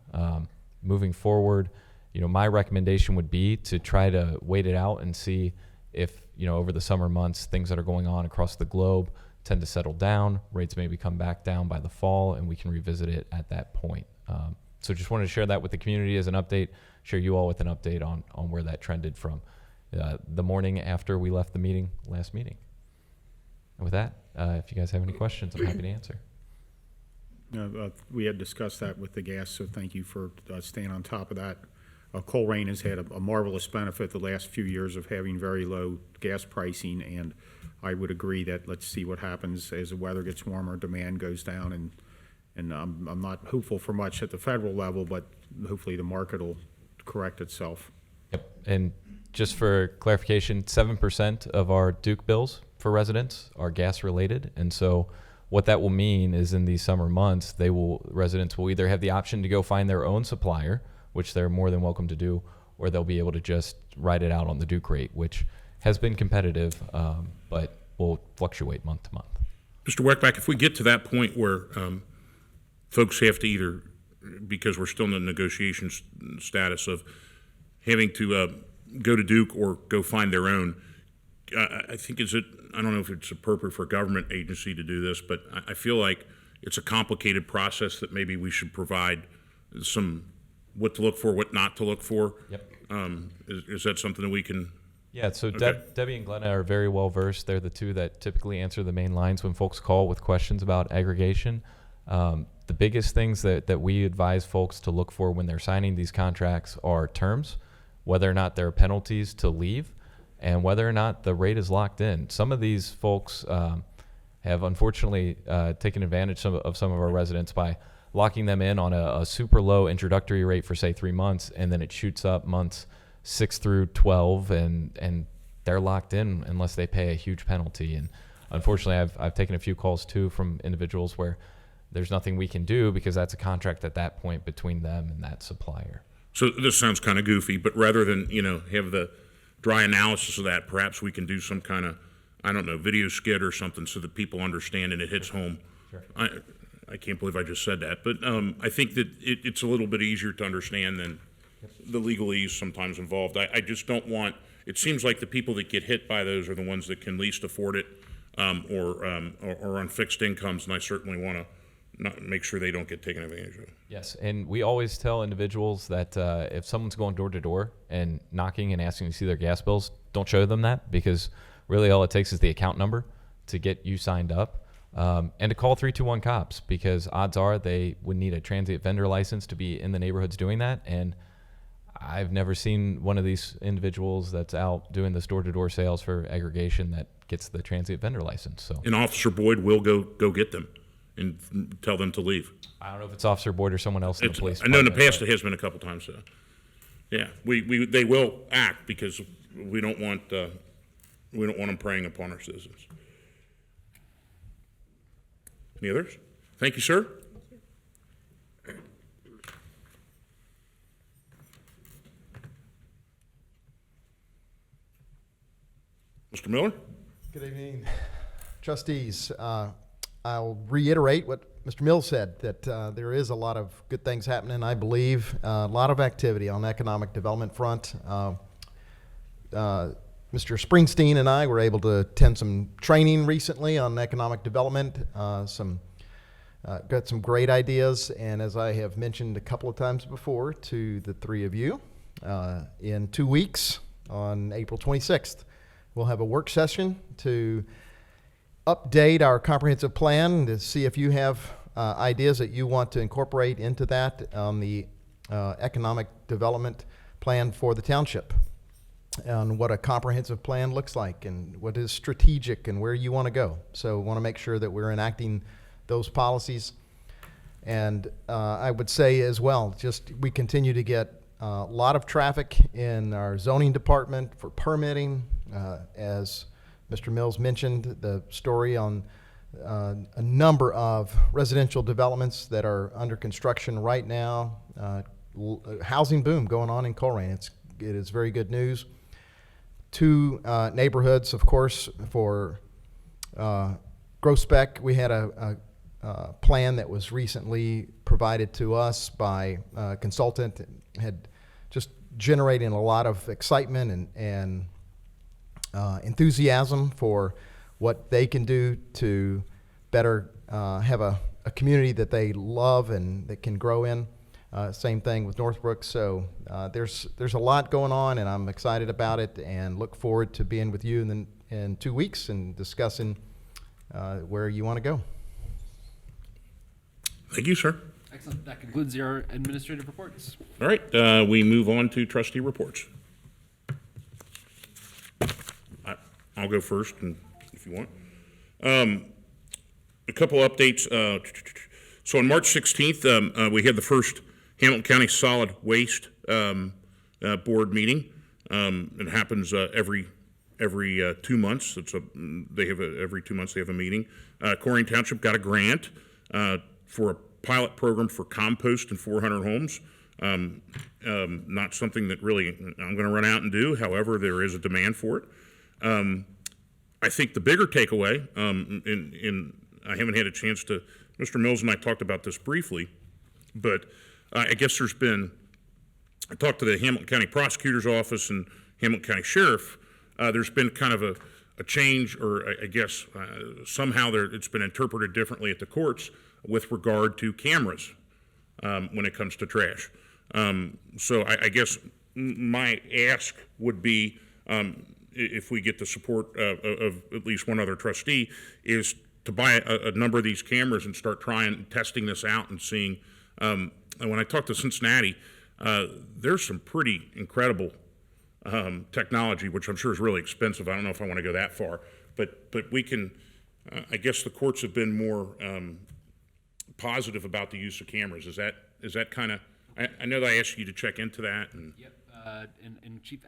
Moving forward, my recommendation would be to try to wait it out and see if, over the summer months, things that are going on across the globe tend to settle down, rates maybe come back down by the fall, and we can revisit it at that point. So just wanted to share that with the community as an update, share you all with an update on where that trended from the morning after we left the last meeting. And with that, if you guys have any questions, I'm happy to answer. We had discussed that with the gas, so thank you for staying on top of that. Colerain has had a marvelous benefit the last few years of having very low gas pricing, and I would agree that let's see what happens as the weather gets warmer, demand goes down, and I'm not hopeful for much at the federal level, but hopefully the market will correct itself. Yep, and just for clarification, 7% of our Duke bills for residents are gas related. And so what that will mean is in these summer months, residents will either have the option to go find their own supplier, which they're more than welcome to do, or they'll be able to just write it out on the Duke rate, which has been competitive, but will fluctuate month to month. Mr. Weckbach, if we get to that point where folks have to either, because we're still in the negotiation status of having to go to Duke or go find their own, I think I don't know if it's appropriate for a government agency to do this, but I feel like it's a complicated process that maybe we should provide some what to look for, what not to look for. Yep. Is that something that we can? Yeah, so Okay. Debbie and Glenna are very well versed. They're the two that typically answer the main lines when folks call with questions about aggregation. The biggest things that we advise folks to look for when they're signing these contracts are terms, whether or not there are penalties to leave, and whether or not the rate is locked in. Some of these folks have unfortunately taken advantage of some of our residents by locking them in on a super low introductory rate for say 3 months, and then it shoots up months 6 through 12, and they're locked in unless they pay a huge penalty. And unfortunately, I've taken a few calls too from individuals where there's nothing we can do because that's a contract at that point between them and that supplier. So this sounds kind of goofy, but rather than have the dry analysis of that, perhaps we can do some kind of, I don't know, video skit or something so that people understand and it hits home. Sure. I can't believe I just said that, but I think that it's a little bit easier to understand than the legalese sometimes involved. I just don't want, it seems like the people that get hit by those are the ones that can least afford it or on fixed incomes, and I certainly want to not make sure they don't get taken advantage of. Yes, and we always tell individuals that if someone's going door to door and knocking and asking to see their gas bills, don't show them that, because really all it takes is the account number to get you signed up, and to call 321 cops, because odds are they would need a transient vendor license to be in the neighborhoods doing that. And I've never seen one of these individuals that's out doing this door-to-door sales for aggregation that gets the transient vendor license. So, And Officer Boyd will go get them and tell them to leave. I don't know if it's Officer Boyd or someone else in the police I know in the department, past it has been a couple times. Yeah, they will act because we don't want them preying upon our citizens. Any others? Thank you, sir. Mr. Miller? Good evening, trustees. I'll reiterate what Mr. Mills said, that there is a lot of good things happening, I believe, a lot of activity on the economic development front. Mr. Springsteen and I were able to attend some training recently on economic development, got some great ideas, and as I have mentioned a couple of times before to the three of you, in 2 weeks, on April 26th, we'll have a work session to update our comprehensive plan to see if you have ideas that you want to incorporate into that on the economic development plan for the township, and what a comprehensive plan looks like and what is strategic and where you want to go. So we want to make sure that we're enacting those policies. And I would say as well, just we continue to get a lot of traffic in our zoning department for permitting. As Mr. Mills mentioned, the story on a number of residential developments that are under construction right now. Housing boom going on in Colerain. It is very good news. 2 neighborhoods, of course, for growth spec. We had a plan that was recently provided to us by a consultant, had just generating a lot of excitement and enthusiasm for what they can do to better have a community that they love and that can grow in. Same thing with Northbrook. So there's a lot going on, and I'm excited about it and look forward to being with you in 2 weeks and discussing where you want to go. Thank you, sir. Excellent. That concludes your administrative reports. All right, we move on to trustee reports. I'll go first, and if you want. A couple updates. So on March 16th, we had the first Hamilton County Solid Waste Board meeting. It happens every 2 months. Every 2 months they have a meeting. Colerain Township got a grant for a pilot program for compost in 400 homes. Not something that really I'm going to run out and do. However, there is a demand for it. I think the bigger takeaway, and I haven't had a chance to, Mr. Mills and I talked about this briefly, but I guess I talked to the Hamilton County Prosecutor's Office and Hamilton County Sheriff. There's been kind of a change, or I guess somehow it's been interpreted differently at the courts with regard to cameras when it comes to trash. So I guess my ask would be, if we get the support of at least one other trustee, is to buy a number of these cameras and start testing this out and seeing. And when I talked to Cincinnati, there's some pretty incredible technology, which I'm sure is really expensive. I don't know if I want to go that far, but we can. I guess the courts have been more positive about the use of cameras. Is that kind of? I know that I asked you to check into that. And yep. And Chief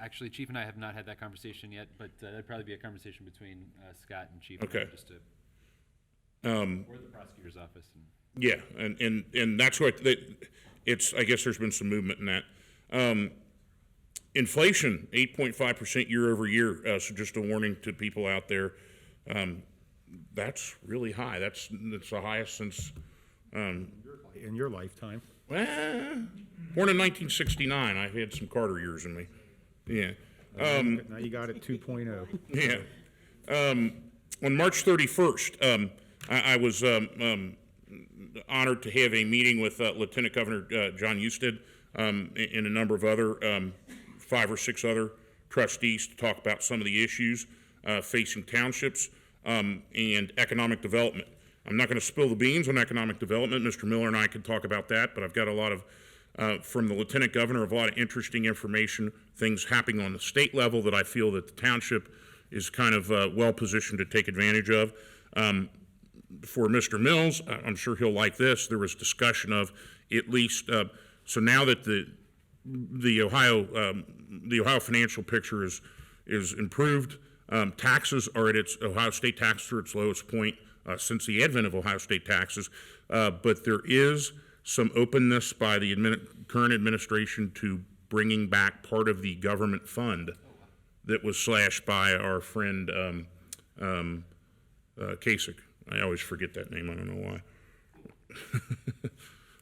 and I have not had that conversation yet, but that'd probably be a conversation between Scott and Chief. Okay. Just to, or the prosecutor's office. Yeah, and that's what it's. I guess there's been some movement in that. Inflation, 8.5% year over year. So just a warning to people out there. That's really high. That's the highest since. In your lifetime. Well, born in 1969. I've had some Carter years in me. Yeah. Now you got it 2.0. Yeah. On March 31st, I was honored to have a meeting with Lieutenant Governor John Husted and a number of other, 5 or 6 other trustees to talk about some of the issues facing townships and economic development. I'm not going to spill the beans on economic development. Mr. Miller and I can talk about that, but I've got a lot of, from the Lieutenant Governor, of a lot of interesting information, things happening on the state level that I feel that the township is kind of well positioned to take advantage of. For Mr. Mills, I'm sure he'll like this. There was discussion of at least, so now that the Ohio financial picture is improved, taxes are at Ohio state taxes are at its lowest point since the advent of Ohio state taxes, but there is some openness by the current administration to bringing back part of the government fund that was slashed by our friend Kasich. I always forget that name. I don't know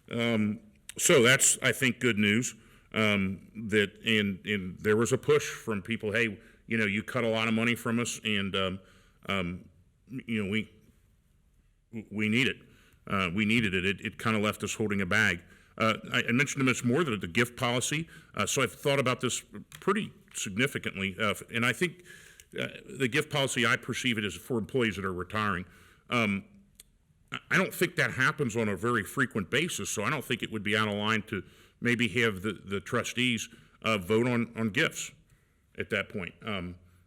why. So that's, I think, good news. That and there was a push from people. Hey, you cut a lot of money from us, and we need it. We needed it. It kind of left us holding a bag. I mentioned to Ms. Moore that the gift policy. So I've thought about this pretty significantly, and I think the gift policy, I perceive it as for employees that are retiring. I don't think that happens on a very frequent basis, so I don't think it would be out of line to maybe have the trustees vote on gifts at that point.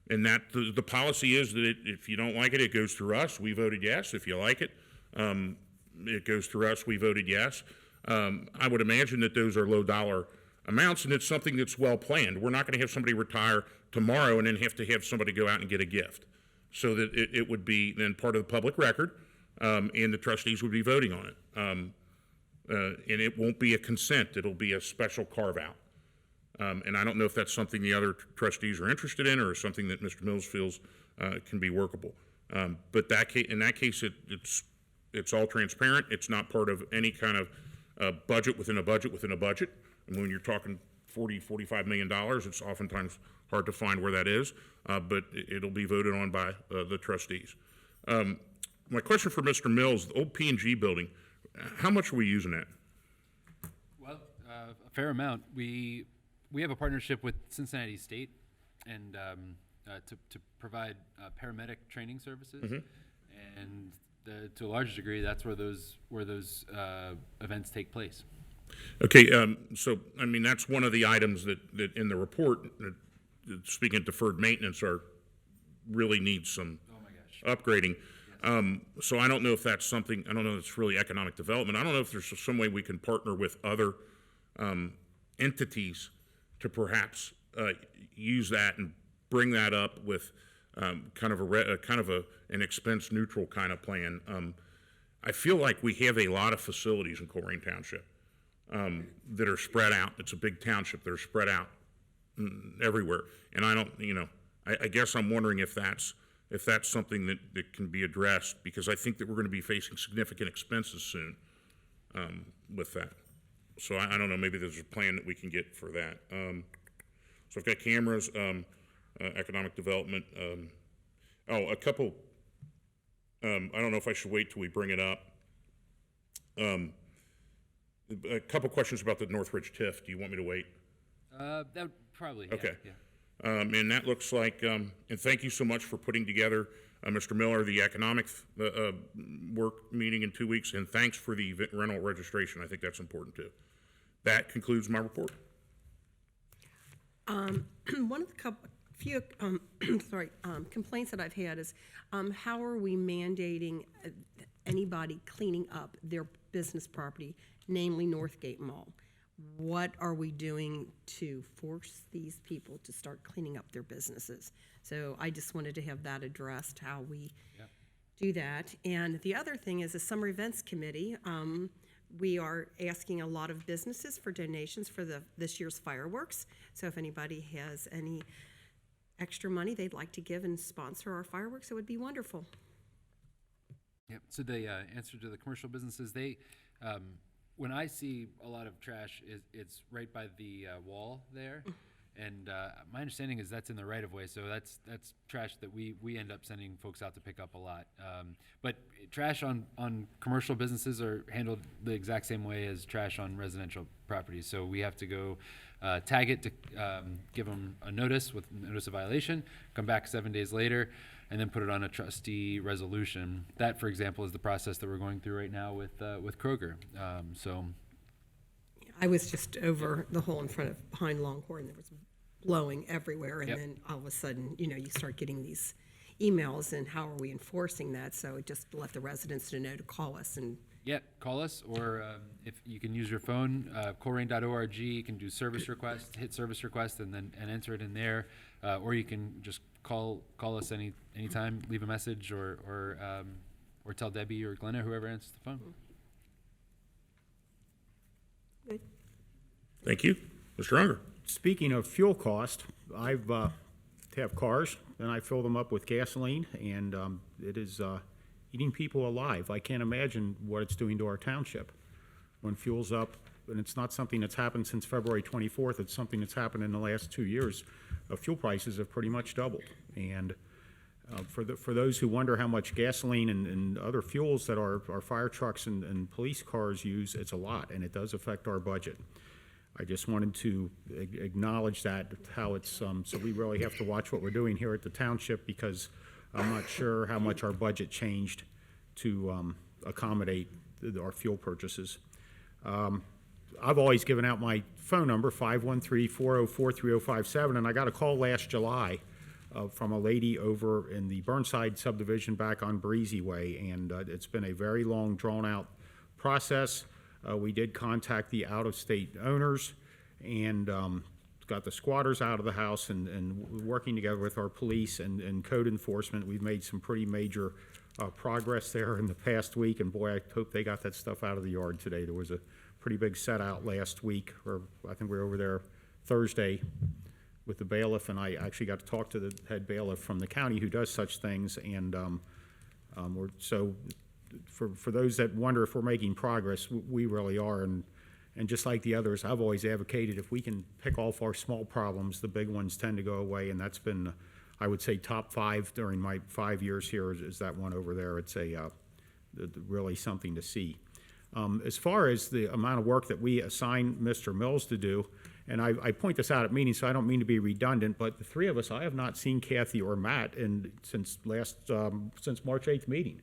And that the policy is that if you don't like it, it goes through us. We voted yes. If you like it, it goes through us. We voted yes. I would imagine that those are low dollar amounts, and it's something that's well planned. We're not going to have somebody retire tomorrow and then have to have somebody go out and get a gift. So that it would be then part of the public record, and the trustees would be voting on it. And it won't be a consent. It'll be a special carve-out. And I don't know if that's something the other trustees are interested in or something that Mr. Mills feels can be workable. But in that case, it's all transparent. It's not part of any kind of budget within a budget within a budget. And when you're talking $45 million, it's oftentimes hard to find where that is, but it'll be voted on by the trustees. My question for Mr. Mills, the old P&G building, how much are we using that? Well, a fair amount. We have a partnership with Cincinnati State, and to provide paramedic training services, and to a large degree, that's where those events take place. Okay, so I mean that's one of the items that in the report, speaking of deferred maintenance, really needs some upgrading. So I don't know if that's something. I don't know if it's really economic development. I don't know if there's some way we can partner with other entities to perhaps use that and bring that up with kind of an expense neutral kind of plan. I feel like we have a lot of facilities in Colerain Township that are spread out. It's a big township. They're spread out everywhere. And I don't, I guess I'm wondering if that's something that can be addressed, because I think that we're going to be facing significant expenses soon with that. So I don't know, maybe there's a plan that we can get for that. So I've got cameras, economic development. A couple, I don't know if I should wait till we bring it up. A couple questions about the Northridge TIF. Do you want me to wait? That would probably, Okay. yeah. And that looks like, and thank you so much for putting together, Mr. Miller, the economic work meeting in 2 weeks, and thanks for the rental registration. I think that's important too. That concludes my report. One of the few complaints that I've had is how are we mandating anybody cleaning up their business property, namely Northgate Mall? What are we doing to force these people to start cleaning up their businesses? So I just wanted to have that addressed, how we do that. And the other thing is the Summer Events Committee. We are asking a lot of businesses for donations for this year's fireworks. So if anybody has any extra money they'd like to give and sponsor our fireworks, it would be wonderful. Yep. So the answer to the commercial businesses, they, when I see a lot of trash, it's right by the wall there, and my understanding is that's in the right of way. So that's trash that we end up sending folks out to pick up a lot. But trash on commercial businesses are handled the exact same way as trash on residential properties. So we have to go tag it to give them a notice with notice of violation, come back 7 days later, and then put it on a trustee resolution. That, for example, is the process that we're going through right now with Kroger. I was just over the hole in front of behind Longhorn. There was blowing everywhere, and Yep. then all of a sudden, you start getting these emails, and how are we enforcing that? So just let the residents know to call us. And Yeah, call us, or if you can use your phone, Colerain.org, you can do service request, hit service request, and enter it in there, or you can just call us anytime, leave a message, or tell Debbie or Glenna, whoever answers the phone. good. Thank you. Mr. Unger. Speaking of fuel cost, I've have cars and I fill them up with gasoline, and it is eating people alive. I can't imagine what it's doing to our township when fuel's up. And it's not something that's happened since February 24th. It's something that's happened in the last 2 years. Fuel prices have pretty much doubled. And for those who wonder how much gasoline and other fuels that our fire trucks and police cars use, it's a lot, and it does affect our budget. I just wanted to acknowledge that, how it's, so we really have to watch what we're doing here at the township, because I'm not sure how much our budget changed to accommodate our fuel purchases. I've always given out my phone number, 513-404-3057, and I got a call last July from a lady over in the Burnside subdivision back on Breezy Way, and it's been a very long, drawn-out process. We did contact the out-of-state owners and got the squatters out of the house, and working together with our police and code enforcement, we've made some pretty major progress there in the past week, and boy, I hope they got that stuff out of the yard today. There was a pretty big set out last week, or I think we were over there Thursday with the bailiff, and I actually got to talk to the head bailiff from the county who does such things, and for those that wonder if we're making progress, we really are, and just like the others, I've always advocated if we can pick off our small problems, the big ones tend to go away, and that's been, I would say, top 5 during my 5 years here is that one over there. It's really something to see. As far as the amount of work that we assign Mr. Mills to do, and I point this out at meetings, so I don't mean to be redundant, but the three of us, I have not seen Kathy or Matt since March 8th meeting.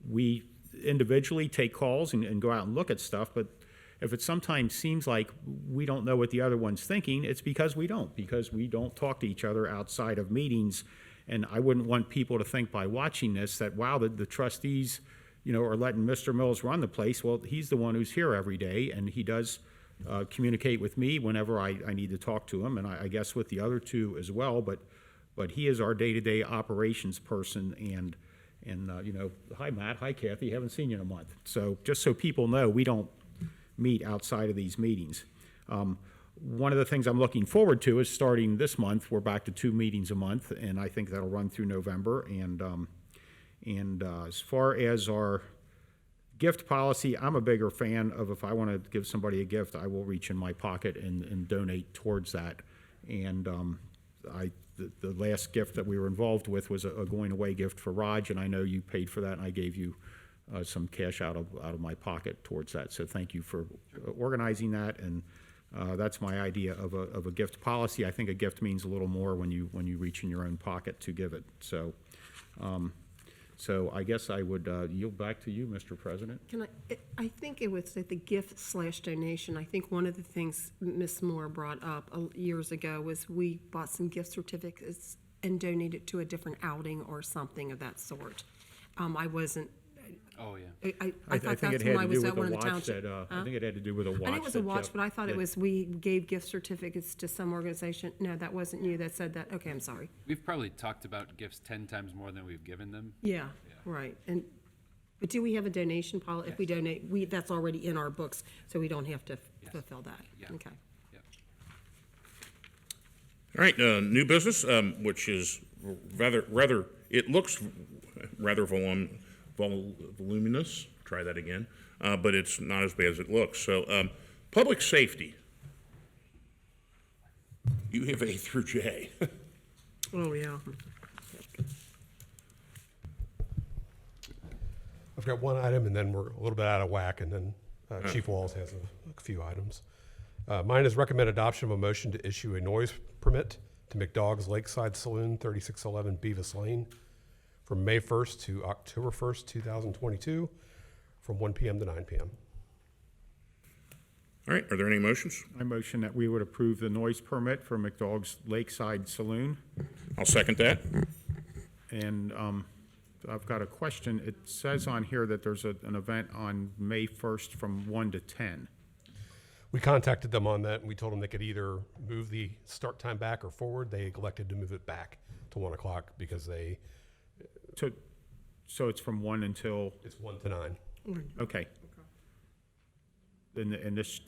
We individually take calls and go out and look at stuff, but if it sometimes seems like we don't know what the other one's thinking, it's because we don't talk to each other outside of meetings. And I wouldn't want people to think by watching this that, wow, the trustees, are letting Mr. Mills run the place. Well, he's the one who's here every day, and he does communicate with me whenever I need to talk to him, and I guess with the other two as well, but he is our day-to-day operations person, and you know, hi Matt, hi Kathy, haven't seen you in a month. So just so people know, we don't meet outside of these meetings. One of the things I'm looking forward to is starting this month, we're back to 2 meetings a month, and I think that'll run through November. And as far as our gift policy, I'm a bigger fan of, if I want to give somebody a gift, I will reach in my pocket and donate towards that. And the last gift that we were involved with was a going away gift for Raj, and I know you paid for that, and I gave you some cash out of my pocket towards that. So thank you for organizing that, and that's my idea of a gift policy. I think a gift means a little more when you reach in your own pocket to give it. So, so I guess I would yield back to you, Mr. President. Can I think it was at the gift/donation. I think one of the things Ms. Moore brought up years ago was we bought some gift certificates and donated to a different outing or something of that sort. I wasn't. Oh, yeah. I thought that's when I was at one of the townships. I think it had to do with a watch. I think it was a watch, but I thought it was we gave gift certificates to some organization. No, that wasn't you that said that. Okay, I'm sorry. We've probably talked about gifts 10 times more than we've given them. Yeah, right. But do we have a donation policy? If we donate, that's already in our books, so we don't have to fulfill that. Yeah. Okay. All right, new business, which is rather, it looks rather voluminous, try that again, but it's not as bad as it looks. So, public safety. You have A through J. Oh, yeah. I've got one item, and then we're a little bit out of whack, and then Chief Walls has a few items. Mine is recommend adoption of a motion to issue a noise permit to McDogg's Lakeside Saloon, 3611 Beavis Lane, from May 1st to October 1st, 2022, from 1 p.m. to 9 p.m. All right, are there any motions? I motion that we would approve the noise permit for McDogg's Lakeside Saloon. I'll second that. And I've got a question. It says on here that there's an event on May 1st from 1 to 10. We contacted them on that, and we told them they could either move the start time back or forward. They elected to move it back to 1 o'clock because they... So it's from 1 until... It's 1 to 9. Okay. And this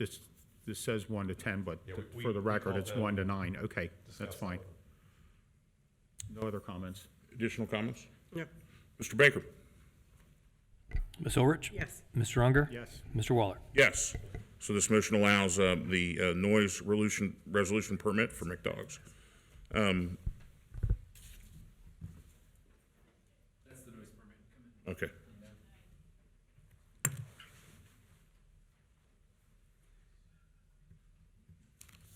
says 1 to 10, but Yeah, for the record, called it's them. 1 to 9. Okay, that's Discuss fine. No other comments? Additional comments? Yep. Mr. Baker? Ms. Ulrich? Yes. Mr. Unger? Yes. Mr. Waller? Yes. So this motion allows the noise resolution permit for McDogg's. That's the noise permit. Okay.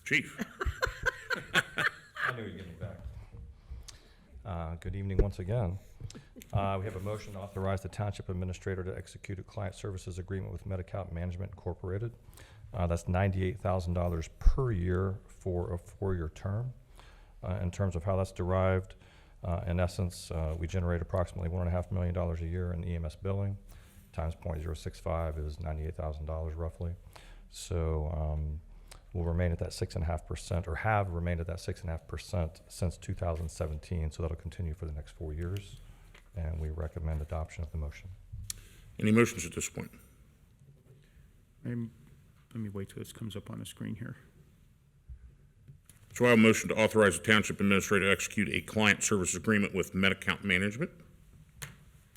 Chief? I knew he'd get me back. Good evening once again. We have a motion to authorize the Township Administrator to execute a client services agreement with Medi-Account Management Incorporated. That's $98,000 per year for a 4-year term. In terms of how that's derived, in essence, we generate approximately $1.5 million a year in EMS billing, times 0.065 is $98,000 roughly. So we'll remain at that 6.5%, or have remained at that 6.5% since 2017, so that'll continue for the next 4 years, and we recommend adoption of the motion. Any motions at this point? Let me wait till this comes up on the screen here. So I have a motion to authorize the Township Administrator to execute a client service agreement with Medi-Account Management.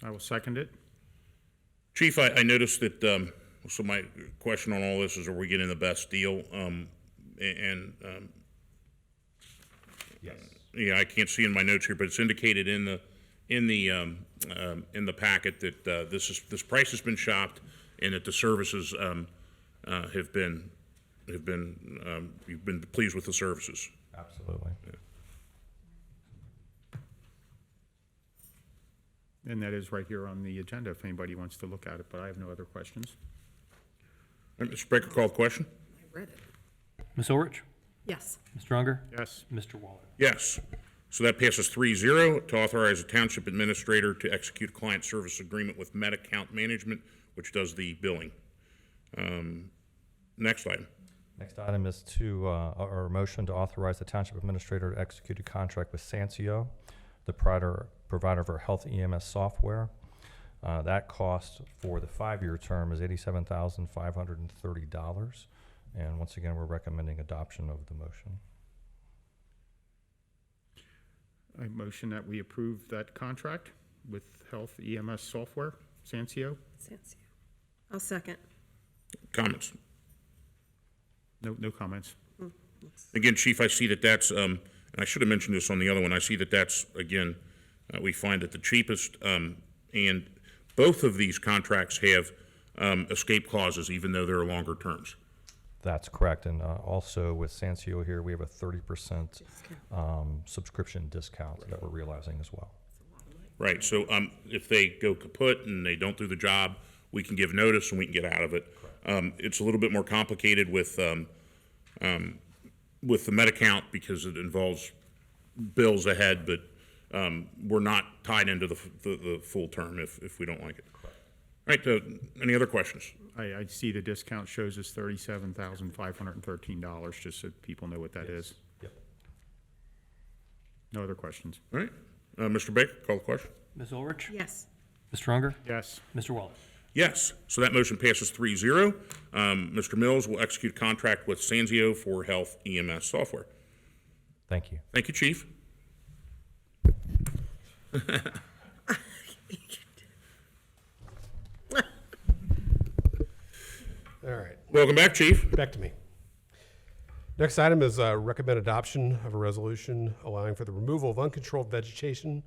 I will second it. Chief, I noticed that, so my question on all this is, are we getting the best deal? Yes. Yeah, I can't see in my notes here, but it's indicated in the packet that this price has been shopped and that the services you've been pleased with the services. Absolutely. Yeah. And that is right here on the agenda if anybody wants to look at it, but I have no other questions. All right, Mr. Baker, call the question. I read it. Ms. Ulrich? Yes. Mr. Unger? Yes. Mr. Waller? Yes. So that passes 3-0 to authorize the Township Administrator to execute a client service agreement with Medi-Account Management, which does the billing. Next item. Next item is our motion to authorize the Township Administrator to execute a contract with Sansio, the provider of our health EMS software. That cost for the 5-year term is $87,530. And once again, we're recommending adoption of the motion. I motion that we approve that contract with health EMS software, Sansio. I'll second. Comments? No comments. Again, Chief, I see that that's, and I should have mentioned this on the other one, I see that that's, again, we find that the cheapest, and both of these contracts have escape clauses, even though they're longer terms. That's correct. And also with Sansio here, we have a 30% subscription discount that we're realizing as well. Right, so if they go kaput and they don't do the job, we can give notice and we can get out of it. It's a little bit more complicated with the Medi-Account because it involves bills ahead, but we're not tied into the full term if we don't like it. All right, any other questions? I see the discount shows us $37,513, just so people know what that is. Yep. No other questions. All right, Mr. Baker, call the question. Ms. Ulrich? Yes. Mr. Unger? Yes. Mr. Waller? Yes, so that motion passes 3-0. Mr. Mills will execute contract with Sansio for health EMS software. Thank you. Thank you, Chief. All right. Welcome back, Chief. Back to me. Next item is recommend adoption of a resolution allowing for the removal of uncontrolled vegetation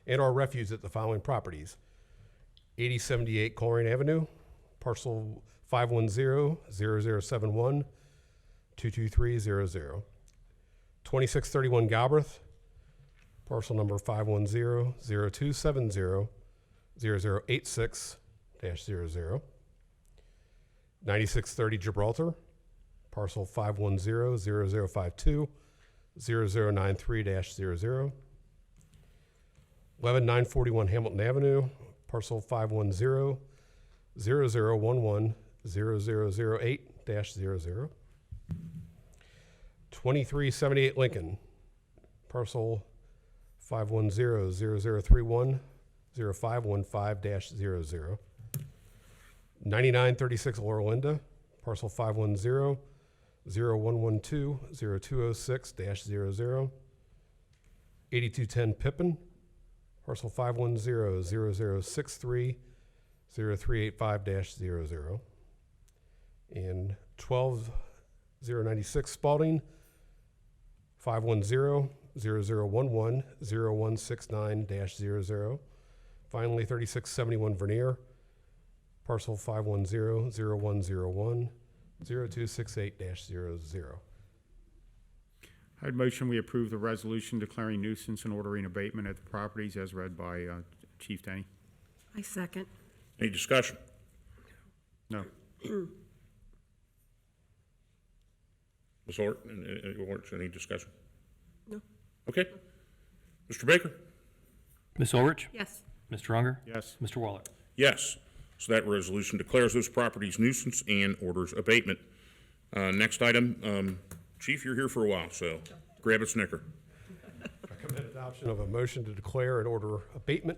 and/or refuse at the following properties: 8078 Colerain Avenue, parcel 510-0071-22300; 2631 Galbraith, parcel number 510-0270-0086-00; 9630 Gibraltar, parcel 510-0052-0093-00; 11941 Hamilton Avenue, parcel 510-0011-0008-00; 2378 Lincoln, parcel 510-0031-0515-00; 9936 Lorelinda, parcel 510-0112-0206-00; 8210 Pippin, parcel 510-0063-0385-00; and 12096 Spalding, 510-0011-0169-00; finally 3671 Vernier, parcel 510-0101-0268-00. I'd motion we approve the resolution declaring nuisance and ordering abatement at the properties as read by Chief Denny. I second. Any discussion? No. Ms. Orts, any discussion? No. Okay. Mr. Baker? Ms. Ulrich? Yes. Mr. Unger? Yes. Mr. Waller? Yes. So that resolution declares those properties nuisance and orders abatement. Next item, Chief, you're here for a while, so grab a Snicker. Recommend adoption of a motion to declare and order abatement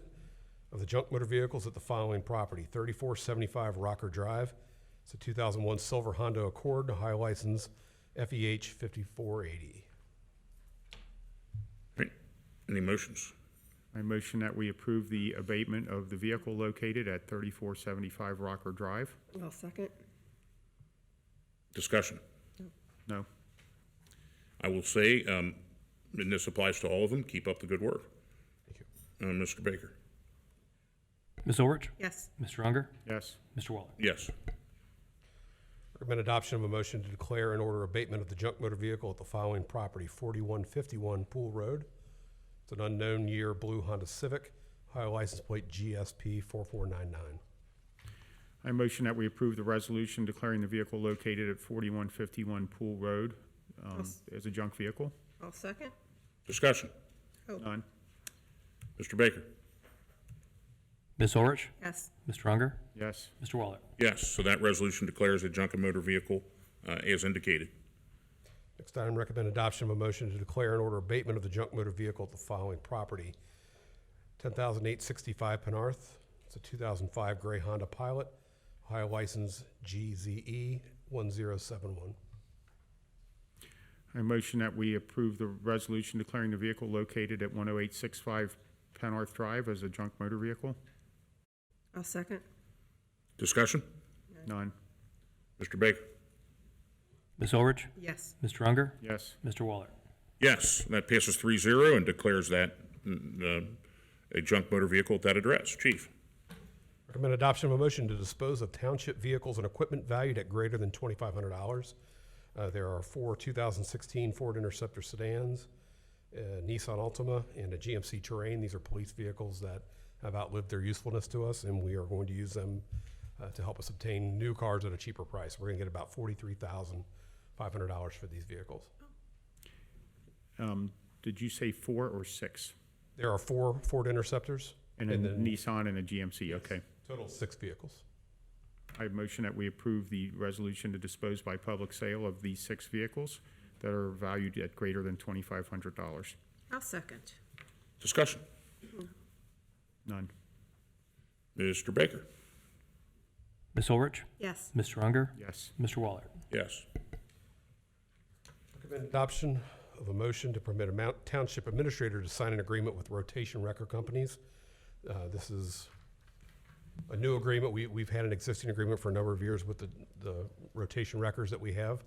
of the junk motor vehicles at the following property: 3475 Rocker Drive. It's a 2001 silver Honda Accord, Ohio license FEH 5480. Right. Any motions? I motion that we approve the abatement of the vehicle located at 3475 Rocker Drive. I'll second. Discussion? No. I will say, and this applies to all of them, keep up the good work. Thank you. Mr. Baker? Ms. Ulrich? Yes. Mr. Unger? Yes. Mr. Waller? Yes. Recommend adoption of a motion to declare and order abatement of the junk motor vehicle at the following property: 4151 Pool Road. It's an unknown year blue Honda Civic, Ohio license plate GSP 4499. I motion that we approve the resolution declaring the vehicle located at 4151 Pool Road as a junk vehicle. I'll second. Discussion? None. Mr. Baker? Ms. Ulrich? Yes. Mr. Unger? Yes. Mr. Waller? Yes. So that resolution declares a junk and motor vehicle as indicated. Next item, recommend adoption of a motion to declare and order abatement of the junk motor vehicle at the following property. 10,865 Penarth. It's a 2005 gray Honda Pilot, Ohio license GZE 1071. I motion that we approve the resolution declaring the vehicle located at 10865 Penarth Drive as a junk motor vehicle. I'll second. Discussion? None. Mr. Baker? Ms. Ulrich? Yes. Mr. Unger? Yes. Mr. Waller? Yes, that passes 3-0 and declares that a junk motor vehicle at that address. Chief? Recommend adoption of a motion to dispose of township vehicles and equipment valued at greater than $2,500. There are 4 2016 Ford Interceptor sedans, a Nissan Altima, and a GMC Terrain. These are police vehicles that have outlived their usefulness to us, and we are going to use them to help us obtain new cars at a cheaper price. We're going to get about $43,500 for these vehicles. Did you say 4 or 6? There are 4 Ford Interceptors. And a then Nissan and a GMC, okay. Total 6 vehicles. I motion that we approve the resolution to dispose by public sale of these 6 vehicles that are valued at greater than $2,500. I'll second. Discussion? None. Mr. Baker? Ms. Ulrich? Yes. Mr. Unger? Yes. Mr. Waller? Yes. Recommend adoption of a motion to permit a township administrator to sign an agreement with rotation wrecker companies. This is a new agreement. We've had an existing agreement for a number of years with the rotation wreckers that we have.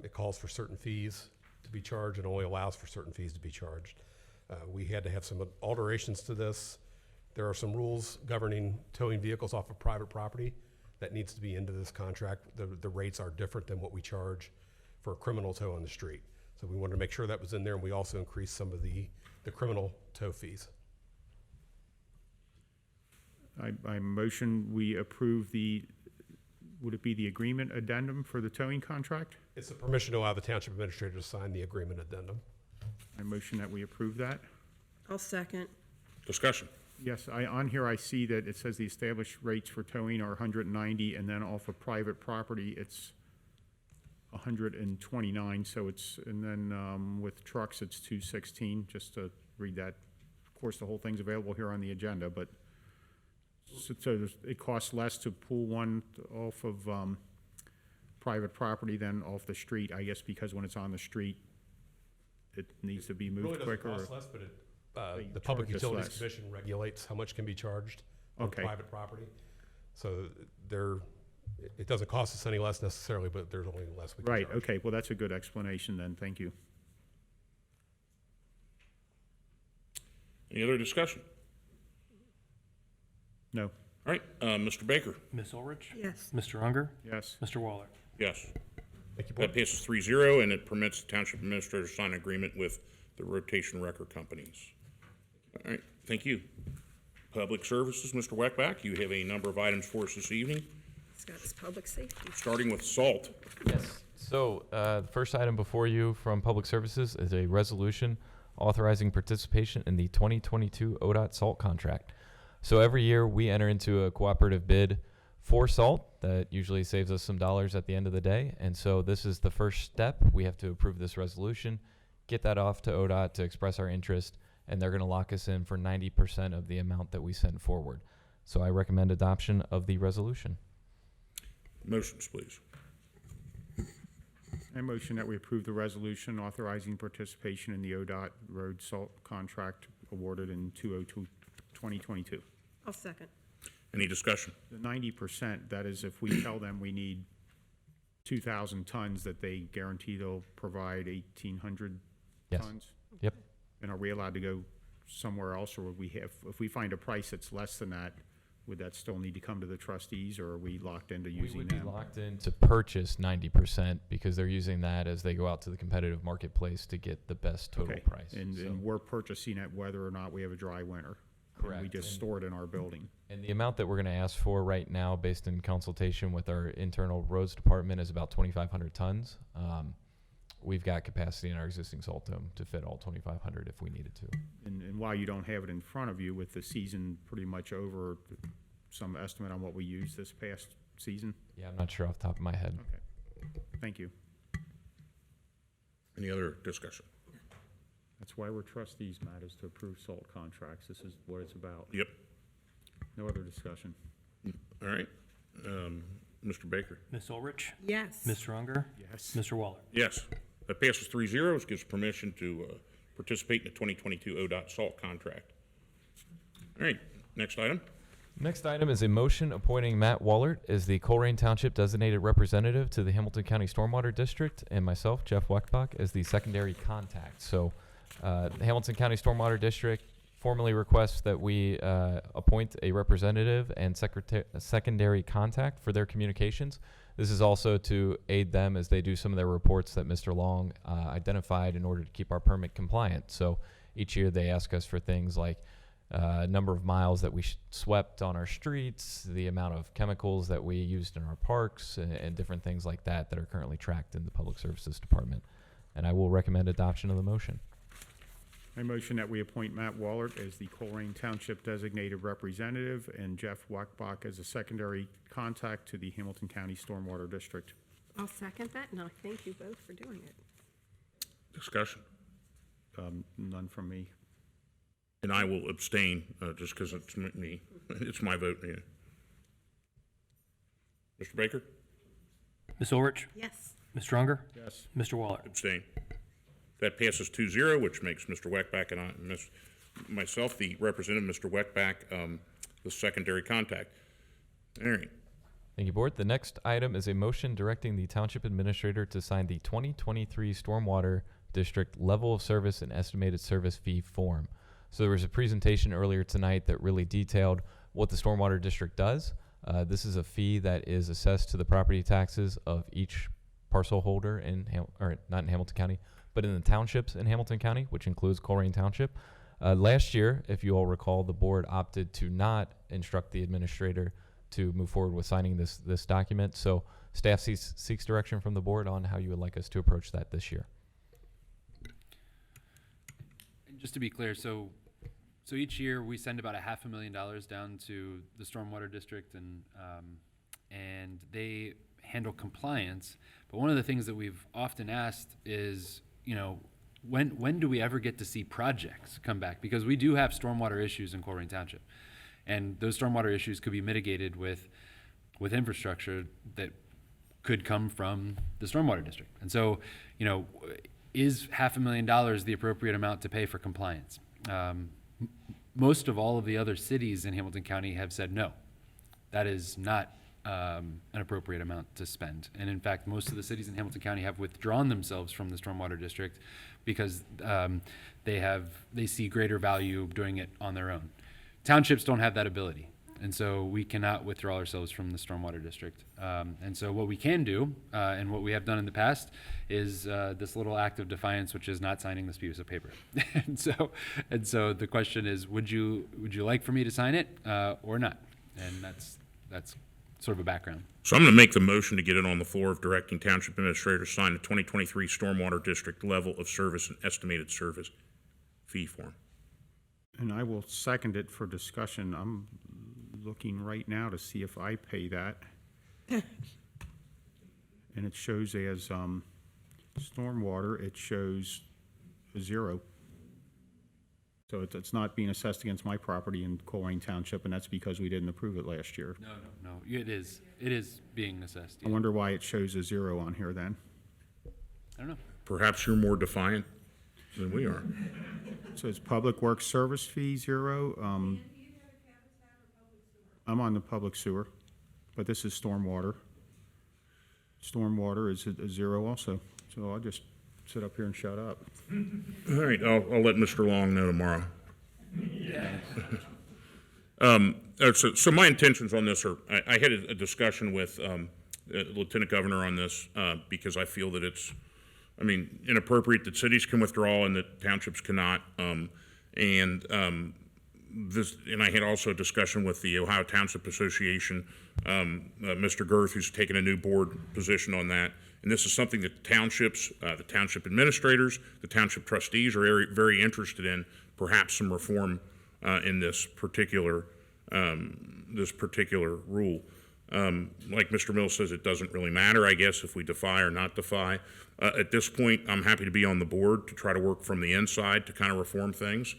It calls for certain fees to be charged and only allows for certain fees to be charged. We had to have some alterations to this. There are some rules governing towing vehicles off of private property that needs to be into this contract. The rates are different than what we charge for a criminal tow on the street. So we wanted to make sure that was in there, and we also increased some of the criminal tow fees. I motion we approve would it be the agreement addendum for the towing contract? It's a permission to allow the township administrator to sign the agreement addendum. I motion that we approve that. I'll second. Discussion? Yes, on here I see that it says the established rates for towing are 190, and then off of private property, it's 129, so and then with trucks, it's 216, just to read that. Of course, the whole thing's available here on the agenda, but so it costs less to pull one off of private property than off the street, I guess, because when it's on the street, it needs to be moved quicker. Really doesn't cost less, but the Public charge us Utilities less. Commission regulates how much can be charged on Okay. private property. So it doesn't cost us any less necessarily, but there's only less we can Right, charge. okay, well, that's a good explanation then, thank you. Any other discussion? No. All right, Mr. Baker? Ms. Ulrich? Yes. Mr. Unger? Yes. Mr. Waller? Yes. Thank you, That Board. passes 3-0, and it permits the township administrator to sign an agreement with the rotation wrecker companies. All right, thank you. Public Services, Mr. Weckbach, you have a number of items for us this evening, Scott's public safety. starting with salt. Yes. So, the first item before you from Public Services is a resolution authorizing participation in the 2022 ODOT salt contract. So every year we enter into a cooperative bid for salt that usually saves us some dollars at the end of the day. And so this is the first step. We have to approve this resolution, get that off to ODOT to express our interest, and they're going to lock us in for 90% of the amount that we send forward. So I recommend adoption of the resolution. Motions, please. I motion that we approve the resolution authorizing participation in the ODOT road salt contract awarded in 2022. I'll second. Any discussion? The 90%, that is if we tell them we need 2,000 tons, that they guarantee they'll provide 1,800 Yes. tons? Yep. And are we allowed to go somewhere else, or would we have, if we find a price that's less than that, would that still need to come to the trustees, or are we locked into We using would be them? locked in to purchase 90% because they're using that as they go out to the competitive marketplace to get the best total Okay. price. And, So- and we're purchasing it whether or not we have a dry winter. And we Correct. just And- store it in our building. And the amount that we're going to ask for right now, based in consultation with our internal roads department, is about 2,500 tons. We've got capacity in our existing salt dome to fit all 2,500 if we needed to. And while you don't have it in front of you, with the season pretty much over, some estimate on what we used this past season? Yeah, I'm not sure off the top of my head. Okay. Thank you. Any other discussion? That's why we're trustees, Matt, is to approve salt contracts. This is what it's about. Yep. No other discussion. All right. Mr. Baker? Ms. Ulrich? Yes. Mr. Unger? Yes. Mr. Waller? Yes. That passes 3-0. This gives permission to participate in the 2022 ODOT salt contract. All right, next item. Next item is a motion appointing Matt Wallert as the Colerain Township designated representative to the Hamilton County Stormwater District, and myself, Jeff Weckbach, as the secondary contact. So, the Hamilton County Stormwater District formally requests that we appoint a representative and a secondary contact for their communications. This is also to aid them as they do some of their reports that Mr. Long identified in order to keep our permit compliant. So each year they ask us for things like number of miles that we swept on our streets, the amount of chemicals that we used in our parks, and different things like that that are currently tracked in the Public Services Department. And I will recommend adoption of the motion. I motion that we appoint Matt Wallert as the Colerain Township designated representative and Jeff Weckbach as a secondary contact to the Hamilton County Stormwater District. I'll second that, and I thank you both for doing it. Discussion. None from me. And I will abstain just because it's me. It's my vote. Yeah. Mr. Baker? Ms. Ulrich? Yes. Mr. Unger? Yes. Mr. Waller? Abstain. That passes 2-0, which makes Mr. Weckbach and myself, the representative, Mr. Weckbach, the secondary contact. All right. Thank you, Board. The next item is a motion directing the Township Administrator to sign the 2023 Stormwater District Level of Service and Estimated Service Fee form. So there was a presentation earlier tonight that really detailed what the Stormwater District does. This is a fee that is assessed to the property taxes of each parcel holder in, not in Hamilton County, but in the townships in Hamilton County, which includes Colerain Township. Last year, if you all recall, the board opted to not instruct the administrator to move forward with signing this document. So staff seeks direction from the board on how you would like us to approach that this year. And just to be clear, so each year we send about $500,000 down to the Stormwater District, and they handle compliance. But one of the things that we've often asked is, when do we ever get to see projects come back? Because we do have stormwater issues in Colerain Township, and those stormwater issues could be mitigated with infrastructure that could come from the Stormwater District. And so, is $500,000 the appropriate amount to pay for compliance? Most of all of the other cities in Hamilton County have said no. That is not an appropriate amount to spend. And in fact, most of the cities in Hamilton County have withdrawn themselves from the Stormwater District because they see greater value doing it on their own. Townships don't have that ability, and so we cannot withdraw ourselves from the Stormwater District. And so what we can do, and what we have done in the past, is this little act of defiance, which is not signing this piece of paper. and so the question is, would you like for me to sign it or not? And that's sort of a background. So I'm going to make the motion to get it on the floor of directing Township Administrator to sign the 2023 Stormwater District Level of Service and Estimated Service Fee form. And I will second it for discussion. I'm looking right now to see if I pay that. And it shows as stormwater, it shows a 0. So it's not being assessed against my property in Colerain Township, and that's because we didn't approve it last year. No, it is being assessed. I wonder why it shows a 0 on here then. I don't know. Perhaps you're more defiant than we are. So it's Public Works Service Fee 0. I'm on the public sewer, but this is stormwater. Stormwater is a 0 also. So I'll just sit up here and shut up. All right, I'll let Mr. Long know tomorrow. So my intentions on this are, I had a discussion with Lieutenant Governor on this because I feel that it's, inappropriate that cities can withdraw and that townships cannot. And I had also a discussion with the Ohio Township Association, Mr. Girth, who's taken a new board position on that. And this is something that the townships, the township administrators, the township trustees are very, very interested in, perhaps some reform in this particular rule. Like Mr. Mills says, it doesn't really matter, I guess, if we defy or not defy. At this point, I'm happy to be on the board to try to work from the inside to kind of reform things.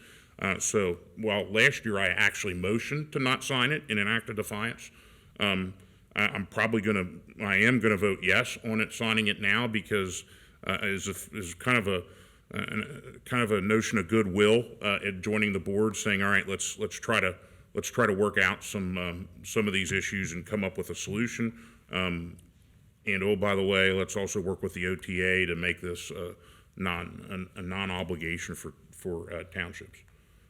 So while last year I actually motioned to not sign it in an act of defiance, I am going to vote yes on it, signing it now, because is kind of a notion of goodwill at joining the board, saying, all right, let's try to work out some of these issues and come up with a solution. And oh, by the way, let's also work with the OTA to make this a non-obligation for townships.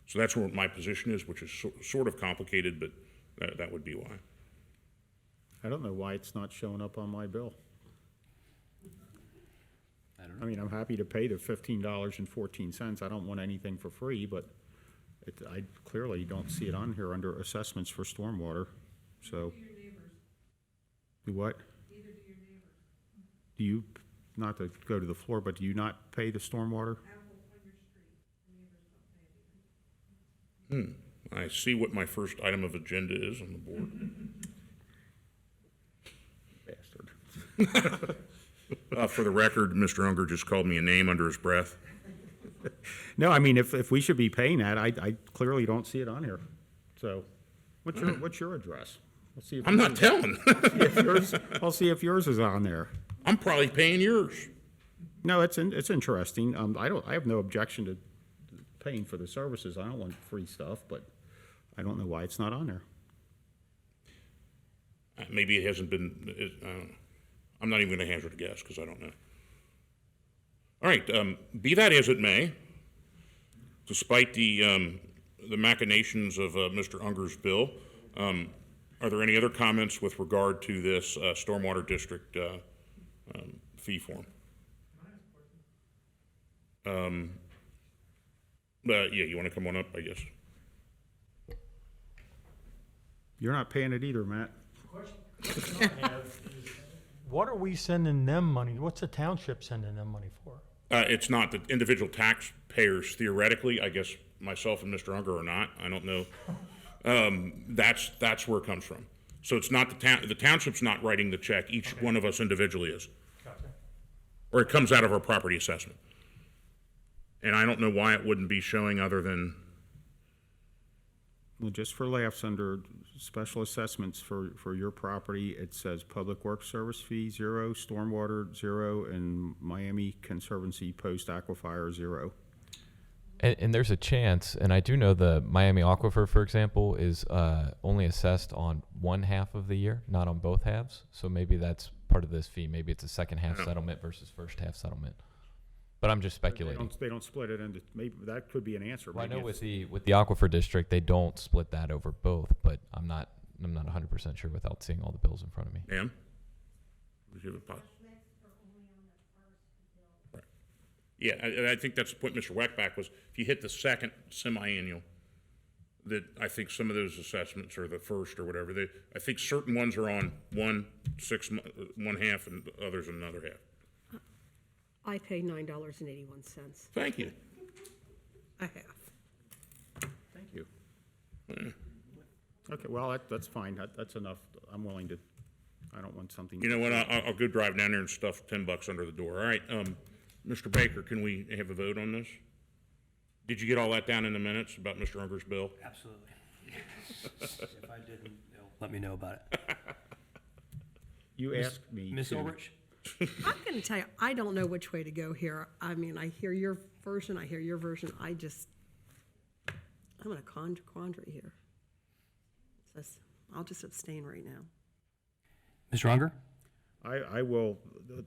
So that's what my position is, which is sort of complicated, but that would be why. I don't know why it's not showing up on my bill. I mean, I'm happy to pay the $15.14. I don't want anything for free, but I clearly don't see it on here under assessments for stormwater, so. Do what? Either do your neighbors. Do you, not to go to the floor, but do you not pay the stormwater? Apple on your street, the neighbors don't pay it. I see what my first item of agenda is on the board. Bastard. For the record, Mr. Unger just called me a name under his breath. No, I mean, if we should be paying that, I clearly don't see it on here. So, what's your address? Let's see if I'm not telling. I'll see if yours is on there. I'm probably paying yours. No, it's interesting. I have no objection to paying for the services. I don't want free stuff, but I don't know why it's not on there. Maybe it hasn't been. I'm not even going to hazard a guess because I don't know. All right. Be that as it may, despite the machinations of Mr. Unger's bill, are there any other comments with regard to this stormwater district fee form? Yeah, you want to come on up, I guess. You're not paying it either, Matt. What are we sending them money? What's the township sending them money for? It's not the individual taxpayers, theoretically. I guess myself and Mr. Unger are not. I don't know. That's where it comes from. So it's not the township's not writing the check. Each one of us individually is. Gotcha. Or it comes out of our property assessment. And I don't know why it wouldn't be showing other than. Well, just for laughs, under special assessments for your property, it says Public Works Service fee 0, Stormwater 0, and Miami Conservancy Post Aquifer 0. And there's a chance, and I do know the Miami Aquifer, for example, is only assessed on one half of the year, not on both halves. So maybe that's part of this fee. Maybe it's a second half settlement versus first half settlement. But I'm just speculating. They don't split it into, maybe that could be an answer. Well, I know Maybe with the Aquifer district, they don't split that over both, but I'm not 100% sure without seeing all the bills in front of me. Ma'am? Would you have a Right. Yeah, I think that's the point Mr. Weckback was, if you hit the second semi-annual, that I think some of those assessments are the first or whatever. I think certain ones are on one half and others another half. I pay $9.81. Thank you. A half. Thank you. Okay, well, that's fine. That's enough. I'm willing to, I don't want something. You know what, I'll go drive down there and stuff $10 under the door. All right, Mr. Baker, can we have a vote on this? Did you get all that down in the minutes about Mr. Unger's bill? Absolutely. If I didn't, let me know about it. You asked me Ms. to. Ulrich? I'm going to tell you, I don't know which way to go here. I mean, I hear your version, I hear your version. I'm in a quandary here. I'll just abstain right now. Mr. Unger? I will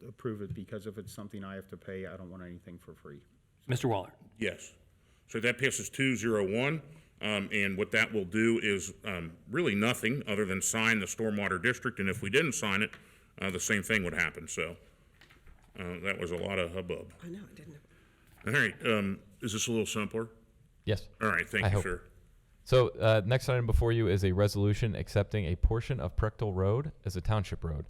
approve it because if it's something I have to pay, I don't want anything for free. Mr. Waller? Yes. So that passes 2-0-1, and what that will do is really nothing other than sign the stormwater district, and if we didn't sign it, the same thing would happen. So that was a lot of hubbub. I know, I didn't. All right, is this a little simpler? Yes. All right, thank I you, hope. sir. So next item before you is a resolution accepting a portion of Prechtel Road as a township road.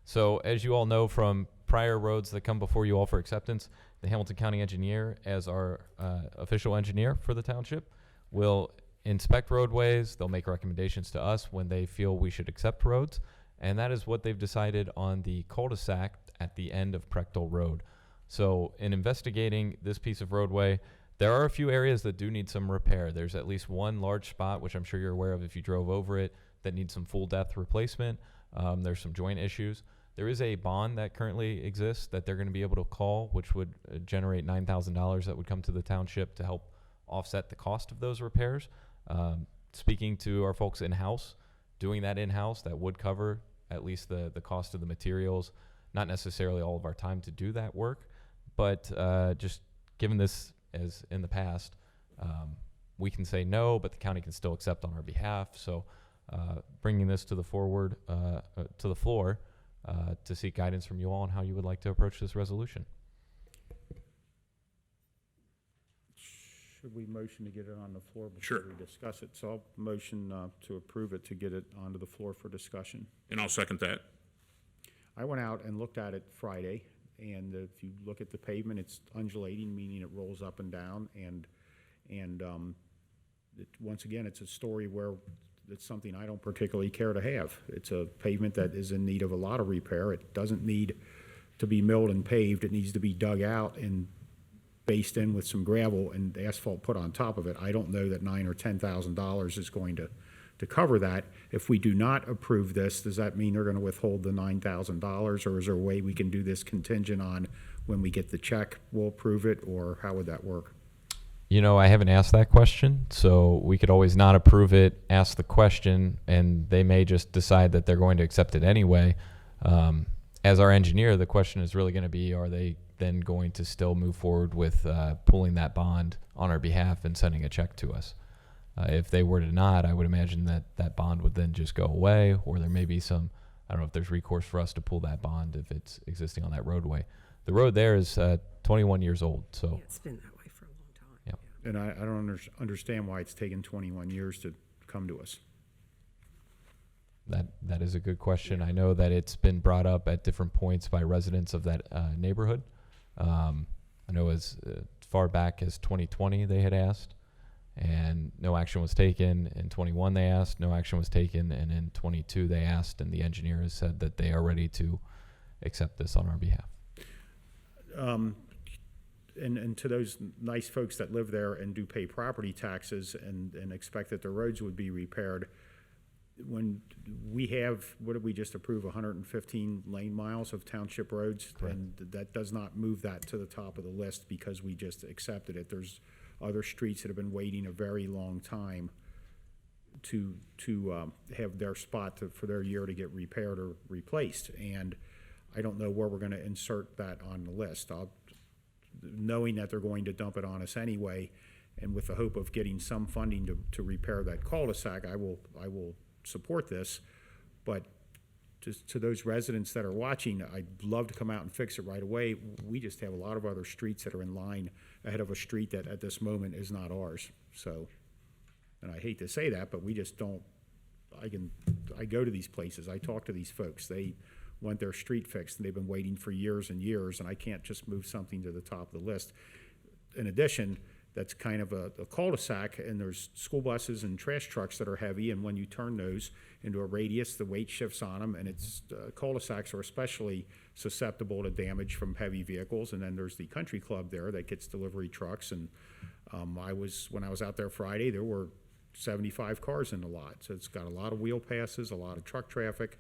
So as you all know from prior roads that come before you all for acceptance, the Hamilton County engineer, as our official engineer for the township, will inspect roadways. They'll make recommendations to us when they feel we should accept roads. and that is what they've decided on the cul-de-sac at the end of Prechtel Road. So in investigating this piece of roadway, there are a few areas that do need some repair. There's at least one large spot, which I'm sure you're aware of if you drove over it, that needs some full depth replacement. There's some joint issues. There is a bond that currently exists that they're going to be able to call, which would generate $9,000 that would come to the township to help offset the cost of those repairs. Speaking to our folks in-house, doing that in-house, that would cover at least the cost of the materials, not necessarily all of our time to do that work, but just given this as in the past, we can say no, but the county can still accept on our behalf. So bringing this to the floor to seek guidance from you all on how you would like to approach this resolution. Should we motion to get it on the floor before Sure. we discuss it? So I'll motion to approve it to get it onto the floor for discussion. And I'll second that. I went out and looked at it Friday, and if you look at the pavement, it's undulating, meaning it rolls up and down, and once again, it's a story where it's something I don't particularly care to have. It's a pavement that is in need of a lot of repair. It doesn't need to be milled and paved. It needs to be dug out and based in with some gravel and asphalt put on top of it. I don't know that $9,000 or $10,000 is going to cover that. If we do not approve this, does that mean they're going to withhold the $9,000, or is there a way we can do this contingent on when we get the check, we'll approve it, or how would that work? You know, I haven't asked that question, so we could always not approve it, ask the question, and they may just decide that they're going to accept it anyway. As our engineer, the question is really going to be, are they then going to still move forward with pulling that bond on our behalf and sending a check to us? If they were to not, I would imagine that that bond would then just go away, or there may be some, I don't know if there's recourse for us to pull that bond if it's existing on that roadway. The road there is 21 years old, so. Yeah, it's been that way for a long time. Yep. And I don't understand why it's taken 21 years to come to us. That is a good question. I know that it's been brought up at different points by residents of that neighborhood. I know as far back as 2020 they had asked, and no action was taken. In 21 they asked, no action was taken, and in 22 they asked, and the engineer has said that they are ready to accept this on our behalf. And to those nice folks that live there and do pay property taxes and expect that their roads would be repaired, when we have, what did we just approve, 115 lane miles of township roads? Correct. And that does not move that to the top of the list because we just accepted it. There's other streets that have been waiting a very long time to have their spot for their year to get repaired or replaced. And I don't know where we're going to insert that on the list. Knowing that they're going to dump it on us anyway, and with the hope of getting some funding to repair that cul-de-sac, I will support this. But just to those residents that are watching, I'd love to come out and fix it right away. We just have a lot of other streets that are in line ahead of a street that at this moment is not ours. So, and I hate to say that, but we just don't, I go to these places, I talk to these folks, they want their street fixed, and they've been waiting for years and years, and I can't just move something to the top of the list. In addition, that's kind of a cul-de-sac, and there's school buses and trash trucks that are heavy, and when you turn those into a radius, the weight shifts on them, and it's cul-de-sacs are especially susceptible to damage from heavy vehicles. And then there's the country club there that gets delivery trucks, and when I was out there Friday, there were 75 cars in the lot, so it's got a lot of wheel passes, a lot of truck traffic,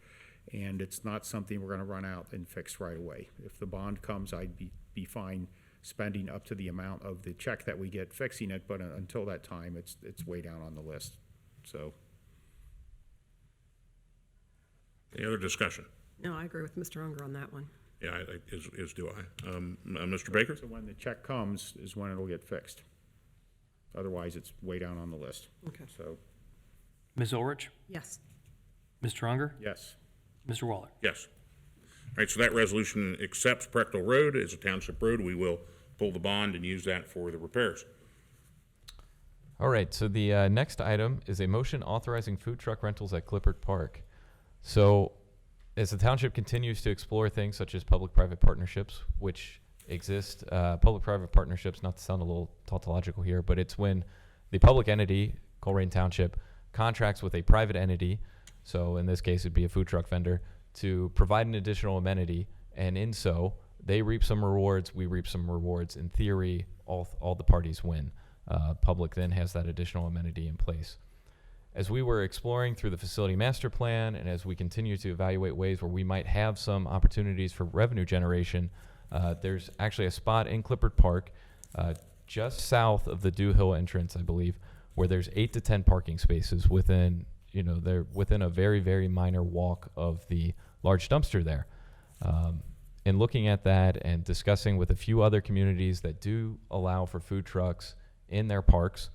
and it's not something we're going to run out and fix right away. If the bond comes, I'd be fine spending up to the amount of the check that we get fixing it, but until that time, it's way down on the list. So, Any other discussion? No, I agree with Mr. Unger on that one. Yeah, as do I. Mr. Baker? so when the check comes is when it'll get fixed. Otherwise, it's way down on the list. Okay. So, Ms. Ulrich, Yes. Mr. Unger, yes. Mr. Waller. Yes. All right, so that resolution accepts Prechtel Road as a township road. We will pull the bond and use that for the repairs. All right, so the next item is a motion authorizing food truck rentals at Clippert Park. So as the township continues to explore things such as public-private partnerships, which exist, public-private partnerships, not to sound a little tautological here, but it's when the public entity, Colerain Township, contracts with a private entity So in this case, it'd be a food truck vendor to provide an additional amenity, and in so they reap some rewards, we reap some rewards. In theory, all the parties win. Public then has that additional amenity in place. As we were exploring through the Facility Master Plan, and as we continue to evaluate ways where we might have some opportunities for revenue generation, there's actually a spot in Clippard Park, just south of the Dew Hill entrance, I believe, where there's 8 to 10 parking spaces within, they're within a very, very minor walk of the large dumpster there. In looking at that and discussing with a few other communities that do allow for food trucks in their parks,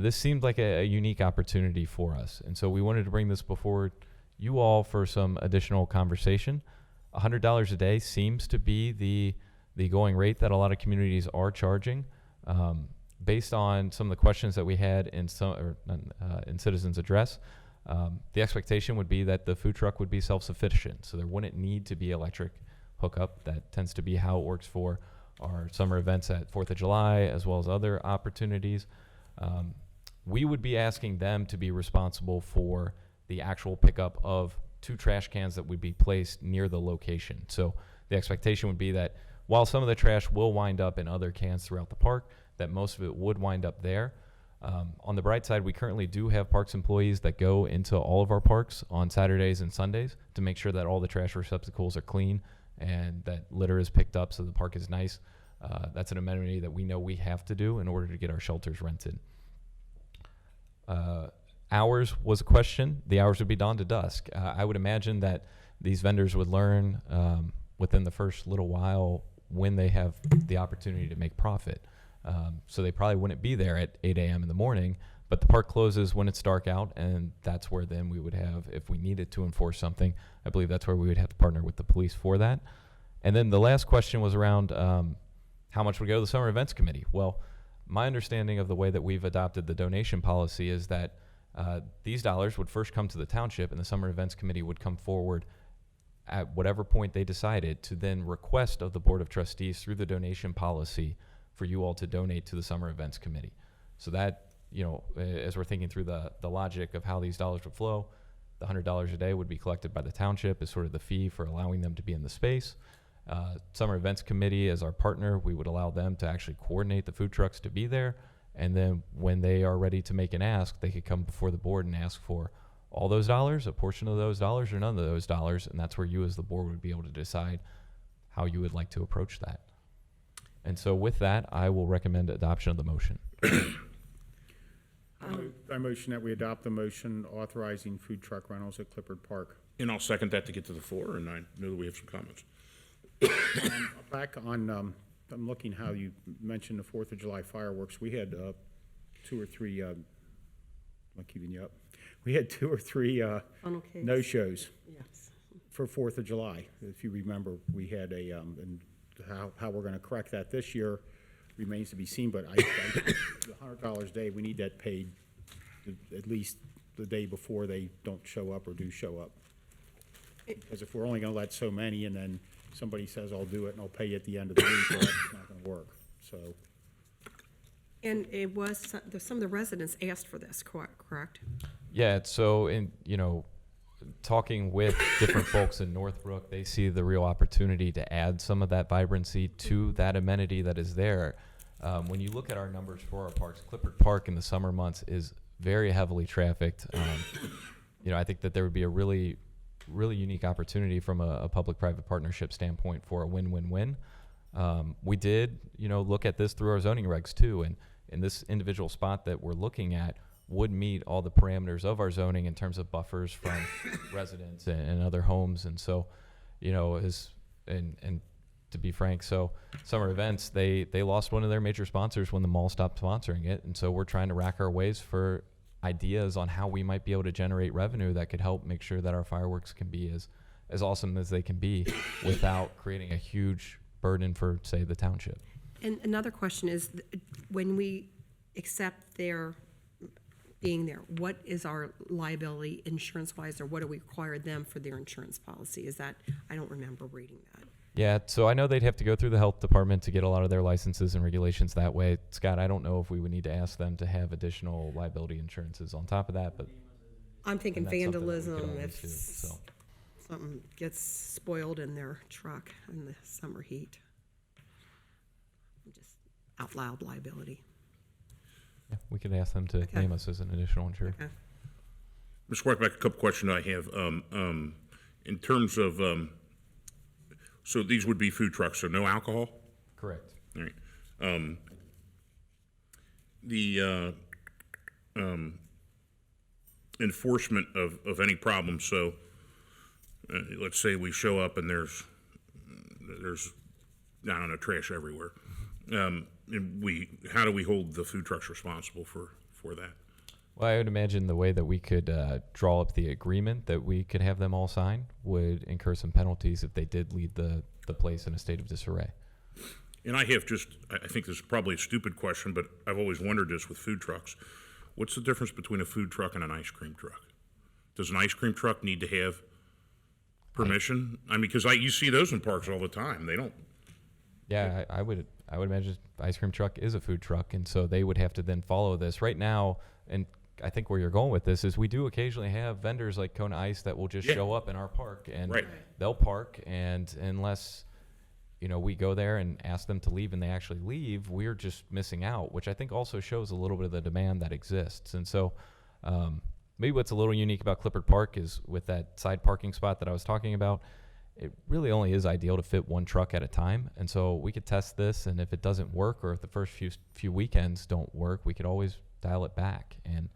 this seemed like a unique opportunity for us. And so we wanted to bring this before you all for some additional conversation. $100 a day seems to be the going rate that a lot of communities are charging. Based on some of the questions that we had in Citizens Address, the expectation would be that the food truck would be self-sufficient, so there wouldn't need to be electric hookup. That tends to be how it works for our summer events at 4th of July, as well as other opportunities. We would be asking them to be responsible for the actual pickup of 2 trash cans that would be placed near the location. So the expectation would be that while some of the trash will wind up in other cans throughout the park, that most of it would wind up there. On the bright side, we currently do have parks employees that go into all of our parks on Saturdays and Sundays to make sure that all the trash receptacles are clean and that litter is picked up so the park is nice. That's an amenity that we know we have to do in order to get our shelters rented. Hours was a question. The hours would be dawn to dusk. I would imagine that these vendors would learn within the first little while when they have the opportunity to make profit. So they probably wouldn't be there at 8 a.m. in the morning, but the park closes when it's dark out, and that's where then we would have, if we needed to enforce something, I believe that's where we would have to partner with the police for that. And then the last question was around how much would go to the Summer Events Committee. Well, my understanding of the way that we've adopted the donation policy is that these dollars would first come to the township, and the Summer Events Committee would come forward at whatever point they decided to then request of the Board of Trustees through the donation policy for you all to donate to the Summer Events Committee. So that, as we're thinking through the logic of how these dollars would flow, the $100 a day would be collected by the township as sort of the fee for allowing them to be in the space. Summer Events Committee, as our partner, we would allow them to actually coordinate the food trucks to be there. And then when they are ready to make an ask, they could come before the board and ask for all those dollars, a portion of those dollars, or none of those dollars. And that's where you as the board would be able to decide how you would like to approach that. And so with that, I will recommend adoption of the motion. I motion that we adopt the motion authorizing food truck rentals at Clippard Park. And I'll second that to get to the floor, and I know that we have some comments. Back on, I'm looking how you mentioned the 4th of July fireworks. We had 2 or 3, I'm keeping you up. We had 2 or 3 no-shows for 4th of July. If you remember, we had and how we're going to correct that this year remains to be seen, but the $100 a day, we need that paid at least the day before they don't show up or do show up. Because if we're only going to let so many and then somebody says, I'll do it and I'll pay you at the end of the week, well, that's not going to work, so. And it was, some of the residents asked for this, correct? Yeah, so in, talking with different folks in Northbrook, they see the real opportunity to add some of that vibrancy to that amenity that is there. When you look at our numbers for our parks, Clippard Park in the summer months is very heavily trafficked. I think that there would be a really unique opportunity from a public-private partnership standpoint for a win-win-win. We did, look at this through our zoning regs too, and in this individual spot that we're looking at would meet all the parameters of our zoning in terms of buffers from residents and other homes. And so, and to be frank, so Summer Events, they lost one of their major sponsors when the mall stopped sponsoring it. And so we're trying to rack our ways for ideas on how we might be able to generate revenue that could help make sure that our fireworks can be as awesome as they can be without creating a huge burden for, say, the township. And another question is, when we accept their being there, what is our liability insurance-wise, or what do we require them for their insurance policy? Is that, I don't remember reading that. Yeah, so I know they'd have to go through the health department to get a lot of their licenses and regulations that way. Scott, I don't know if we would need to ask them to have additional liability insurances on top of that, but I'm thinking And that's something that we could vandalism always if do, so. something gets spoiled in their truck in the summer heat. Just out loud liability. Yeah, we could ask them to Okay. name us as an additional insured. Okay. Mr. Squarkback, a couple questions I have. In terms of, so these would be food trucks, so no alcohol? Correct. All right. The enforcement of any problem, so let's say we show up and there's, I don't know, trash everywhere. And how do we hold the food trucks responsible for that? Well, I would imagine the way that we could draw up the agreement that we could have them all sign would incur some penalties if they did leave the place in a state of disarray. And I have just, I think this is probably a stupid question, but I've always wondered this with food trucks. What's the difference between a food truck and an ice cream truck? Does an ice cream truck need to have permission? I mean, because you see those in parks all the time. They don't. Yeah, I would imagine ice cream truck is a food truck, and so they would have to then follow this. Right now, and I think where you're going with this is we do occasionally have vendors like Kona Ice that will just show up in our park, and they'll park, and unless we go there and ask them to leave and they actually leave, we're just missing out, which I think also shows a little bit of the demand that exists. And so maybe what's a little unique about Clifford Park is with that side parking spot that I was talking about, it really only is ideal to fit one truck at a time. And so we could test this, and if it doesn't work or if the first few weekends don't work, we could always dial it back. And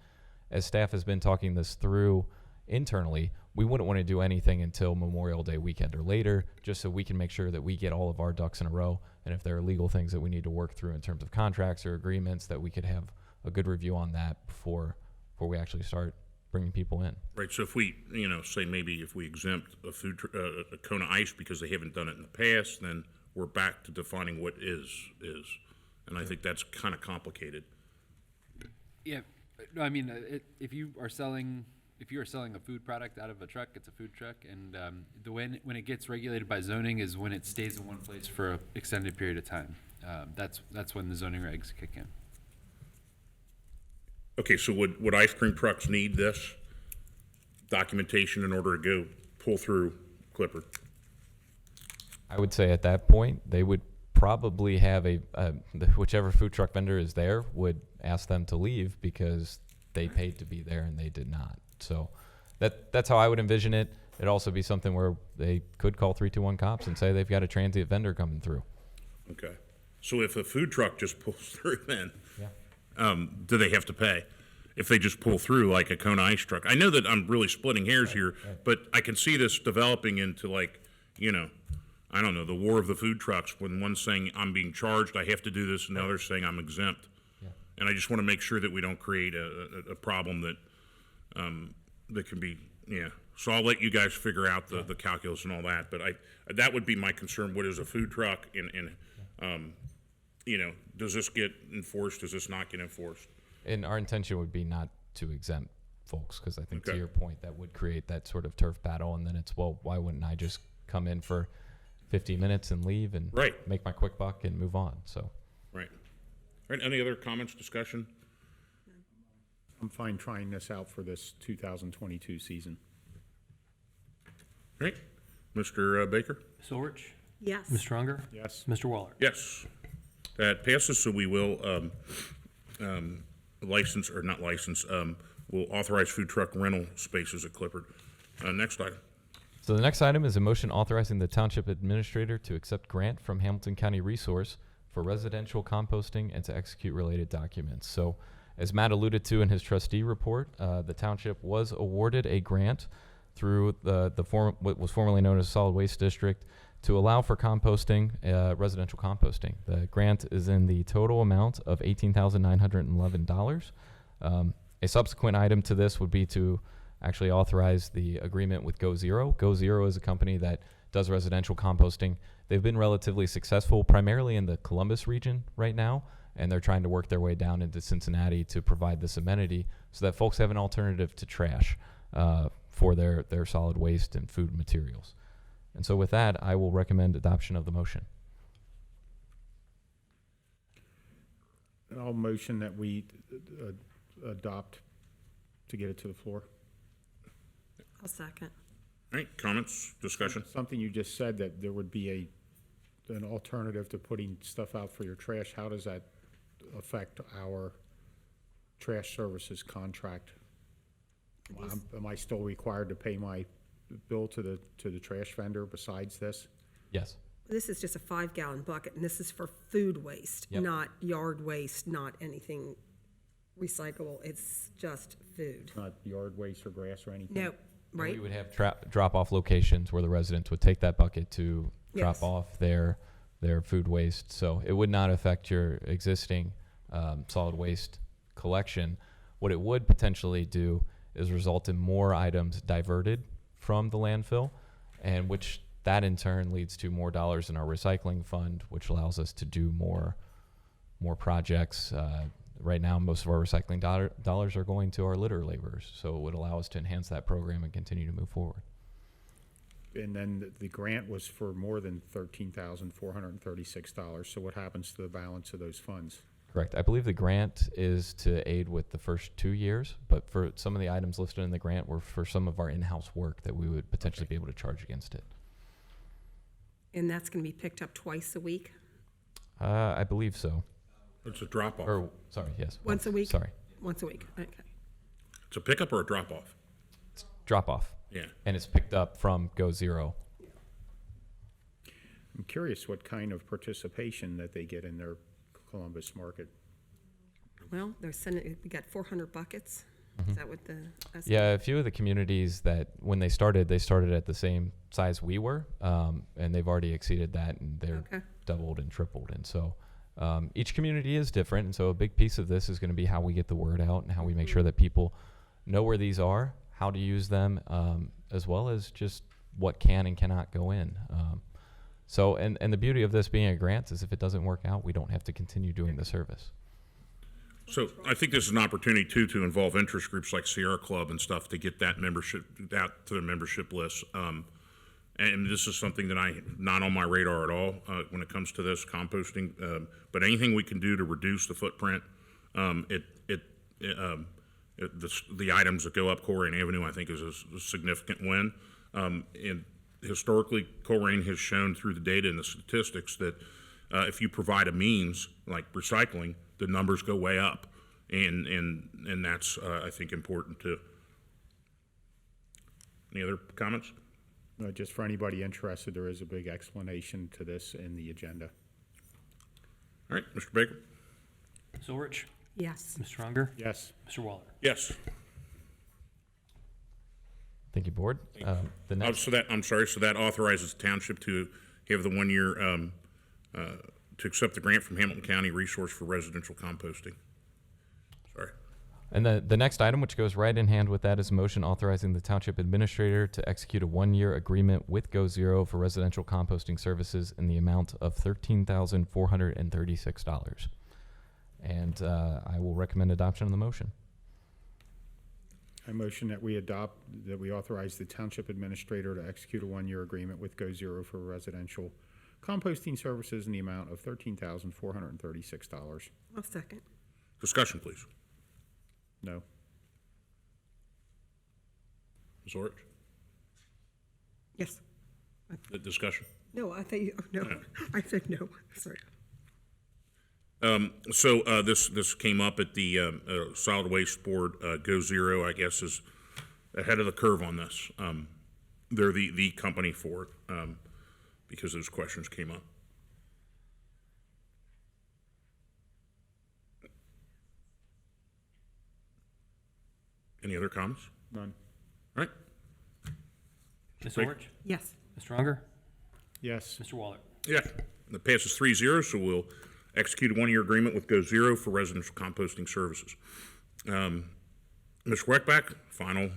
as staff has been talking this through internally, we wouldn't want to do anything until Memorial Day weekend or later, just so we can make sure that we get all of our ducks in a row. And if there are legal things that we need to work through in terms of contracts or agreements, that we could have a good review on that before we actually start bringing people in. Right, so if we, say maybe if we exempt a Kona Ice because they haven't done it in the past, then we're back to defining what is. And I think that's kind of complicated. Yeah, no, I mean, if you are selling a food product out of a truck, it's a food truck, and when it gets regulated by zoning is when it stays in one place for an extended period of time. That's when the zoning regs kick in. Okay, so would ice cream trucks need this documentation in order to go pull through Clifford? I would say at that point, they would probably have whichever food truck vendor is there would ask them to leave because they paid to be there and they did not. So that's how I would envision it. It'd also be something where they could call 321 cops and say they've got a transient vendor coming through. Okay, so if a food truck just pulls through, then do they have to pay? If they just pull through like a Kona Ice truck? I know that I'm really splitting hairs here, but I can see this developing into I don't know, the war of the food trucks, when one's saying I'm being charged, I have to do this, and the other's saying I'm exempt. And I just want to make sure that we don't create a problem that can be, So I'll let you guys figure out the calculus and all that, but that would be my concern. What is a food truck, and does this get enforced? Does this not get enforced? And our intention would be not to exempt folks, because I think to your point, that would create that sort of turf battle, and then it's, well, why wouldn't I just come in for 50 minutes and leave and make my quick buck and move on? So. Right. All right, any other comments, discussion? I'm fine trying this out for this 2022 season. All right, Mr. Baker? Solrich? Yes. Mr. Unger? Yes. Mr. Waller? Yes. That passes, so we will license, or not license, we'll authorize food truck rental spaces at Clifford. Next item. So the next item is a motion authorizing the Township Administrator to accept grant from Hamilton County Resource for residential composting and to execute related documents. So as Matt alluded to in his trustee report, the Township was awarded a grant through what was formerly known as Solid Waste District to allow for composting, residential composting. The grant is in the total amount of $18,911. A subsequent item to this would be to actually authorize the agreement with Go Zero. Go Zero is a company that does residential composting. They've been relatively successful, primarily in the Columbus region right now, and they're trying to work their way down into Cincinnati to provide this amenity so that folks have an alternative to trash for their solid waste and food materials. And so with that, I will recommend adoption of the motion. I'll motion that we adopt to get it to the floor. I'll second. All right, comments, discussion? Something you just said, that there would be an alternative to putting stuff out for your trash. How does that affect our trash services contract? Am I still required to pay my bill to the trash vendor besides this? Yes. This is just a 5-gallon bucket, and this is for food waste, Yep. not yard waste, not anything recyclable. It's just food. Not yard waste or grass or anything? No, right? We would have drop-off locations where the residents would take that bucket to drop Yes. off their food waste. So it would not affect your existing solid waste collection. What it would potentially do is result in more items diverted from the landfill, and which that in turn leads to more dollars in our recycling fund, which allows us to do more projects. Right now, most of our recycling dollars are going to our litter laborers, so it would allow us to enhance that program and continue to move forward. And then the grant was for more than $13,436. So what happens to the balance of those funds? Correct. I believe the grant is to aid with the first 2 years, but for some of the items listed in the grant were for some of our in-house work that we would potentially be able to charge against it. And that's going to be picked up twice a week? I believe so. It's a drop-off. Or, sorry, yes. Once a week? Sorry. Once a week, okay. It's a pickup or a drop-off? Drop-off. Yeah. And it's picked up from Go Zero. I'm curious what kind of participation that they get in their Columbus market. Well, they're sending, we got 400 buckets. Mm-hmm. Is that what the estimate? Yeah, a few of the communities that when they started at the same size we were, and they've already exceeded that, and they're Okay. doubled and tripled. And so each community is different, and so a big piece of this is going to be how we get the word out and how we make sure that people know where these are, how to use them, as well as just what can and cannot go in. So, and the beauty of this being a grant is if it doesn't work out, we don't have to continue doing the service. So I think this is an opportunity too to involve interest groups like Sierra Club and stuff to get that membership out to the membership list. And this is something that not on my radar at all when it comes to this composting. But anything we can do to reduce the footprint, the items that go up Colerain Avenue, I think is a significant win. And historically, Colerain has shown through the data and the statistics that if you provide a means like recycling, the numbers go way up, and that's I think important too. Any other comments? Just for anybody interested, there is a big explanation to this in the agenda. All right, Mr. Baker. Ms. Ulrich? Yes. Ms. Stronger? Yes. Mr. Waller? Yes. Thank you, Board. The next. So that authorizes the township to have the 1 year to accept the grant from Hamilton County Resource for Residential Composting. Sorry. And the next item, which goes right in hand with that, is a motion authorizing the township administrator to execute a 1 year agreement with Go Zero for residential composting services in the amount of $13,436. And I will recommend adoption of the motion. I motion that we authorize the township administrator to execute a 1 year agreement with Go Zero for residential composting services in the amount of $13,436. I'll second. Discussion, please. No. Ms. Orich? Yes. The discussion? No, I thought you, oh, no. I said no, sorry. So this came up at the Solid Waste Board. Go Zero, I guess, is ahead of the curve on this. They're the company for it because those questions came up. Any other comments? None. All right. Ms. Baker? Ulrich? Yes. Ms. Stronger? Yes. Mr. Waller? Yeah, that passes 3-0, so we'll execute a 1 year agreement with Go Zero for residential composting services. Mr. Weckbach, final.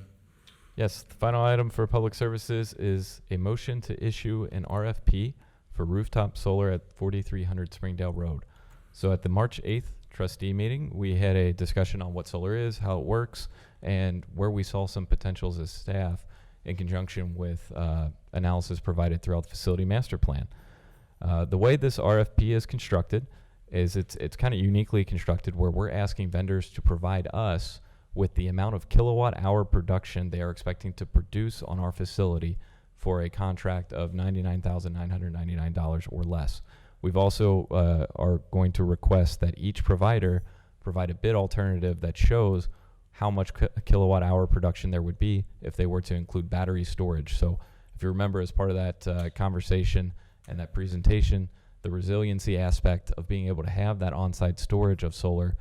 Yes, the final item for public services is a motion to issue an RFP for rooftop solar at 4300 Springdale Road. So at the March 8th trustee meeting, we had a discussion on what solar is, how it works, and where we saw some potentials as staff in conjunction with analysis provided throughout the Facility Master Plan. The way this RFP is constructed is it's kind of uniquely constructed where we're asking vendors to provide us with the amount of kilowatt hour production they are expecting to produce on our facility for a contract of $99,999 or less. We've also are going to request that each provider provide a bid alternative that shows how much kilowatt hour production there would be if they were to include battery storage. So if you remember, as part of that conversation and that presentation, the resiliency aspect of being able to have that on-site storage of solar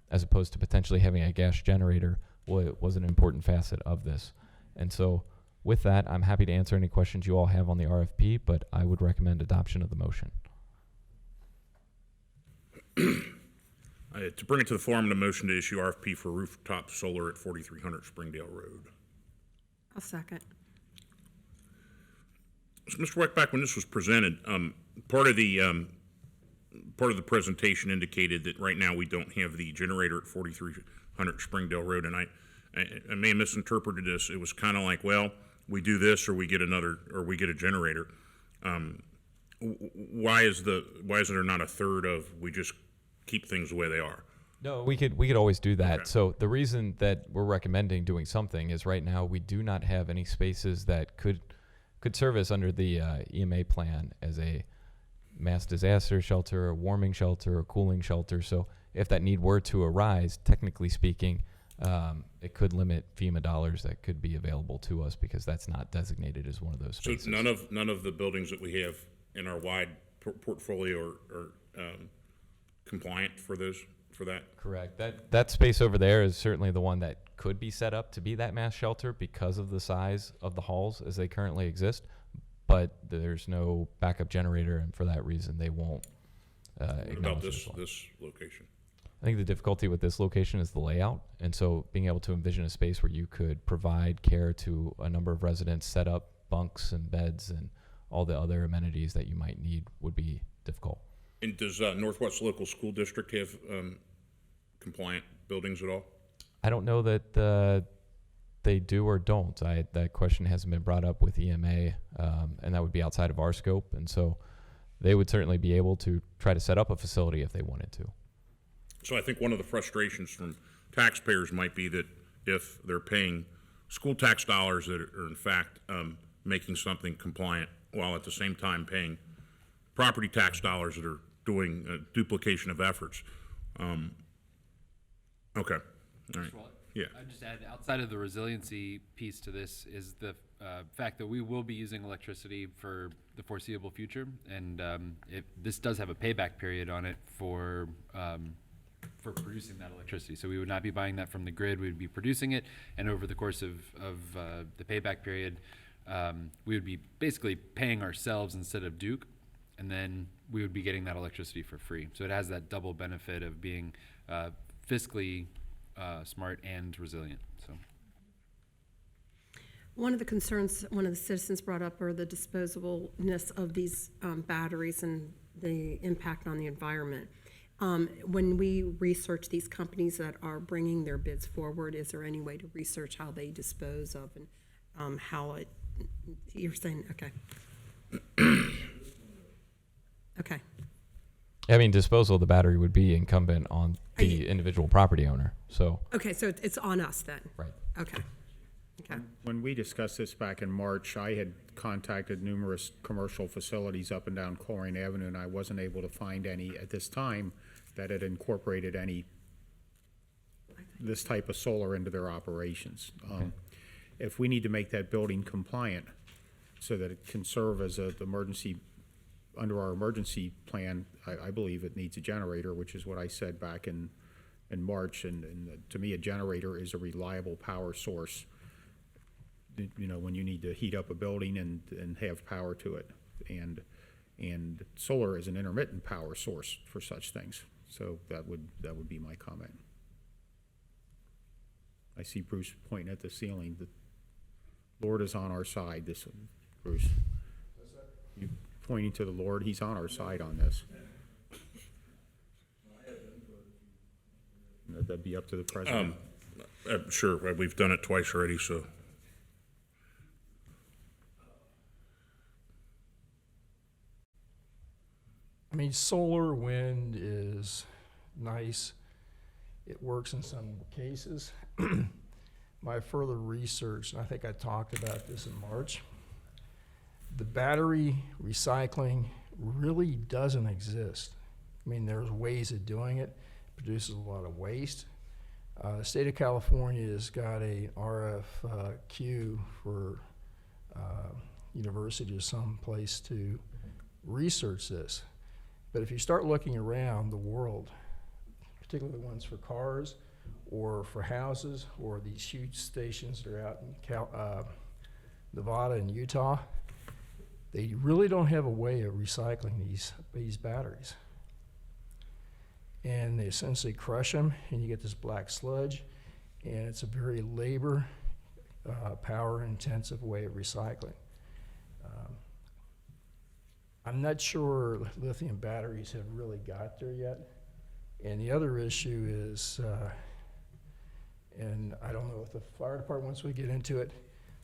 as opposed to potentially having a gas generator was an important facet of this. And so with that, I'm happy to answer any questions you all have on the RFP, but I would recommend adoption of the motion. To bring it to the floor, I'm going to motion to issue RFP for rooftop solar at 4300 Springdale Road. I'll second. So, Mr. Weckback, when this was presented, part of the presentation indicated that right now we don't have the generator at 4300 Springdale Road, and I may have misinterpreted this. It was kind of like, well, we do this or we get a generator. Why is there not a third of we just keep things the way they are? No, we could always do that. Okay. So the reason that we're recommending doing something is right now we do not have any spaces that could service under the EMA plan as a mass disaster shelter, a warming shelter, a cooling shelter. So if that need were to arise, technically speaking, it could limit FEMA dollars that could be available to us because that's not designated as one of those spaces. So none of the buildings that we have in our wide portfolio are compliant for that? Correct. That space over there is certainly the one that could be set up to be that mass shelter because of the size of the halls as they currently exist, but there's no backup generator, and for that reason they won't What about this location? I think the difficulty with this location is the layout, and so being able to envision a space where you could provide care to a number of residents, set up bunks and beds and all the other amenities that you might need would be difficult. And does Northwest Local School District have compliant buildings at all? I don't know that they do or don't. That question hasn't been brought up with EMA, and that would be outside of our scope, and so they would certainly be able to try to set up a facility if they wanted to. So I think one of the frustrations from taxpayers might be that if they're paying school tax dollars that are in fact making something compliant, while at the same time paying property tax dollars that are doing duplication of efforts. Okay, all right. Yeah. I'd just add, outside of the resiliency piece to this is the fact that we will be using electricity for the foreseeable future, and this does have a payback period on it for producing that electricity. So we would not be buying that from the grid, we would be producing it, and over the course of the payback period, we would be basically paying ourselves instead of Duke, and then we would be getting that electricity for free. So it has that double benefit of being fiscally smart and resilient. So one of the concerns one of the citizens brought up are the disposableness of these batteries and the impact on the environment. When we research these companies that are bringing their bids forward, is there any way to research how they dispose of and how it, you're saying, okay. Okay. I mean, disposal of the battery would be incumbent on the individual property owner, so. Okay, so it's on us then? Right. Okay. Okay. When we discussed this back in March, I had contacted numerous commercial facilities up and down Colerain Avenue, and I wasn't able to find any at this time that had incorporated this type of solar into their operations. If we need to make that building compliant so that it can serve as under our emergency plan, I believe it needs a generator, which is what I said back in March, and to me, a generator is a reliable power source, you know, when you need to heat up a building and have power to it. And solar is an intermittent power source for such things. So that would be my comment. I see Bruce pointing at the ceiling. The Lord is on our side, Bruce. You pointing to the Lord, he's on our side on this. That'd be up to the president. Sure, we've done it twice already, so. I mean, solar, wind is nice, It works in some cases. My further research, and I think I talked about this in March, the battery recycling really doesn't exist. I mean, there's ways of doing it. It produces a lot of waste. The state of California has got a RFQ for university or some place to research this. But if you start looking around the world, particularly the ones for cars or for houses or these huge stations that are out in Nevada and Utah, they really don't have a way of recycling these batteries. And they essentially crush them, and you get this black sludge, and it's a very labor, power-intensive way of recycling. I'm not sure lithium batteries have really got there yet. And the other issue is, and I don't know if the fire department, once we get into it,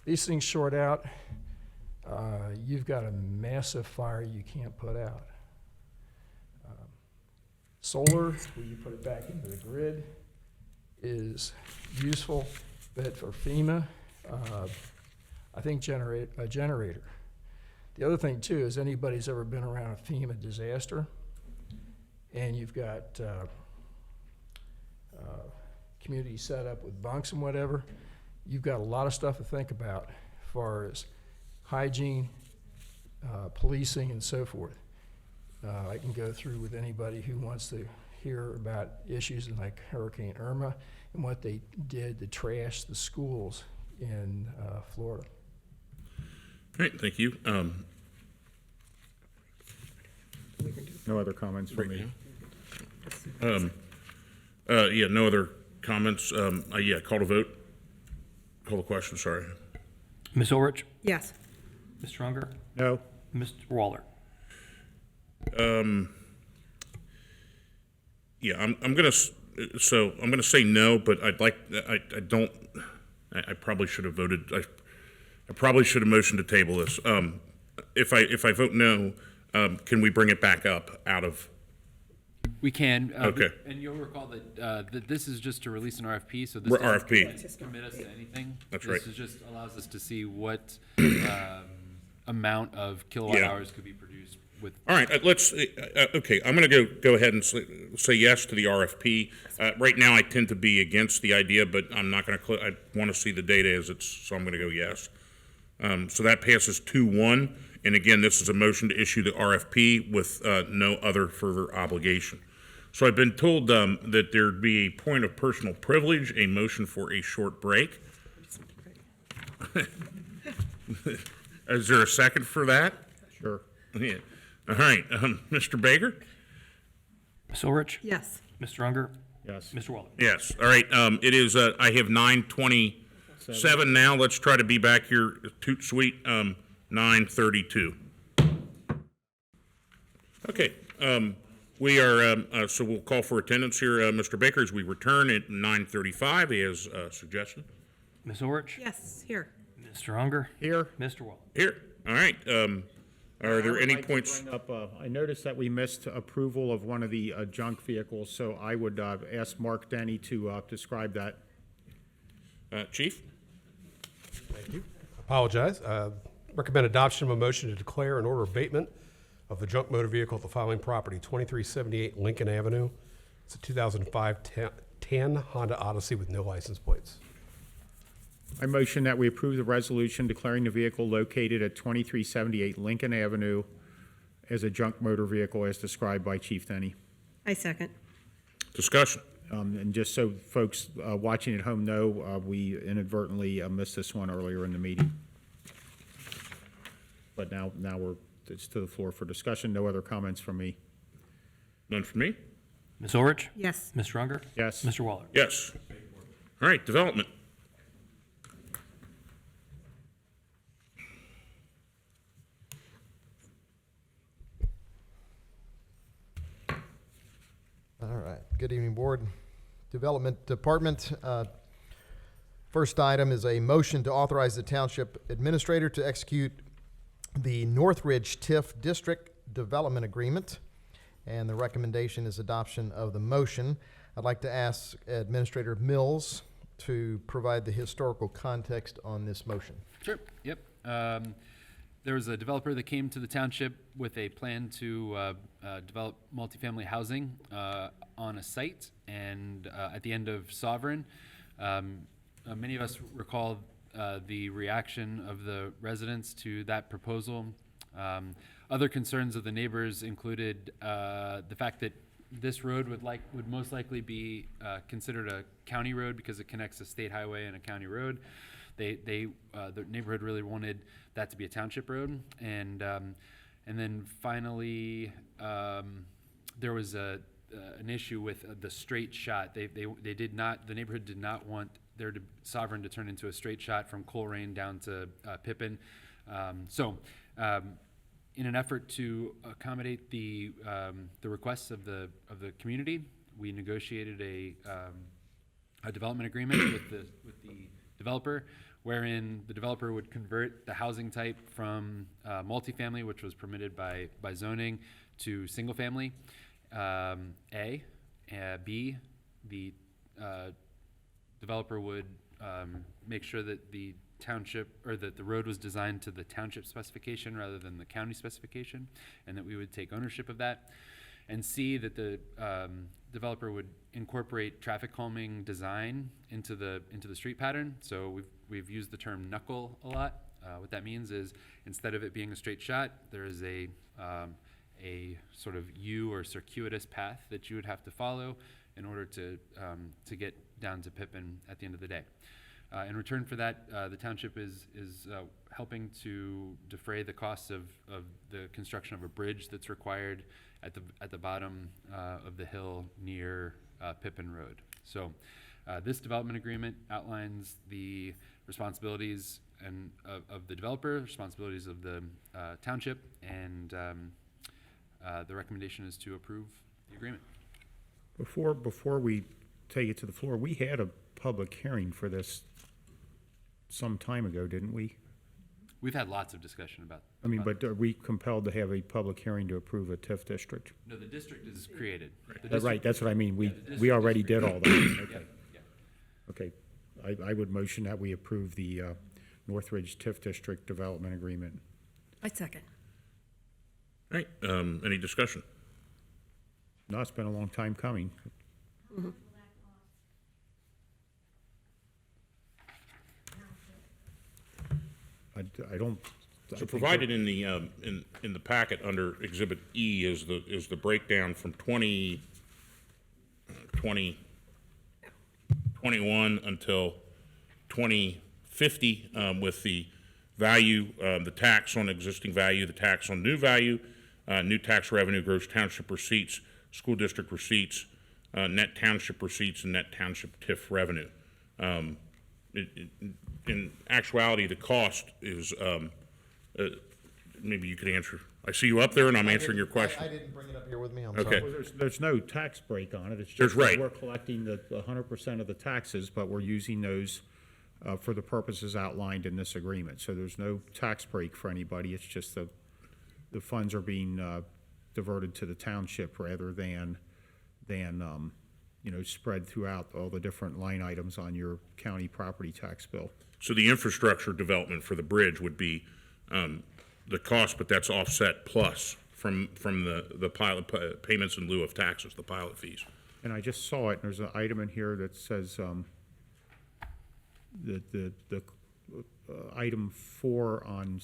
these things short out, you've got a massive fire you can't put out. Solar, where you put it back into the grid, is useful, but for FEMA, I think a generator. The other thing too is anybody's ever been around a FEMA disaster, and you've got communities set up with bunks and whatever, you've got a lot of stuff to think about as far as hygiene, policing, and so forth. I can go through with anybody who wants to hear about issues like Hurricane Irma and what they did to trash the schools in Florida. All right, thank you. No other comments from me. Yeah, no other comments. Yeah, call to vote. Call the question, sorry. Ms. Ulrich? Yes. Mr. Unger? No. Mr. Waller? Yeah, I'm gonna say no, but I probably should have voted. I probably should have motioned to table this. If I vote no, can we bring it back up out of? We can. Okay. And you'll recall that this is just to release an RFP, so this RFP. doesn't commit us to anything. That's right. This just allows us to see what amount of kilowatt hours could be produced with. All right, let's, okay, I'm going to go ahead and say yes to the RFP. Right now, I tend to be against the idea, but I'm not going to, I want to see the data as it's, so I'm going to go yes. So that passes 2-1, and again, this is a motion to issue the RFP with no other further obligation. So I've been told that there'd be a point of personal privilege, a motion for a short break. Is there a second for that? Sure. Yeah. All right, Mr. Baker? Ms. Ulrich? Yes. Mr. Unger? Yes. Mr. Waller? Yes. All right, it is, I have 9:27 now. Let's try to be back here, toot sweet, 9:32. Okay, we are, so we'll call for attendance here, Mr. Baker, as we return at 9:35 as suggested. Ms. Ulrich? Yes, here. Mr. Unger? Here. Mr. Waller? Here, all right, are there any points? I noticed that we missed approval of one of the junk vehicles, so I would ask Mark Denny to describe that. Chief? Thank you. Apologize. Recommend adoption of a motion to declare and order abatement of the junk motor vehicle at the following property, 2378 Lincoln Avenue. It's a 2005 tan Honda Odyssey with no license plates. I motion that we approve the resolution declaring the vehicle located at 2378 Lincoln Avenue as a junk motor vehicle as described by Chief Denny. I second. Discussion. And just so folks watching at home know, we inadvertently missed this one earlier in the meeting. But now it's to the floor for discussion. No other comments from me. None from me? Ms. Ulrich? Yes. Mr. Unger? Yes. Mr. Waller? Yes. All right, development. All right. Good evening, Board. Development Department. First item is a motion to authorize the Township Administrator to execute the Northridge TIF District Development Agreement, and the recommendation is adoption of the motion. I'd like to ask Administrator Mills to provide the historical context on this motion. Sure, yep. There was a developer that came to the township with a plan to develop multifamily housing on a site, and at the end of Sovereign, many of us recall the reaction of the residents to that proposal. Other concerns of the neighbors included the fact that this road would most likely be considered a county road because it connects a state highway and a county road. The neighborhood really wanted that to be a township road, and then finally there was an issue with the straight shot. The neighborhood did not want Sovereign to turn into a straight shot from Colerain down to Pippin. In an effort to accommodate the requests of the community, we negotiated a development agreement with the developer, wherein the developer would convert the housing type from multifamily, which was permitted by zoning, to single family. B, the developer would make sure that the township, or that the road was designed to the township specification rather than the county specification, and that we would take ownership of that. And C, that the developer would incorporate traffic calming design into the street pattern. So we've used the term knuckle a lot. What that means is, instead of it being a straight shot, there is a sort of U or circuitous path that you would have to follow in order to get down to Pippin at the end of the day. In return for that, the township is helping to defray the costs of the construction of a bridge that's required at the bottom of the hill near Pippin Road. So this development agreement outlines the responsibilities of the developer, responsibilities of the township, and the recommendation is to approve the agreement. Before we take it to the floor, we had a public hearing for this some time ago, didn't we? We've had lots of discussion about. But are we compelled to have a public hearing to approve a TIF district? No, the district is created. Right, that's what I mean. We already did all that. Okay. Okay. I would motion that we approve the Northridge TIF District Development Agreement. I second. All right, any discussion? No, it's been a long time coming. Mm-hmm. I don't. So provided in the in the packet under Exhibit E is the breakdown from 2021 until 2050 with the value, the tax on existing value, the tax on new value, new tax revenue, gross township receipts, school district receipts, net township receipts, and net township TIF revenue. In actuality, the cost is, maybe you could answer. I see you up there, and I'm answering your question. I didn't bring it up here with me, I'm Okay. sorry. Well, there's no tax break on it. It's There's just that right. we're collecting the 100% of the taxes, but we're using those for the purposes outlined in this agreement. So there's no tax break for anybody. It's just the funds are being diverted to the township rather than spread throughout all the different line items on your county property tax bill. So the infrastructure development for the bridge would be the cost, but that's offset plus from the pilot payments in lieu of taxes, the pilot fees. And I just saw it, and there's an item in here that says the item 4 on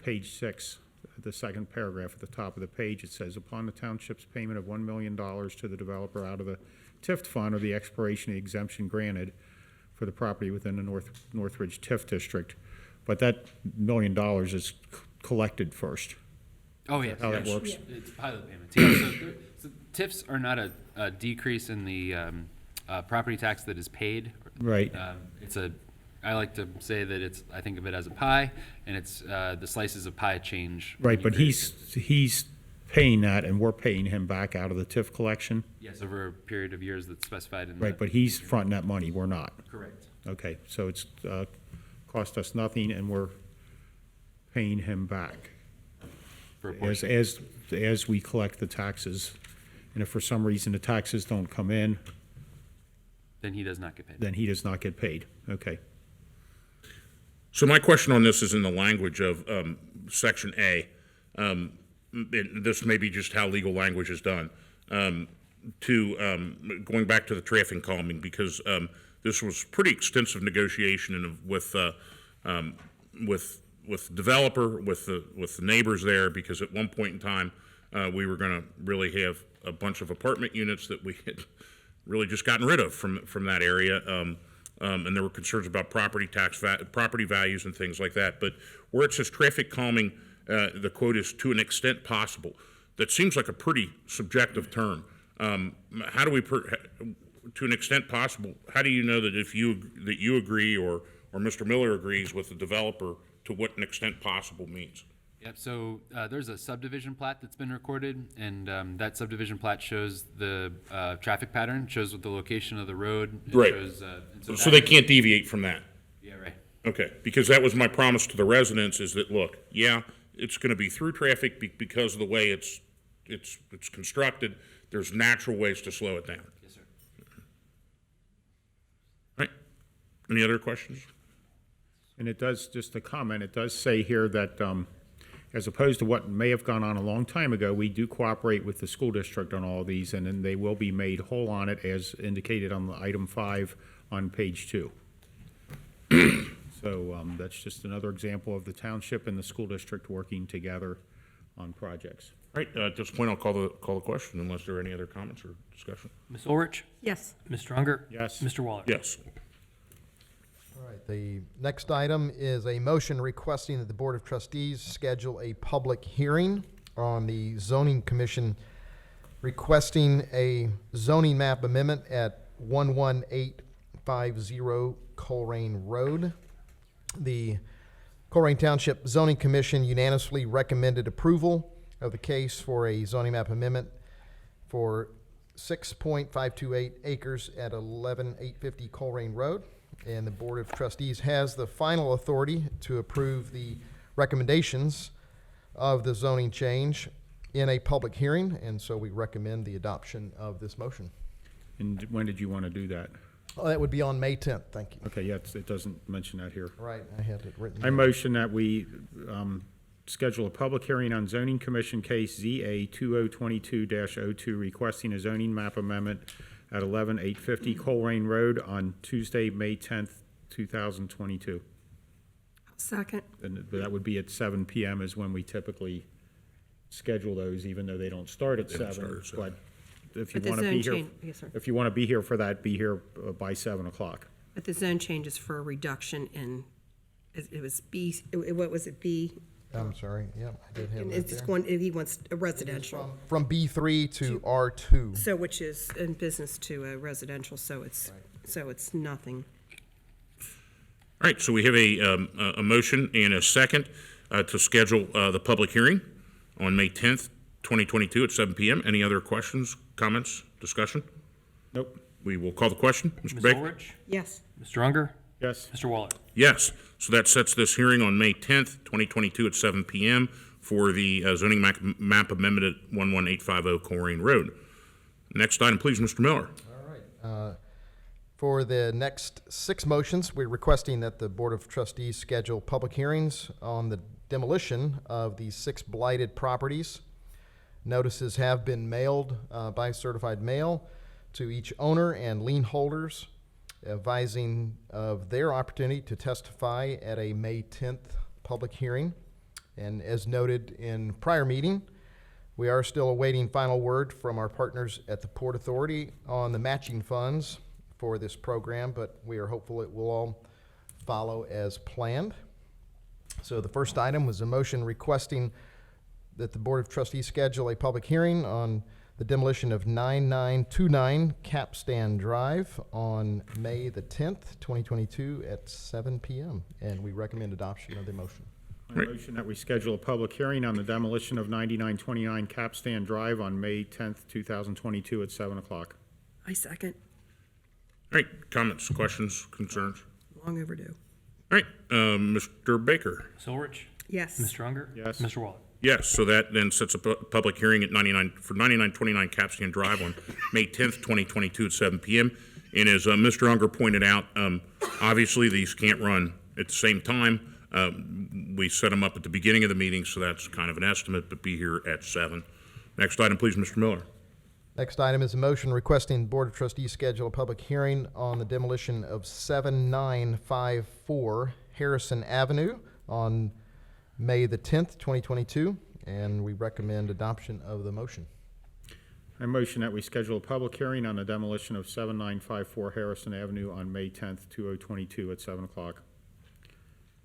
page 6, the second paragraph at the top of the page, it says, upon the township's payment of $1 million to the developer out of the TIF fund or the expiration of the exemption granted for the property within the Northridge TIF district. But that $1 million is collected first. Oh, yes. How that yes. works? It's pilot payments. Yeah, so TIFs are not a decrease in the property tax that is paid. Right. I like to say that I think of it as a pie, and it's the slices of pie change. Right, but he's paying that, and we're paying him back out of the TIF collection? Yes, over a period of years that's specified in Right, but he's fronting that money, we're not. Correct. Okay, so it's cost us nothing, and we're paying him back For a portion. as we collect the taxes And if for some reason the taxes don't come in, Then he does not get paid. then he does not get paid. Okay. So my question on this is in the language of Section A. This may be just how legal language is done. Going back to the traffic calming, because this was pretty extensive negotiation with the developer, with the neighbors there, because at one point in time, we were going to really have a bunch of apartment units that we had really just gotten rid of from that area. And there were concerns about property values and things like that. But where it says traffic calming, the quote is "to an extent possible." That seems like a pretty subjective term. How do we, to an extent possible? How do you know that you agree or Mr. Miller agrees with the developer to what an extent possible means? Yep, so there's a subdivision plat that's been recorded, and that subdivision plat shows the traffic pattern, shows the location of the road. It Right. shows, and So they can't deviate from that? Yeah, right. Okay, because that was my promise to the residents, is that, look, yeah, it's going to be through traffic because of the way it's constructed. There's natural ways to slow it down. Yes, sir. All right. Any other questions? And it does, just a comment, it does say here that as opposed to what may have gone on a long time ago, we do cooperate with the school district on all of these, and then they will be made whole on it as indicated on the item 5 on page 2. So that's just another example of the township and the school district working together on projects. All right, at this point, I'll call the question unless there are any other comments or discussion. Ms. Ulrich? Yes. Ms. Strunger? Yes. Mr. Waller? Yes. All right, the next item is a motion requesting that the Board of Trustees schedule a public hearing on the zoning commission requesting a zoning map amendment at 11850 Colerain Road. The Colerain Township Zoning Commission unanimously recommended approval of the case for a zoning map amendment for 6.528 acres at 11850 Colerain Road. And the Board of Trustees has the final authority to approve the recommendations of the zoning change in a public hearing, and so we recommend the adoption of this motion. And when did you want to do that? That would be on May 10th, thank you. Okay, yeah, it doesn't mention that here. Right, I had it written. I here. motion that we schedule a public hearing on zoning commission case ZA 2022-02 requesting a zoning map amendment at 11850 Colerain Road on Tuesday, May 10th, 2022. Second. And that would be at 7 p.m. is when we typically schedule those, even though they don't start at They don't 7. start at 7. But if you But the want to zone be here, change- yes, sir. if you want to be here for that, be here by 7 o'clock. But the zone changes for a reduction in, it was B, what was it, B? I'm sorry, yep, I did have And that it's there. going, he wants a residential. From B3 to R2. So which is in business to a residential, so it's nothing. All right, so we have a motion and a second to schedule the public hearing on May 10th, 2022 at 7 p.m. Any other questions, comments, discussion? Nope. We will call the question. Mr. Ms. Baker? Ulrich? Yes. Ms. Strunger? Yes. Mr. Waller? Yes. So that sets this hearing on May 10th, 2022 at 7 p.m. for the zoning map amendment at 11850 Colerain Road. Next item, please, Mr. Miller. All right. For the next 6 motions, we're requesting that the Board of Trustees schedule public hearings on the demolition of the 6 blighted properties. Notices have been mailed by certified mail to each owner and lien holders, advising of their opportunity to testify at a May 10th public hearing. And as noted in prior meeting, we are still awaiting final word from our partners at the Port Authority on the matching funds for this program, but we are hopeful it will all follow as planned. So the first item was a motion requesting that the Board of Trustees schedule a public hearing on the demolition of 9929 Capstan Drive on May the 10th, 2022 at 7 p.m. And we recommend adoption of the motion. I motion that we schedule a public hearing on the demolition of 9929 Capstan Drive on May 10th, 2022 at 7 o'clock. I second. All right, comments, questions, concerns? Long overdue. All right, Mr. Baker. Ms. Ulrich? Yes. Ms. Strunger? Yes. Mr. Waller? Yes, so that then sets a public hearing at 9929 Capstan Drive on May 10th, 2022 at 7 p.m. And as Mr. Unger pointed out, obviously these can't run at the same time. We set them up at the beginning of the meeting, so that's kind of an estimate, but be here at 7. Next item, please, Mr. Miller. Next item is a motion requesting the Board of Trustees schedule a public hearing on the demolition of 7954 Harrison Avenue on May the 10th, 2022, and we recommend adoption of the motion. I motion that we schedule a public hearing on the demolition of 7954 Harrison Avenue on May 10th, 2022 at 7 o'clock.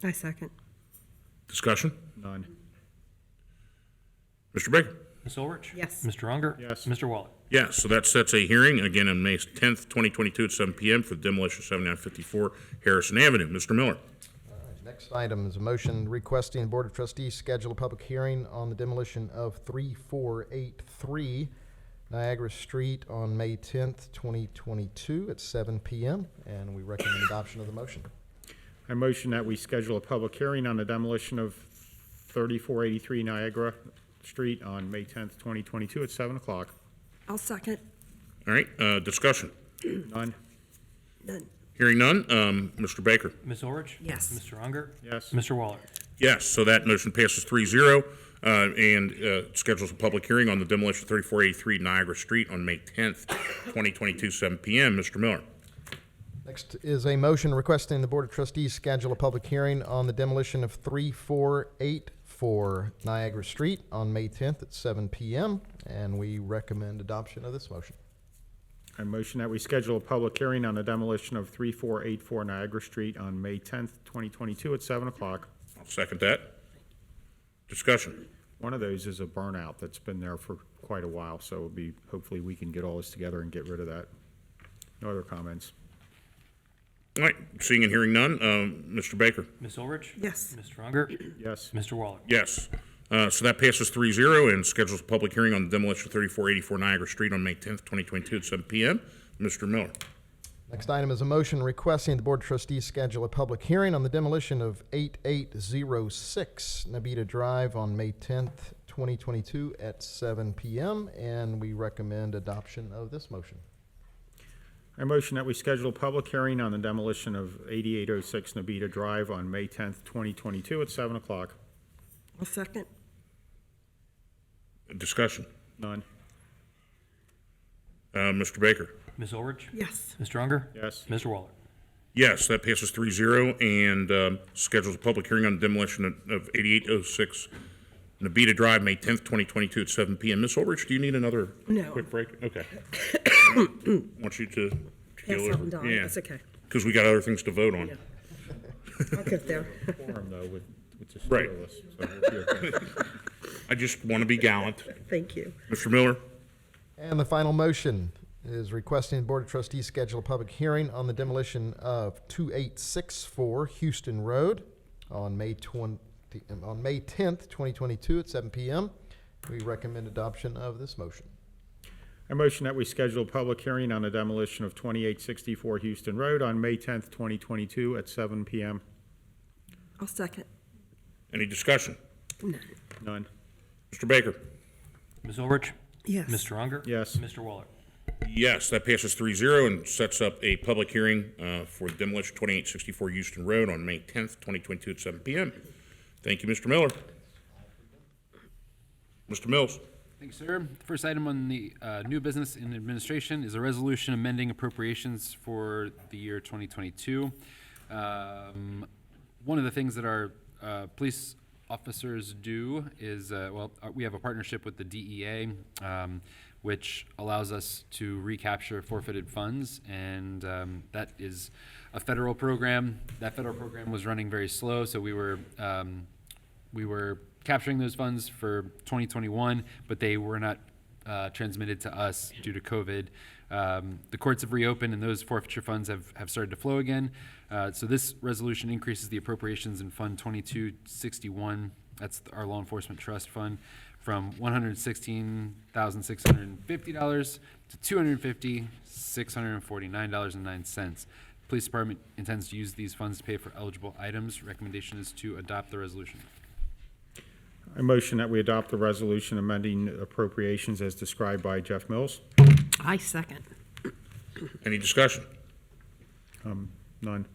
I second. Discussion? None. Mr. Baker? Ms. Ulrich? Yes. Mr. Unger? Yes. Mr. Waller? Yes, so that sets a hearing, again, on May 10th, 2022 at 7 p.m. for the demolition of 7954 Harrison Avenue. Mr. Miller? Next item is a motion requesting the Board of Trustees schedule a public hearing on the demolition of 3483 Niagara Street on May 10th, 2022 at 7 p.m., and we recommend adoption of the motion. I motion that we schedule a public hearing on the demolition of 3483 Niagara Street on May 10th, 2022 at 7 o'clock. I'll second. All right, discussion? None. None. Hearing none, Mr. Baker? Ms. Ulrich? Yes. Mr. Unger? Yes. Mr. Waller? Yes, so that motion passes 3-0, and schedules a public hearing on the demolition of 3483 Niagara Street on May 10th, 2022, 7 p.m. Mr. Miller? Next is a motion requesting the Board of Trustees schedule a public hearing on the demolition of 3484 Niagara Street on May 10th at 7 p.m., and we recommend adoption of this motion. I motion that we schedule a public hearing on the demolition of 3484 Niagara Street on May 10th, 2022 at 7 o'clock. I'll second that. Discussion? One of those is a burnout that's been there for quite a while, so it'll be, hopefully we can get all this together and get rid of that. No other comments. All right, seeing and hearing none, Mr. Baker? Ms. Ulrich? Yes. Mr. Unger? Yes. Mr. Waller? Yes. So that passes 3-0 and schedules a public hearing on the demolition of 3484 Niagara Street on May 10th, 2022 at 7 p.m. Mr. Miller? Next item is a motion requesting the Board of Trustees schedule a public hearing on the demolition of 8806 Nabita Drive on May 10th, 2022 at 7 p.m., and we recommend adoption of this motion. I motion that we schedule a public hearing on the demolition of 8806 Nabita Drive on May 10th, 2022 at 7 o'clock. I'll second. Discussion? None. Mr. Baker? Ms. Ulrich? Yes. Mr. Unger? Yes. Mr. Waller? Yes, that passes 3-0 and schedules a public hearing on the demolition of 8806 Nabita Drive, May 10th, 2022 at 7 p.m. Ms. Ulrich, do you need another No. quick break? Okay. Want you to Pass feel out and die. Yeah, That's okay. because we got other things to vote on. Yeah. I'll get there. Forum, though, with the Right. steel list, so we'll be okay. I just want to be gallant. Thank you. Mr. Miller? And the final motion is requesting the Board of Trustees schedule a public hearing on the demolition of 2864 Houston Road on May 10th, 2022 at 7 p.m. We recommend adoption of this motion. I motion that we schedule a public hearing on the demolition of 2864 Houston Road on May 10th, 2022 at 7 p.m. I'll second. Any discussion? None. Mr. Baker? Ms. Ulrich? Yes. Mr. Unger? Yes. Mr. Waller? Yes, that passes 3-0 and sets up a public hearing for the demolition of 2864 Houston Road on May 10th, 2022 at 7 p.m. Thank you, Mr. Miller. Mr. Mills? Thank you, sir. The first item on the new business in administration is a resolution amending appropriations for the year 2022. One of the things that our police officers do is, we have a partnership with the DEA, which allows us to recapture forfeited funds, and that is a federal program. That federal program was running very slow, so we were capturing those funds for 2021, but they were not transmitted to us due to COVID. The courts have reopened, and those forfeiture funds have started to flow again. So this resolution increases the appropriations in Fund 2261, that's our law enforcement trust fund, from $116,650 to $250,649.09. Police Department intends to use these funds to pay for eligible items. Recommendation is to adopt the resolution. I motion that we adopt the resolution amending appropriations as described by Jeff Mills. I second. Any discussion? None.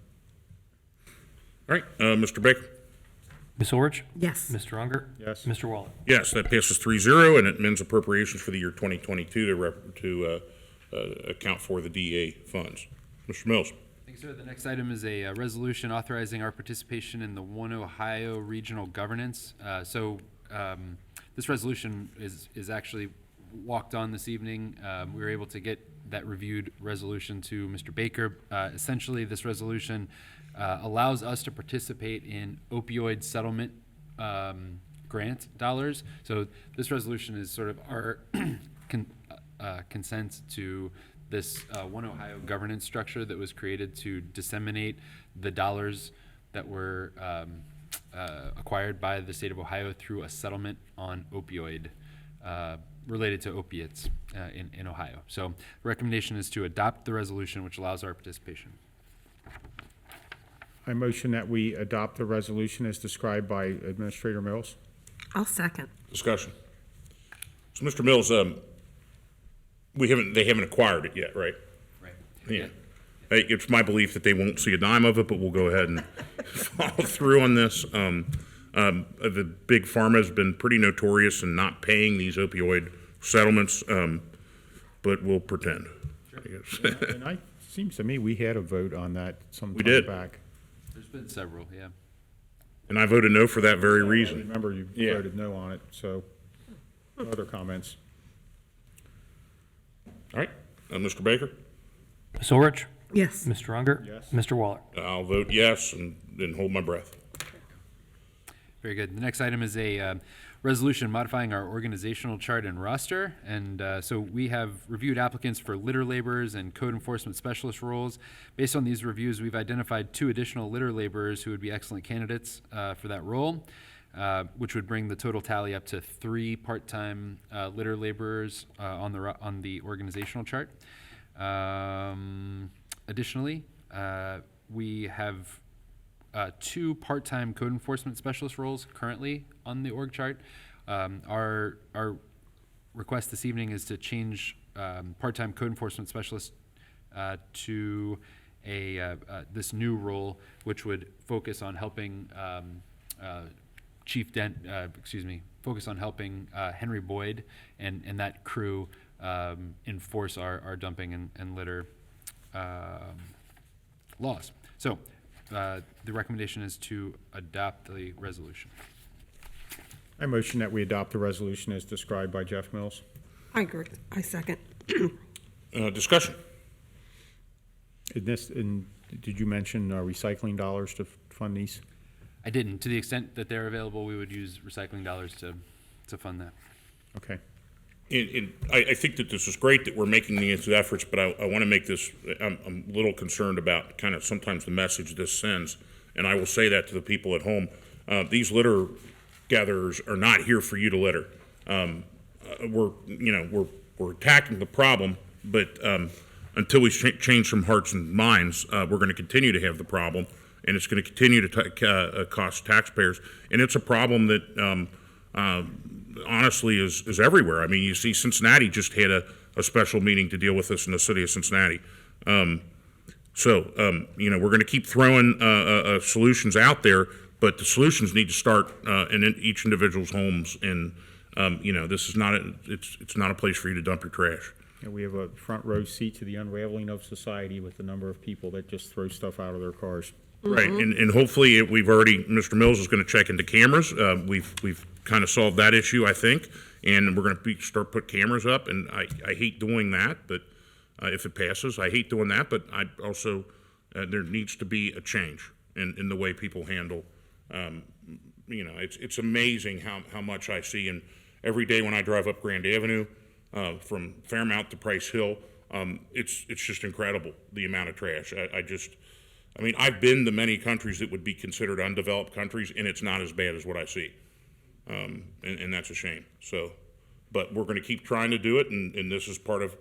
All right, Mr. Baker? Ms. Orich? Yes. Mr. Unger? Yes. Mr. Waller? Yes, that passes 3-0, and it amends appropriations for the year 2022 to account for the DA funds. Mr. Mills? Thanks, sir. The next item is a resolution authorizing our participation in the One Ohio Regional Governance. This resolution is actually walked on this evening. We were able to get that reviewed resolution to Mr. Baker. Essentially, this resolution allows us to participate in opioid settlement grant dollars. So this resolution is sort of our consent to this One Ohio governance structure that was created to disseminate the dollars that were acquired by the state of Ohio through a settlement on opioid related to opiates in Ohio. So the recommendation is to adopt the resolution which allows our participation. I motion that we adopt the resolution as described by Administrator Mills. I'll second. Discussion. So, Mr. Mills, they haven't acquired it yet, right? Right. Yeah. Hey, it's my belief that they won't see a dime of it, but we'll go ahead and follow through on this. The big pharma has been pretty notorious in not paying these opioid settlements, but we'll pretend. I guess. And it seems to me we had a vote on that some We time did. back. There's been several, yeah. And I voted no for that very I reason. remember you Yeah. voted no on it, so no other comments. All right, Mr. Baker? Ms. Orich? Yes. Mr. Unger? Yes. Mr. Waller? I'll vote yes and then hold my breath. Very good. The next item is a resolution modifying our organizational chart and roster. And so we have reviewed applicants for litter laborers and code enforcement specialist roles. Based on these reviews, we've identified 2 additional litter laborers who would be excellent candidates for that role, which would bring the total tally up to 3 part-time litter laborers on the organizational chart. Additionally, we have 2 part-time code enforcement specialist roles currently on the org chart. Our request this evening is to change part-time code enforcement specialist to this new role, which would focus on helping focus on helping Henry Boyd and that crew enforce our dumping and litter laws. So the recommendation is to adopt the resolution. I motion that we adopt the resolution as described by Jeff Mills. I agree. I second. Discussion. Did you mention recycling dollars to fund these? I didn't. To the extent that they're available, we would use recycling dollars to fund that. Okay. I think that this is great that we're making these efforts, but I want to make this, I'm a little concerned about kind of sometimes the message this sends, and I will say that to the people at home. These litter gatherers are not here for you to litter. We're attacking the problem, but until we change some hearts and minds, we're going to continue to have the problem, and it's going to continue to cost taxpayers, and it's a problem that honestly is everywhere. I mean, you see Cincinnati just had a special meeting to deal with this in the city of Cincinnati. We're going to keep throwing solutions out there, but the solutions need to start in each individual's homes. And this is not it's not a place for you to dump your trash. And we have a front row seat to the unraveling of society with the number of people that just throw stuff out of their cars. Right, and hopefully Mr. Mills is going to check into cameras. We've kind of solved that issue, I think, and we're going to start put cameras up. And I hate doing that, but if it passes, I hate doing that. But I also there needs to be a change in the way people handle. It's amazing how much I see, and every day when I drive up Grand Avenue from Fairmount to Price Hill, it's just incredible the amount of trash. I've been to many countries that would be considered undeveloped countries, and it's not as bad as what I see, and that's a shame. So, but we're going to keep trying to do it, and this is part of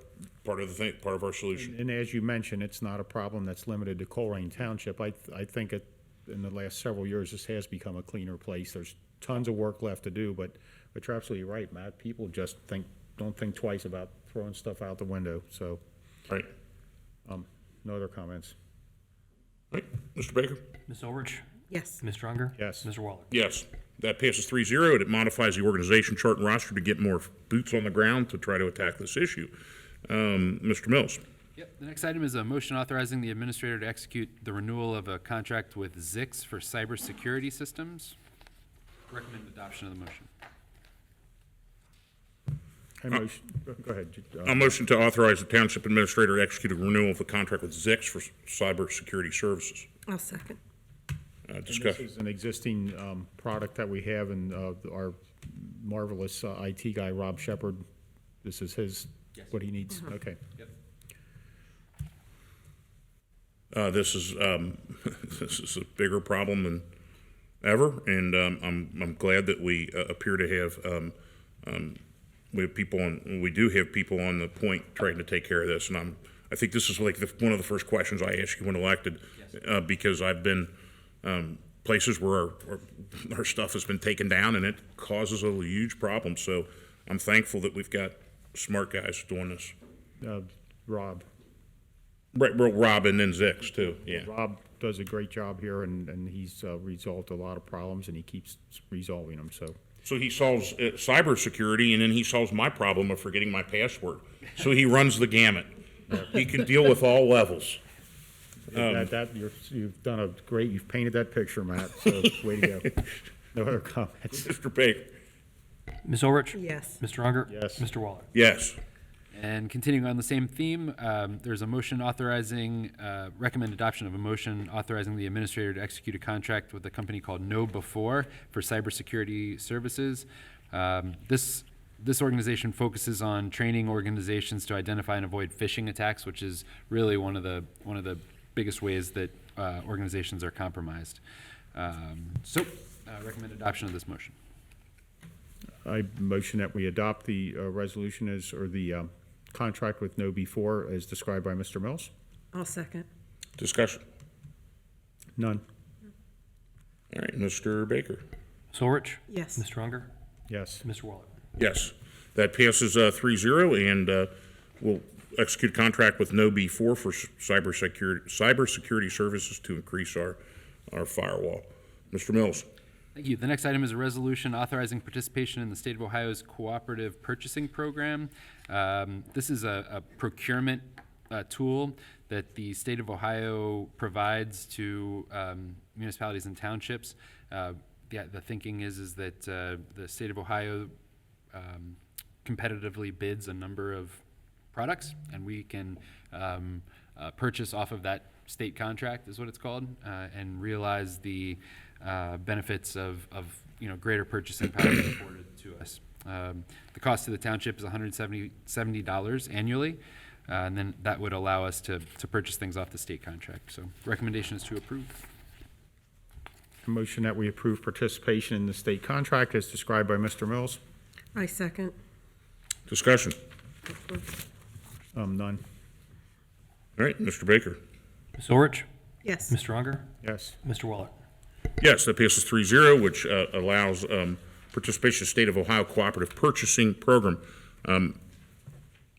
our solution. And as you mentioned, it's not a problem that's limited to Colerain Township. I think in the last several years, this has become a cleaner place. There's tons of work left to do, but you're absolutely right, Matt. People just don't think twice about throwing stuff out the window, so. Right. No other comments? Right, Mr. Baker? Ms. Ulrich? Yes. Mr. Unger? Yes. Mr. Waller? Yes. That passes 3-0, and it modifies the organization chart and roster to get more boots on the ground to try to attack this issue. Mr. Mills? Yep. The next item is a motion authorizing the administrator to execute the renewal of a contract with Zix for cybersecurity systems. Recommend adoption of the motion. Go ahead. A motion to authorize the township administrator to execute a renewal of the contract with Zix for cybersecurity services. I'll second. Discussion. This is an existing product that we have, and our marvelous IT guy, Rob Shepard, this is what he needs? Okay. Yep. This is this is a bigger problem than ever, and I'm glad that we appear to have we do have people on the point trying to take care of this, and I think this is like one of the first questions I asked you when elected, because I've been places where our stuff has been taken down, and it causes a huge problem. So I'm thankful that we've got smart guys doing this. Rob. Right, well, Rob and then Zix too. Yeah. Rob does a great job here, and he's resolved a lot of problems, and he keeps resolving them. So he solves cybersecurity, and then he solves my problem of forgetting my password. So he runs the gamut. He can deal with all levels. You've done a great. You've painted that picture, Matt. So way to go. No other comments. Mr. Baker. Ms. Ulrich? Yes. Mr. Unger? Yes. Mr. Waller? Yes. And continuing on the same theme, there's a motion authorizing, recommend adoption of a motion authorizing the administrator to execute a contract with a company called Know Before for cybersecurity services. This organization focuses on training organizations to identify and avoid phishing attacks, which is really one of the biggest ways that organizations are compromised. Recommend adoption of this motion. I motion that we adopt the resolution or the contract with Know Before as described by Mr. Mills. I'll second. Discussion. None. All right, Mr. Baker. Ms. Ulrich? Yes. Mr. Unger? Yes. Mr. Waller? Yes. That passes 3-0, and we'll execute a contract with Know Before for cybersecurity services to increase our firewall. Mr. Mills. Thank you. The next item is a resolution authorizing participation in the state of Ohio's cooperative purchasing program. This is a procurement tool that the state of Ohio provides to municipalities and townships. The thinking is that the state of Ohio competitively bids a number of products, and we can purchase off of that state contract, is what it's called, and realize the benefits of greater purchasing power afforded to us. The cost to the township is $170 annually, and then that would allow us to purchase things off the state contract. So recommendation is to approve. A motion that we approve participation in the state contract as described by Mr. Mills. I second. Discussion. None. All right, Mr. Baker. Ms. Ulrich? Yes. Mr. Unger? Yes. Mr. Waller? Yes, that passes 3-0, which allows participation in the State of Ohio Cooperative Purchasing Program.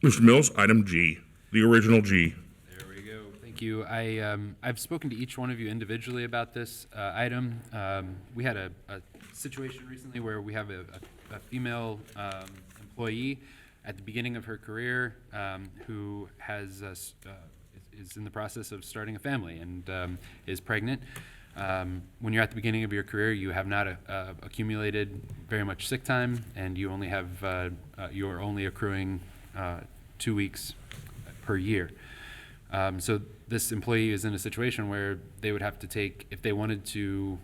Mr. Mills, item G, the original G. There we go. Thank you. I've spoken to each one of you individually about this item. We had a situation recently where we have a female employee at the beginning of her career who has is in the process of starting a family and is pregnant. When you're at the beginning of your career, you have not accumulated very much sick time, and you only have you're only accruing 2 weeks per year. So this employee is in a situation where they would have to take, if they wanted to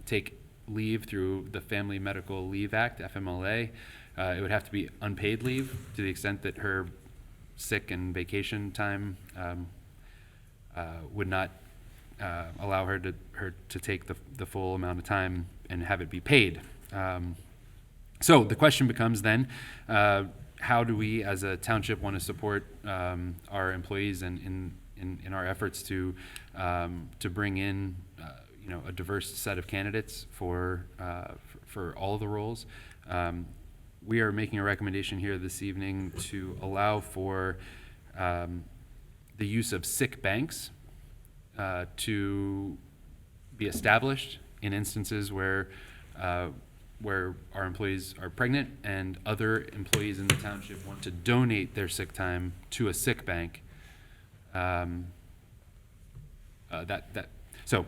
take leave through the Family Medical Leave Act, FMLA, it would have to be unpaid leave to the extent that her sick and vacation time would not allow her to take the full amount of time and have it be paid. So the question becomes then, how do we as a township want to support our employees in our efforts to bring in a diverse set of candidates for all of the roles. We are making a recommendation here this evening to allow for the use of sick banks to be established in instances where our employees are pregnant and other employees in the township want to donate their sick time to a sick bank. So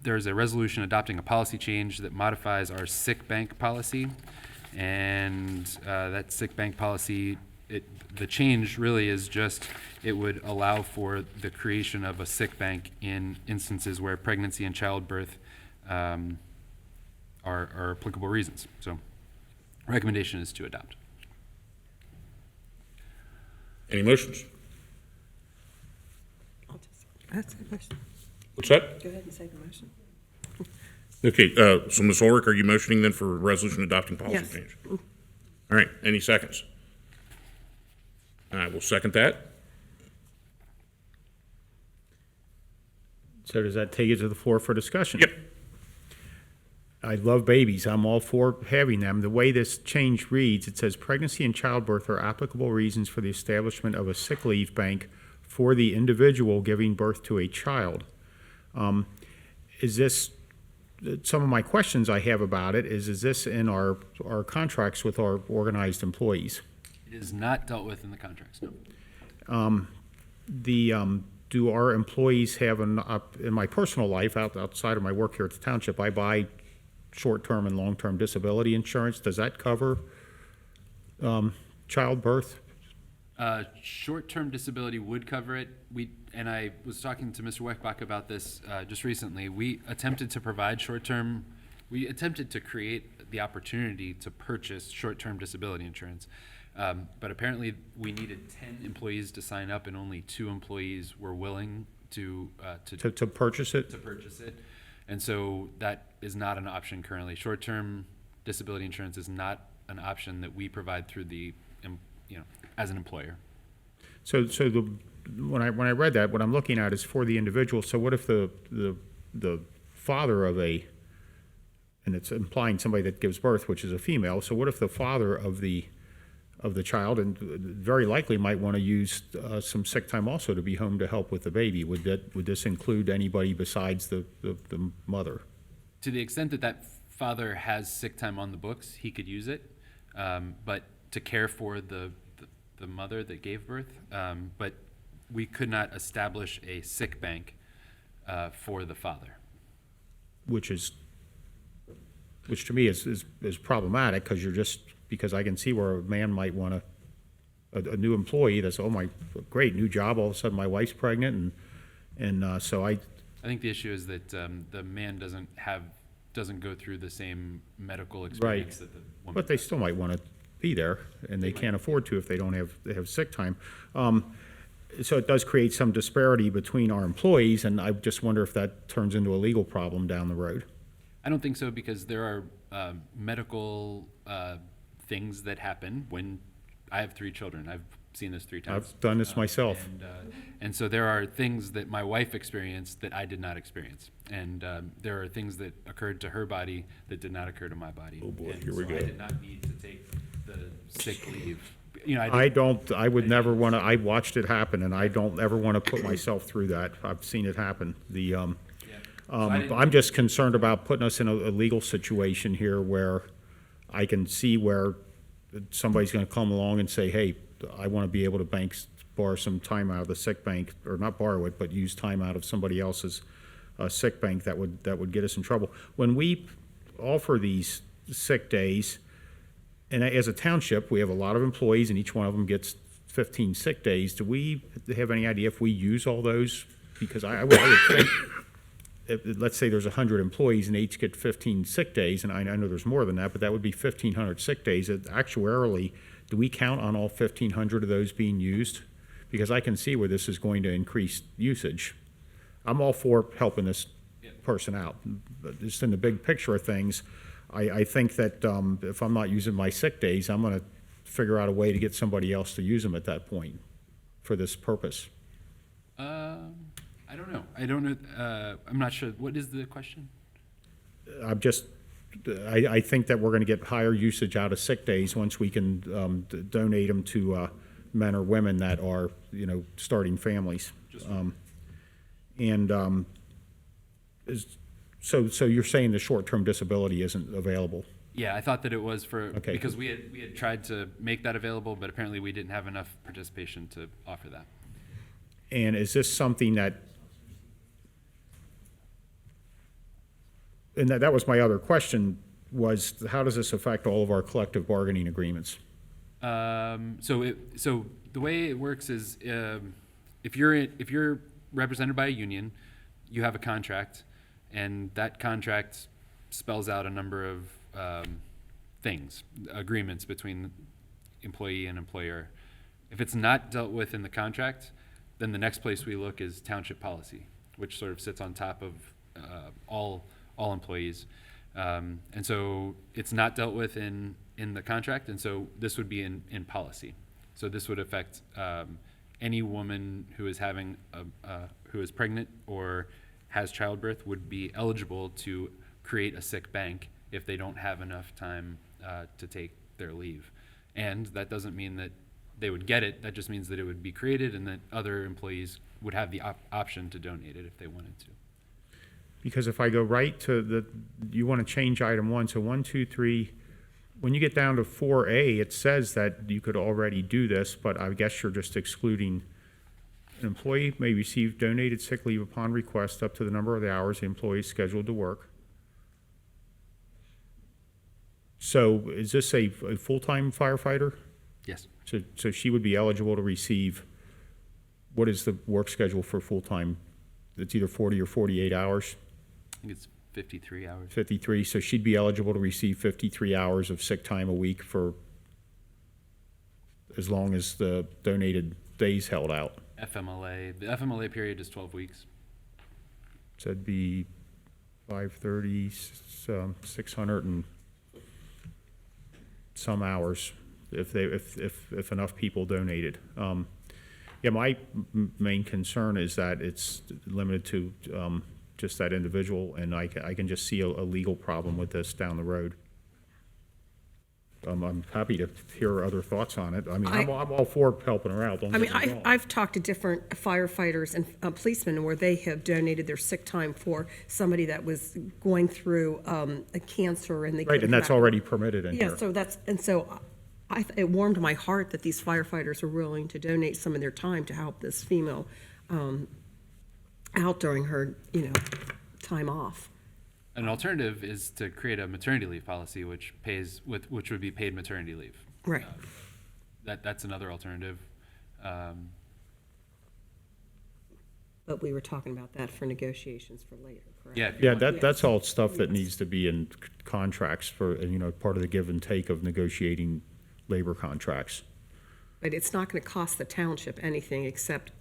there's a resolution adopting a policy change that modifies our sick bank policy, and that sick bank policy, the change really is just, it would allow for the creation of a sick bank in instances where pregnancy and childbirth are applicable reasons. So recommendation is to adopt. Any motions? That's the question. What's that? Go ahead and say the motion. Okay, so Ms. Ulrich, are you motioning then for resolution adopting policy Yes. change? All right, any seconds? I will second that. So does that take it to the floor for discussion? Yep. I love babies. I'm all for having them. The way this change reads, it says pregnancy and childbirth are applicable reasons for the establishment of a sick leave bank for the individual giving birth to a child. Is this, some of my questions I have about it is this in our contracts with our organized employees? It is not dealt with in the contracts, no. Do our employees have in my personal life, outside of my work here at the township, I buy short-term and long-term disability insurance. Does that cover childbirth? Short-term disability would cover it. And I was talking to Mr. Weckbach about this just recently. We attempted to create the opportunity to purchase short-term disability insurance. But apparently we needed 10 employees to sign up and only 2 employees were willing to purchase it? To purchase it. And so that is not an option currently. Short-term disability insurance is not an option that we provide through as an employer. So when I read that, what I'm looking at is for the individual. So what if the father of and it's implying somebody that gives birth, which is a female. So what if the father of the child, and very likely might want to use some sick time also to be home to help with the baby? Would this include anybody besides the mother? To the extent that father has sick time on the books, he could use it, but to care for the mother that gave birth, but we could not establish a sick bank for the father. Which to me is problematic, because I can see where a man might want a new employee that's, oh my, great, new job, all of a sudden my wife's pregnant, and so I think the issue is that the man doesn't go through the same medical experience that the woman but they still might want to be there, and they can't afford to if they don't have sick time. So it does create some disparity between our employees, and I just wonder if that turns into a legal problem down the road. I don't think so, because there are medical things that happen when I have 3 children. I've seen this 3 times. I've done this myself. And so there are things that my wife experienced that I did not experience. And there are things that occurred to her body that did not occur to my body. Oh boy, and here we so go. I did not need to take the sick leave. I would never want to, I watched it happen, and I don't ever want to put myself through that. I've seen it happen. I'm just concerned about putting us in a legal situation here where I can see where somebody's going to come along and say, hey, I want to be able to borrow some time out of the sick bank, or not borrow it, but use time out of somebody else's sick bank. That would get us in trouble. When we offer these sick days, and as a township, we have a lot of employees, and each one of them gets 15 sick days. Do we have any idea if we use all those? Because I would think, let's say there's 100 employees and they each get 15 sick days, and I know there's more than that, but that would be 1,500 sick days. Actuarially, do we count on all 1,500 of those being used? Because I can see where this is going to increase usage. I'm all for helping this person out, but just in the big picture of things, I think that if I'm not using my sick days, I'm going to figure out a way to get somebody else to use them at that point for this purpose. I don't don't know. I don't know. I'm not sure. What is the question? I think that we're going to get higher usage out of sick days once we can donate them to men or women that are, starting families. So you're saying the short-term disability isn't available? Yeah, I thought that it was Okay. because we had tried to make that available, but apparently we didn't have enough participation to offer that. And is this something that, and that was my other question, was how does this affect all of our collective bargaining agreements? So the way it works is if you're represented by a union, you have a contract, and that contract spells out a number of agreements between employee and employer. If it's not dealt with in the contract, then the next place we look is township policy, which sort of sits on top of all employees. And so it's not dealt with in the contract, and so this would be in policy. So this would affect any woman who is having who is pregnant or has childbirth would be eligible to create a sick bank if they don't have enough time to take their leave. And that doesn't mean that they would get it. That just means that it would be created and that other employees would have the option to donate it if they wanted to. Because if I go right to you want to change item 1, so 1, 2, 3, when you get down to 4A, it says that you could already do this, but I guess you're just excluding an employee may receive donated sick leave upon request up to the number of the hours the employee is scheduled to work. So is this a full-time firefighter? Yes. So she would be eligible to receive, what is the work schedule for full-time? It's either 40 or 48 hours? I think it's 53 hours. 53, so she'd be eligible to receive 53 hours of sick time a week for as long as the donated days held out. FMLA. The FMLA period is 12 weeks. So it'd be 530, 600 and some hours if enough people donated. Yeah, my main concern is that it's limited to just that individual, and I can just see a legal problem with this down the road. I'm happy to hear other thoughts on it. I mean, I'm all for helping her out. Don't get me wrong. I've talked to different firefighters and policemen where they have donated their sick time for somebody that was going through a cancer and they Right, and that's already permitted in here. Yeah, so it warmed my heart that these firefighters are willing to donate some of their time to help this female out during her, time off. An alternative is to create a maternity leave policy, which would be paid maternity leave. Right. That's another alternative. But we were talking about that for negotiations for later, correct? Yeah. That's all stuff that needs to be in contracts for, part of the give and take of negotiating labor contracts. But it's not going to cost the township anything except.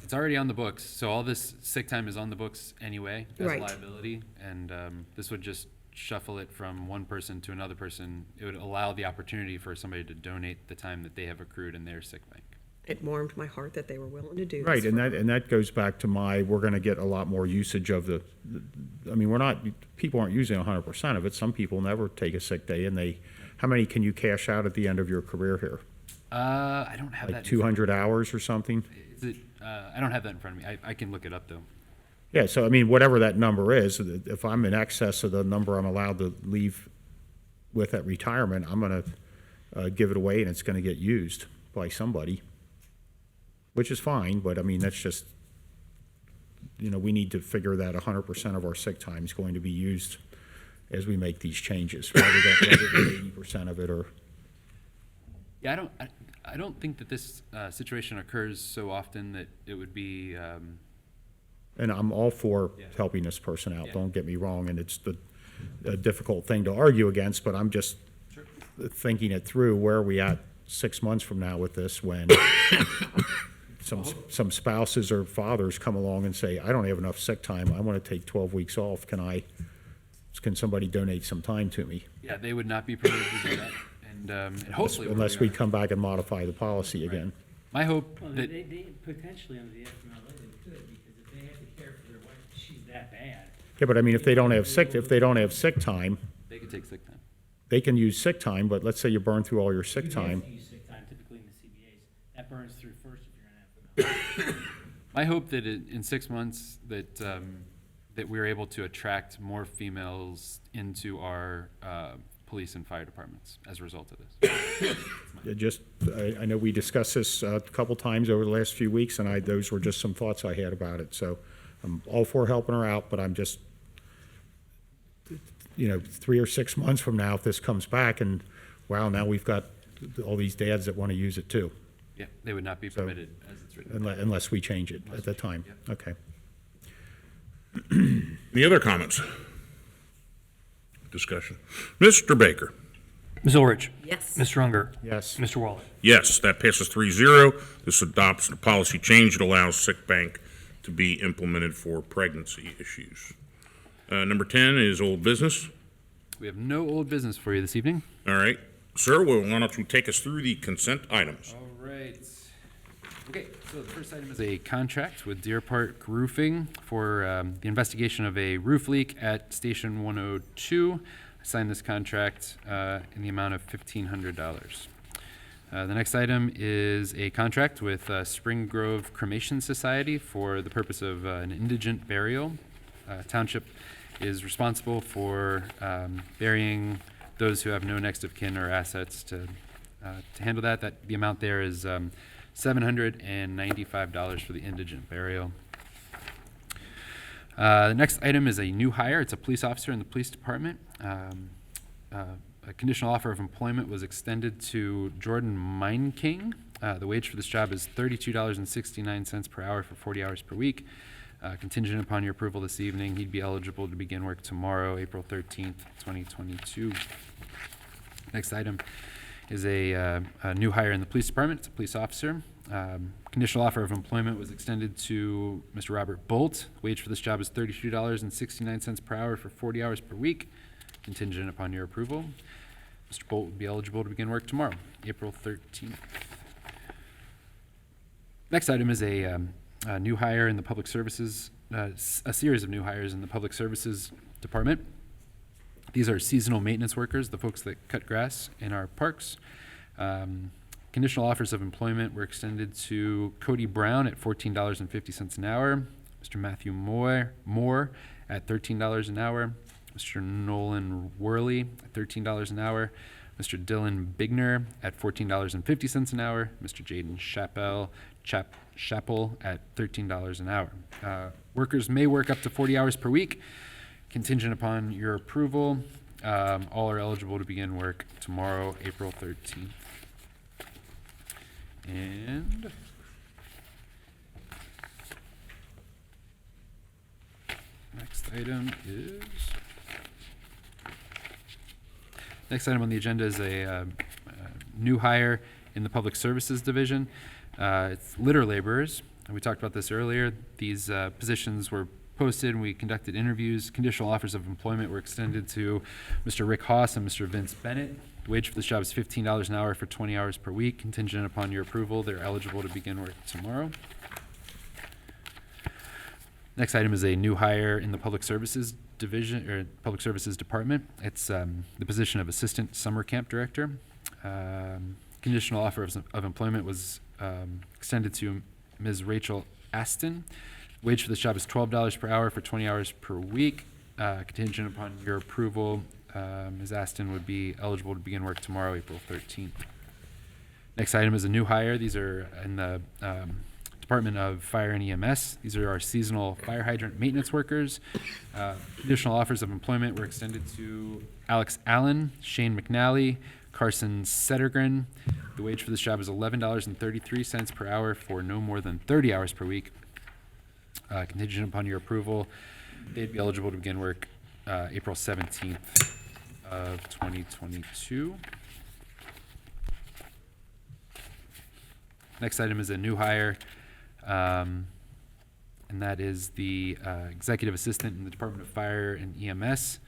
It's already on the books, so all this sick time is on the books anyway as Right. a liability, and this would just shuffle it from one person to another person. It would allow the opportunity for somebody to donate the time that they have accrued in their sick bank. It warmed my heart that they were willing to do this. Right, and that goes back to we're gonna get a lot more usage of people aren't using 100% of it. Some people never take a sick day, and how many can you cash out at the end of your career here? I don't have that. Like 200 hours or something? Is it? I don't have that in front of me. I can look it up though. Yeah, so whatever that number is, if I'm in excess of the number I'm allowed to leave with at retirement, I'm gonna give it away, and it's gonna get used by somebody, which is fine, but that's just, we need to figure that 100% of our sick time is going to be used as we make these changes, rather than 80% of it, or. Yeah, I don't think that this situation occurs so often that it would be. And I'm all for helping this person out, Yeah. don't get me wrong, and it's a difficult thing to argue against, but I'm just thinking it through. Where are we at 6 months from now with this, when some spouses or fathers come along and say, I don't have enough sick time, I want to take 12 weeks off, can somebody donate some time to me? Yeah, they would not be permitted to do that, and hopefully. Unless we come back and modify the policy again. My hope Well, that. they potentially under the FMLA they could, because if they had to that bad. Yeah, but I mean, if they don't have sick time, They could take sick time. they can use sick time, but let's say you burn through all your sick time. You use sick time typically in the CBAs. That burns through first if you're gonna have them. I hope that in 6 months that that we're able to attract more females into our police and fire departments as a result of this. I know we discussed this a couple times over the last few weeks, and those were just some thoughts I had about it. So I'm all for helping her out, but I'm just, 3 or 6 months from now, if this comes back and, wow, now we've got all these dads that want to use it too. Yeah, they would not be permitted as it's written. Unless we change it at the time. Okay. Any other comments? Discussion. Mr. Baker? Ms. Orich? Yes. Mr. Unger? Yes. Mr. Waller? Yes, that passes 3-0. This adopts a policy change that allows sick bank to be implemented for pregnancy issues. Number 10 is old business. We have no old business for you this evening. All right. Sir, why don't you take us through the consent items? All right. Okay, so the first item is a contract with Deer Park Roofing for the investigation of a roof leak at Station 102. I signed this contract in the amount of $1,500. The next item is a contract with Spring Grove Cremation Society for the purpose of an indigent burial. Township is responsible for burying those who have no next of kin or assets to handle that. The amount there is $795 for the indigent burial. The next item is a new hire. It's a police officer in the police department. A conditional offer of employment was extended to Jordan Mineking. The wage for this job is $32.69 per hour for 40 hours per week. Contingent upon your approval this evening, he'd be eligible to begin work tomorrow, April 13th, 2022. Next item is a new hire in the police department. It's a police officer. Conditional offer of employment was extended to Mr. Robert Bolt. Wage for this job is $32.69 per hour for 40 hours per week. Contingent upon your approval. Mr. Bolt would be eligible to begin work tomorrow, April 13th. Next item is a new hire in the public services, a series of new hires in the public services department. These are seasonal maintenance workers, the folks that cut grass in our parks. Conditional offers of employment were extended to Cody Brown at $14.50 an hour, Mr. Matthew Moore at $13 an hour, Mr. Nolan Worley at $13 an hour, Mr. Dylan Bigner at $14.50 an hour, Mr. Jaden Chappell at $13 an hour. Workers may work up to 40 hours per week, contingent upon your approval. All are eligible to begin work tomorrow, April 13th. And next item on the agenda is a new hire in the public services division. It's litter laborers. And we talked about this earlier. These positions were posted and we conducted interviews. Conditional offers of employment were extended to Mr. Rick Haas and Mr. Vince Bennett. The wage for this job is $15 an hour for 20 hours per week. Contingent upon your approval, they're eligible to begin work tomorrow. Next item is a new hire in the public services division, or public services department. It's the position of assistant summer camp director. Conditional offer of employment was extended to Ms. Rachel Aston. Wage for this job is $12 per hour for 20 hours per week. Contingent upon your approval, Ms. Aston would be eligible to begin work tomorrow, April 13th. Next item is a new hire. These are in the Department of Fire and EMS. These are our seasonal fire hydrant maintenance workers. Additional offers of employment were extended to Alex Allen, Shane McNally, Carson Settergren. The wage for this job is $11.33 per hour for no more than 30 hours per week. Contingent upon your approval, they'd be eligible to begin work April 17th of 2022. Next item is a new hire, and that is the executive assistant in the Department of Fire and EMS.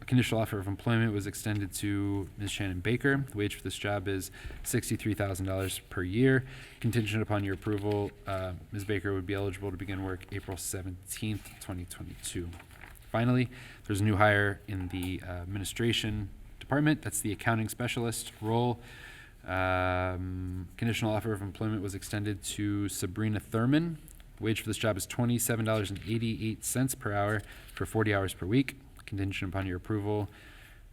conditional offer of employment was extended to Ms. Shannon Baker. The wage for this job is $63,000 per year. Contingent upon your approval, Ms. Baker would be eligible to begin work April 17th, 2022. Finally, there's a new hire in the administration department. That's the accounting specialist role. Conditional offer of employment was extended to Sabrina Thurman. Wage for this job is $27.88 per hour for 40 hours per week. Contingent upon your approval,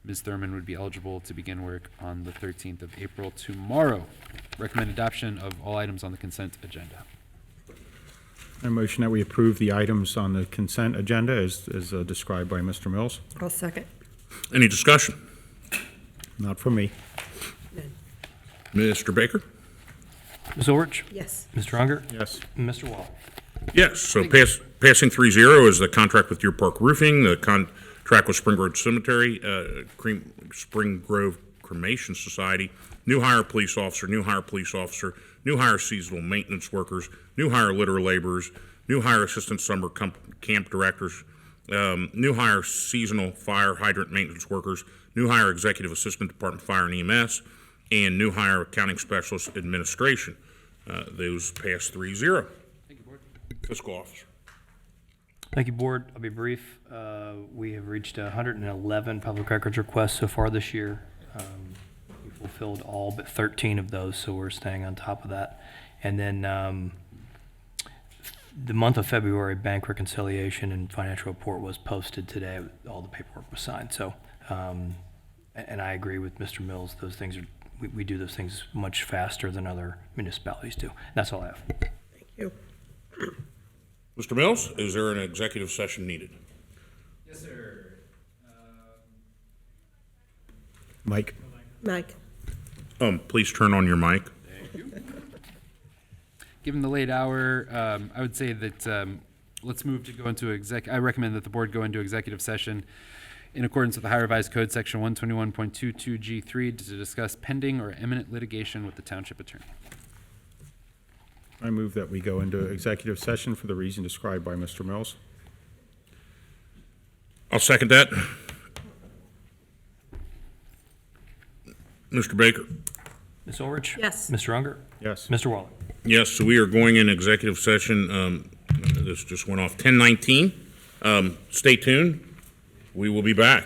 Ms. Thurman would be eligible to begin work on the 13th of April, tomorrow. Recommend adoption of all items on the consent agenda. I motion that we approve the items on the consent agenda as described by Mr. Mills. I'll second. Any discussion? Not from me. Mr. Baker? Ms. Orich? Yes. Mr. Unger? Yes. Mr. Waller? Yes, so passing 3-0 is the contract with Deer Park Roofing, the contract with Spring Grove Cemetery, Spring Grove Cremation Society, new hire police officer, new new hire seasonal maintenance workers, new hire litter laborers, new hire assistant summer camp directors, new hire seasonal fire hydrant maintenance workers, new hire executive assistant department fire and EMS, and new hire accounting specialist administration. Those pass 3-0. Thank you, Board. Fiscal officer. Thank you, Board. I'll be brief. We have reached 111 public records requests so far this year. We fulfilled all but 13 of those, so we're staying on top of that. And then the month of February bank reconciliation and financial report was posted today. All the paperwork was signed. So, and I agree with Mr. Mills. Those things are, we do those things much faster than other municipalities do. That's all I have. Thank you. Mr. Mills, is there an executive session needed? Yes, sir. Mike? Mike? Please turn on your mic. Thank you. Given the late hour, I would say that let's move to go into I recommend that the board go into executive session in accordance with the Ohio Revised Code, Section 121.22G3, to discuss pending or imminent litigation with the township attorney. I move that we go into executive session for the reason described by Mr. Mills. I'll second that. Mr. Baker? Ms. Orich? Yes. Mr. Unger? Yes. Mr. Waller? Yes, so we are going in executive session. This just went off 10:19. Stay tuned. We will be back.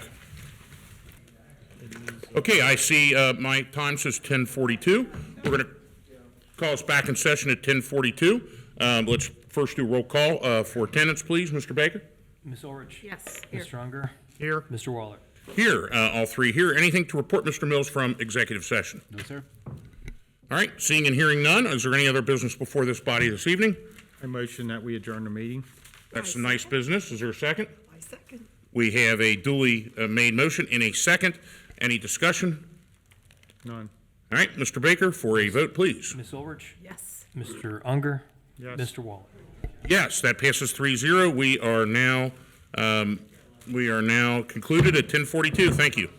Okay, I see my time says 10:42. We're going to call us back in session at 10:42. Let's first do roll call for attendance, please. Mr. Baker? Ms. Orich? Yes. Mr. Unger? Here. Mr. Waller? Here, all three here. Anything to report, Mr. Mills, from executive session? No, sir. All right, seeing and hearing none, is there any other business before this body this evening? I motion that we adjourn the meeting. That's some nice business. Is there a second? I second. We have a duly made motion in a second. Any discussion? None. All right, Mr. Baker, for a vote, please. Ms. Ulrich? Yes. Mr. Unger? Yes. Mr. Waller? Yes, that passes 3-0. We are now concluded at 10:42. Thank you.